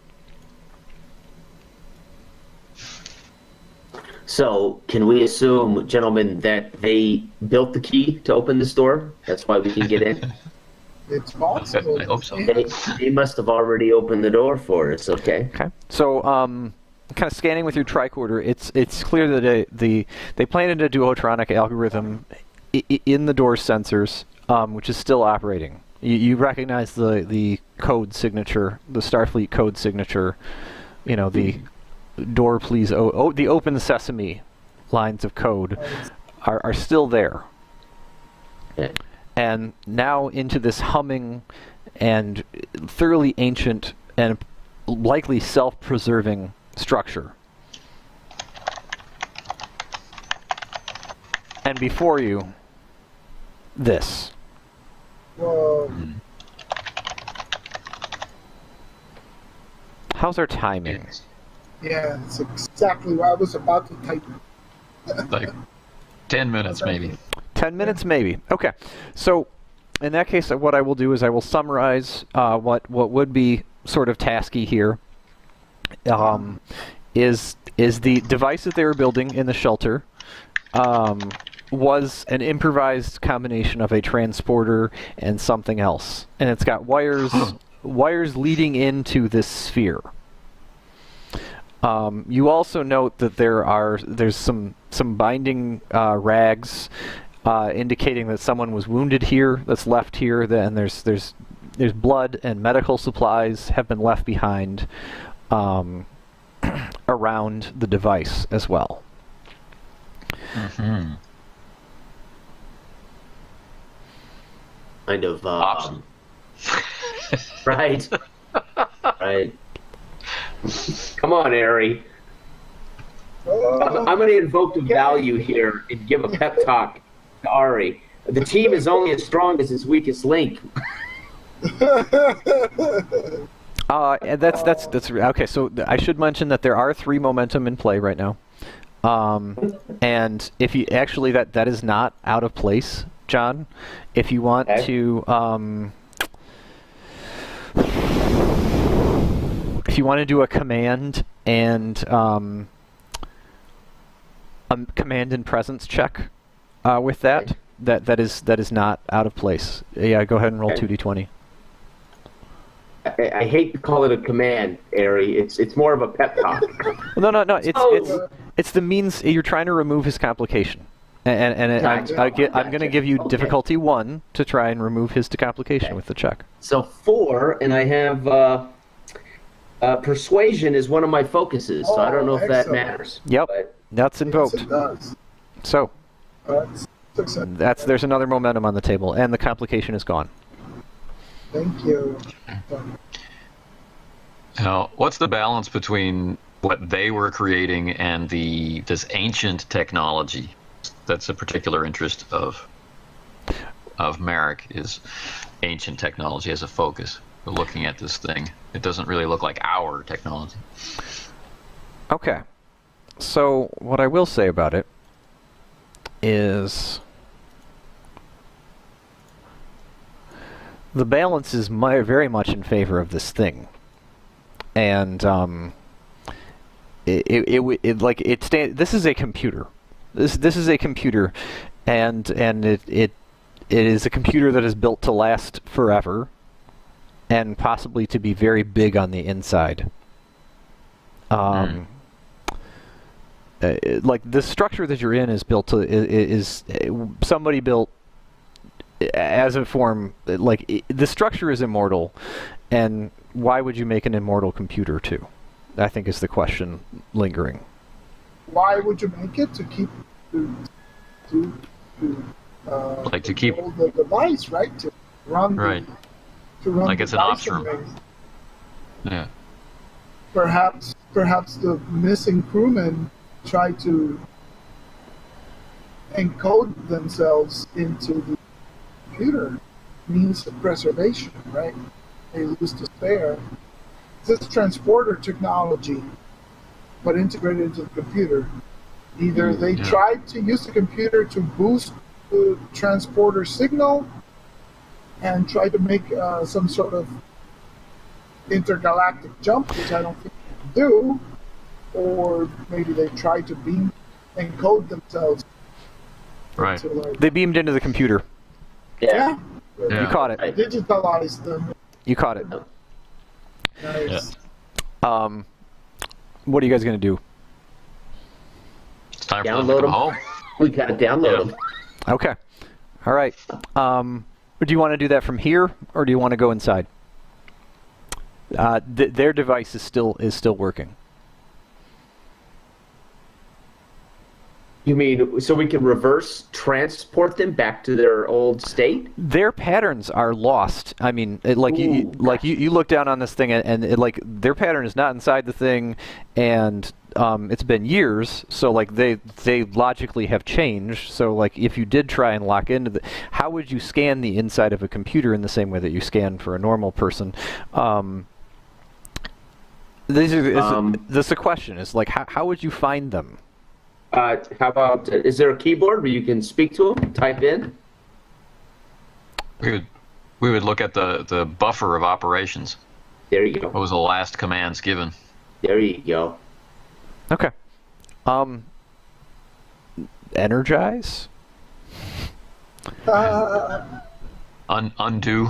So, can we assume, gentlemen, that they built the key to open this door? That's why we can get in? It's possible. I hope so. They must have already opened the door for us. Okay. Okay. So, kind of scanning with your tricorder, it's clear that they planted a duotronic algorithm in the door sensors, which is still operating. You recognize the code signature, the Starfleet code signature. You know, the door please, the open sesame lines of code are still there. Yeah. And now into this humming and thoroughly ancient and likely self-preserving structure. And before you, this. Whoa. How's our timing? Yeah, it's exactly what I was about to type. Like 10 minutes, maybe. 10 minutes, maybe. Okay. So, in that case, what I will do is I will summarize what would be sort of tasky here. Is the device that they were building in the shelter was an improvised combination of a transporter and something else, and it's got wires leading into this sphere. You also note that there's some binding rags indicating that someone was wounded here. That's left here. And there's blood and medical supplies have been left behind around the device as well. Mm-hmm. Kind of. Option. Right. Right. Come on, Ari. I'm going to invoke the value here and give a pep talk to Ari. The team is only as strong as its weakest link. And that's okay. So I should mention that there are 3 momentum in play right now, and if you actually that is not out of place, John. If you want to, if you want to do a command and a command and presence check with that is not out of place. Yeah, go ahead and roll 2d20. I hate to call it a command, Ari. It's more of a pep talk. No. It's the means you're trying to remove his complication, and I'm going to give you difficulty 1 to try and remove his complication with the check. So 4, and I have persuasion is one of my focuses. So I don't know if that matters. Yep, But that's invoked. Yes, it does. So That's there's another momentum on the table, and the complication is gone. Thank you. Now, what's the balance between what they were creating and this ancient technology? That's a particular interest of Marek, is ancient technology as a focus. We're looking at this thing. It doesn't really look like our technology. Okay. So what I will say about it is the balance is very much in favor of this thing, and this is a computer. This is a computer, and it is a computer that is built to last forever, and possibly to be very big on the inside. Like the structure that you're in is built to is somebody built as a form, like the structure is immortal, and why would you make an immortal computer too? I think is the question lingering. Why would you make it? To keep to keep control the device, right? To run right. To run like the it's an device ops room. and things. Yeah. Perhaps the missing crewmen try to encode themselves into the computer, means of preservation, right? They lose despair. This transporter technology, but integrated into the computer. Either they tried to use the computer to boost the transporter signal and try to make some sort of intergalactic jump, which I don't think they can do, or maybe they try to encode themselves. Right. Into, like, They beamed into the computer. Yeah. Yeah. You caught it. Right. Digitalize them. You caught it. Nice. What are you guys going to do? It's time for them to Download come them. home. We gotta download them. Okay. All right. Do you want to do that from here, or do you want to go inside? Their device is still working. You mean so we can reverse transport them back to their old state? Their patterns are lost. I mean, you look down on this thing, and their pattern is not inside the thing, and it's been years. So like they logically have changed. So like if you did try and lock into how would you scan the inside of a computer in the same way that you scan for a normal person? This is the question. Is like how would you find them? How about, is there a keyboard where you can speak to them, type in? We would look at the buffer of operations. There you go. What was the last commands given? There you go. Okay. Energize? Undo the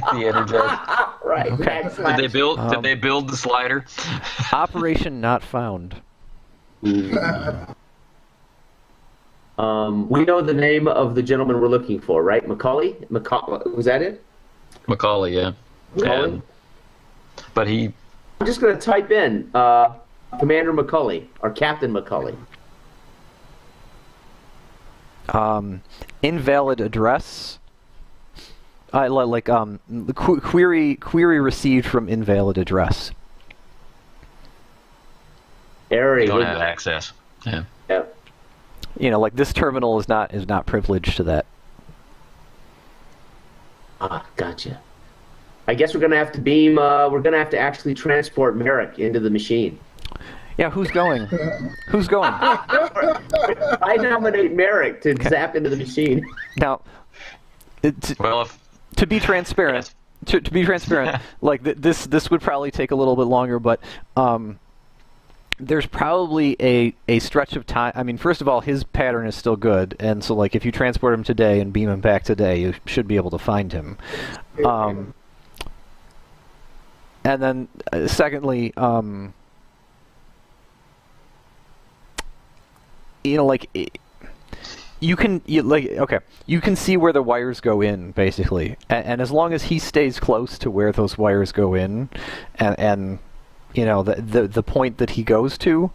energize. Right. Okay. Did they build the slider? Operation not found. We know the name of the gentleman we're looking for, right? Macaulay? Was that it? Macaulay, yeah. Macaulay? But he I'm just going to type in Commander Macaulay, or Captain Macaulay. Invalid address. Query received from invalid address. Area. don't have access. Yeah. Yep. You know, like this terminal is not privileged to that. Gotcha. I guess we're gonna have to beam. We're gonna have to actually transport Marek into the machine. Yeah, who's going? Who's going? I nominate Marek to zap into the machine. Now, Well, to be transparent, like this would probably take a little bit longer, but there's probably a stretch of time. I mean, first of all, his pattern is still good, and so like if you transport him today and beam him back today, you should be able to find him. And then, secondly, you know, like you can see where the wires go in, basically, and as long as he stays close to where those wires go in, and you know the point that he goes to,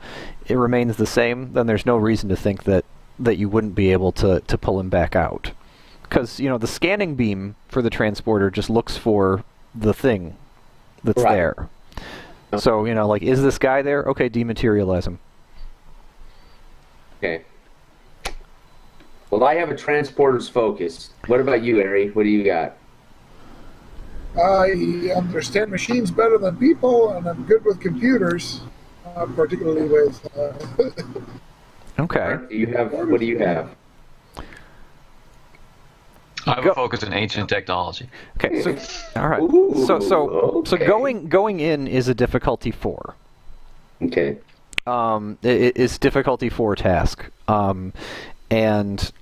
it remains the same. Then there's no reason to think that you wouldn't be able to pull him back out, because you know the scanning beam for the transporter just looks for the thing that's there. So you know, like, is this guy there? Okay, dematerialize him. Okay. Well, I have a transporter's focus. What about you, Ari? What do you got? I understand machines better than people, and I'm good with computers, particularly with. Okay. What do you have? I have a focus in ancient technology. Okay. So, all right. Ooh, So okay. going in is a difficulty 4. Okay. It is difficulty 4 task, and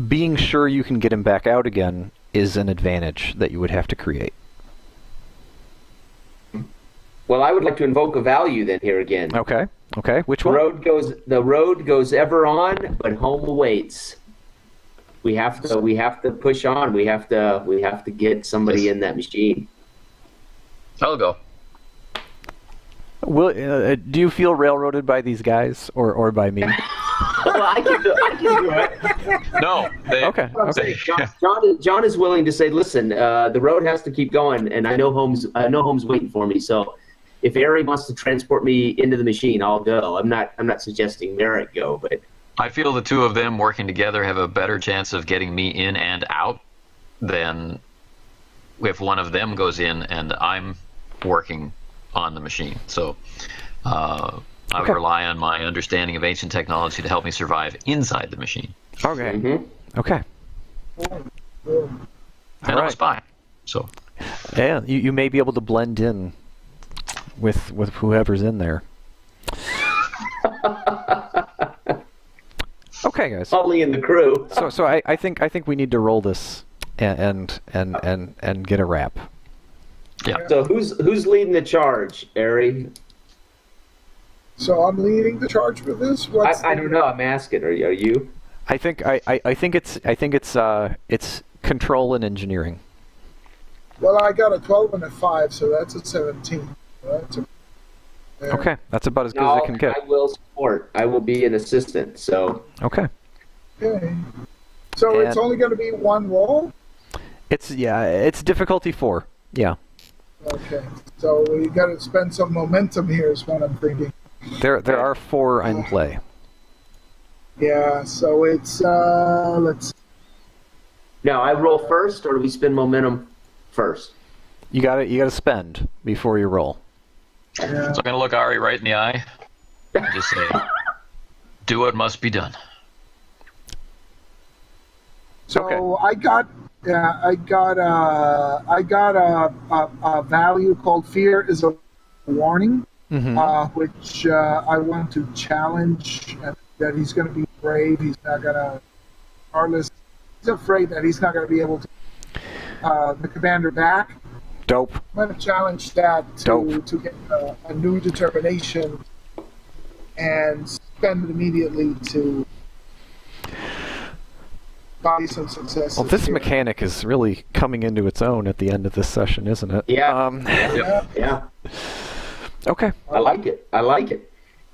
being sure you can get him back out again is an advantage that you would have to create. Well, I would like to invoke a value then here again. Okay. Okay. Which The one? road goes ever on, but home awaits. We have to push on. We have to get somebody in that machine. I'll go. Do you feel railroaded by these guys or by me? Well, I can do it. No. Okay. John is willing to say, listen, the road has to keep going, and I know home's waiting for me. So, if Ari wants to transport me into the machine, I'll go. I'm not suggesting Marek go, but I feel the two of them working together have a better chance of getting me in and out than if one of them goes in and I'm working on the machine. So I would rely on my understanding of ancient technology to help me survive inside the machine. Okay. Mm-hmm. Okay. And I'm a spy. So Yeah, you may be able to blend in with whoever's in there. Okay. Okay, guys. Only in the crew. So I think we need to roll this and get a wrap. Yeah. So who's leading the charge, Ari? So I'm leading the charge with this. I don't know. I'm asking. Are you? I think it's control and engineering. Well, I got a 12 and a 5, so that's a 17. Okay, that's about as good as it can get. I will support. I will be an assistant. So. Okay. Okay. So it's only going to be one roll? It's difficulty 4. Yeah. Okay. So we got to spend some momentum here is what I'm thinking. There are 4 in play. Yeah, so it's let's. Now I roll first, or do we spend momentum first? You gotta spend before you roll. Yeah. So I'm gonna look Ari right in the eye and just say, "Do what must be done." So Okay. I got a value called fear is a warning, which I want to challenge. That he's going to be brave. He's not going to, regardless. He's afraid that he's not going to be able to the commander back. Dope. I'm going to challenge that to get a new determination and spend it immediately to buy some success. Well, this mechanic is really coming into its own at the end of this session, isn't it? Yeah. Yeah. Okay. I like it.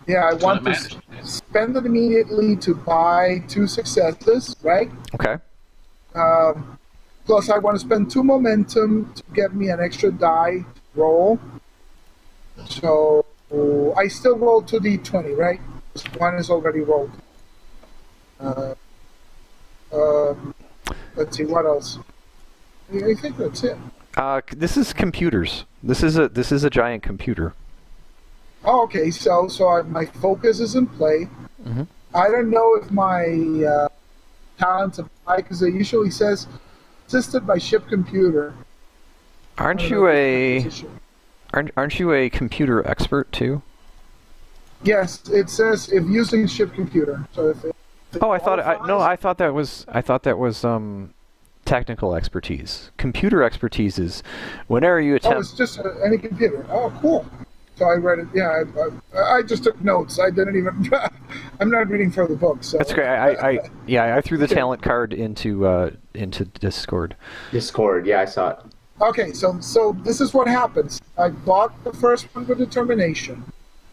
Yeah, I want to spend it immediately to buy 2 successes, right? Okay. Plus, I want to spend 2 momentum to get me an extra die roll. So I still roll 2d20, right? One is already rolled. Let's see, what else? I think that's it. This is computers. This is a giant computer. Oh, okay, so my focus is in play. Mm-hmm. I don't know if my talents apply because it usually says assisted by ship computer. Aren't you a computer expert too? Yes, it says if using ship computer. So if I thought that was technical expertise. Computer expertise is whenever you attempt. Oh, it's just any computer. Oh, cool. So I read it. Yeah, I just took notes. I didn't even. I'm not reading from the book. So that's great. I threw the talent card into Discord. Discord. Yeah, I saw it. Okay, so this is what happens. I bought the first one with determination.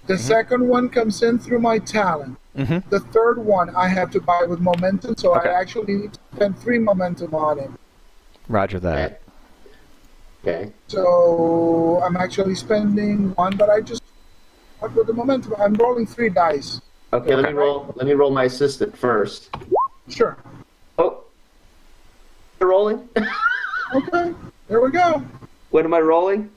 The second one comes in through my talent. Mm-hmm. The third one I have to buy with momentum, so Okay. I actually need to spend 3 momentum on it. Roger that. Okay. So I'm actually spending 1 that I just bought with the momentum. I'm rolling 3 dice. Okay, let me roll my assistant first. Sure. Oh. You're rolling? Okay. There we go. What am I rolling?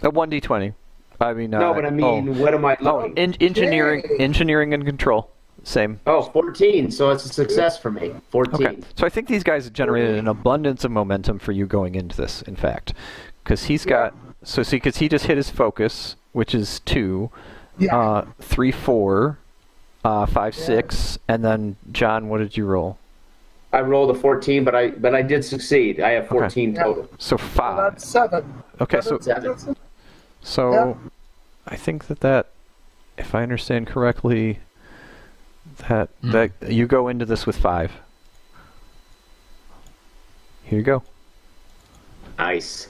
A 1d20. I mean. No, but I mean, what am I rolling? Engineering and control. Same. Oh, 14. So it's a success for me. 14. Okay. So I think these guys have generated an abundance of momentum for you going into this. In fact, because he's got because he just hit his focus, which is 2, 3, 4, 5, 6, and then John, what did you roll? I rolled a 14, but I did succeed. I have 14 total. So 5. Well, that's 7. Okay, so Yeah. I think that if I understand correctly, that you go into this with 5. Here you go. Nice.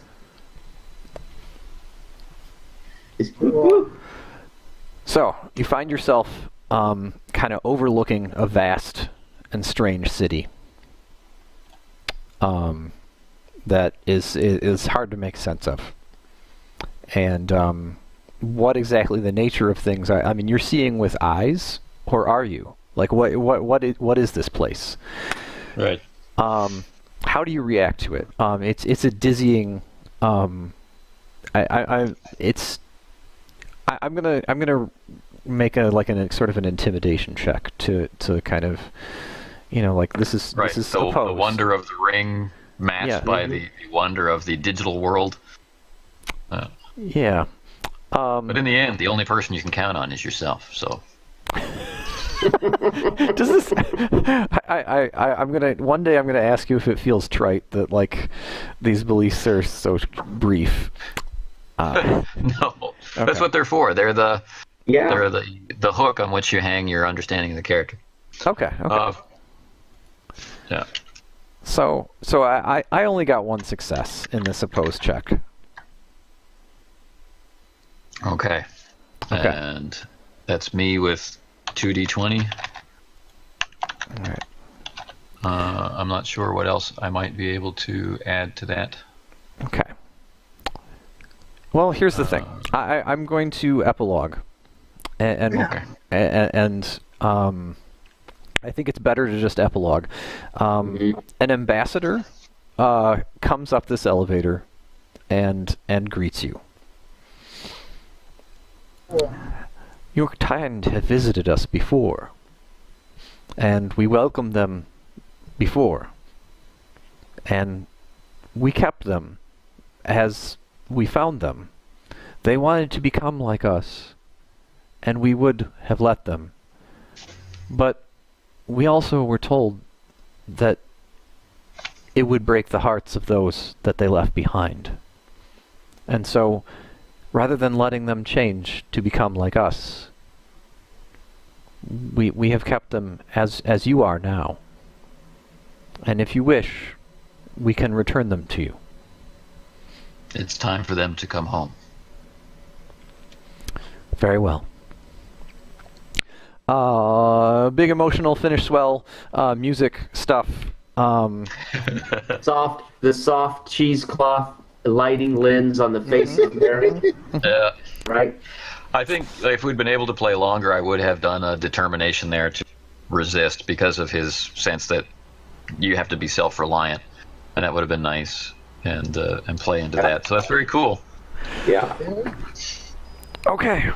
So you find yourself kind of overlooking a vast and strange city. That is hard to make sense of. And what exactly the nature of things are. I mean, you're seeing with eyes, or are you? Like, what is this place? Right. How do you react to it? It's a dizzying. I'm gonna make a sort of an intimidation check to kind of, like this is Right. this is So supposed. the wonder of the ring matched by the wonder of the digital world. Yeah. But in the end, the only person you can count on is yourself. So. Does this? I'm gonna one day. I'm gonna ask you if it feels trite that like these beliefs are so brief. No, that's Okay. what they're for. They're the Yeah. they're the hook on which you hang your understanding of the character. Okay. Yeah. So I only got one success in this opposed check. Okay. And that's me with 2d20. All right. I'm not sure what else I might be able to add to that. Okay. Well, here's the thing. I'm going to epilogue, and I think it's better to just epilogue. An ambassador comes up this elevator and greets you. Cool. Your kind have visited us before, and we welcomed them before, and we kept them as we found them. They wanted to become like us, and we would have let them. But we also were told that it would break the hearts of those that they left behind. And so, rather than letting them change to become like us, we have kept them as you are now. And if you wish, we can return them to you. It's time for them to come home. Very well. Big emotional finish swell, music stuff. The soft cheesecloth lighting lens on the face of Mary. Yeah. Right? I think if we'd been able to play longer, I would have done a determination there to resist because of his sense that you have to be self-reliant, and that would have been nice and play into that. So that's very cool. Yeah. Okay.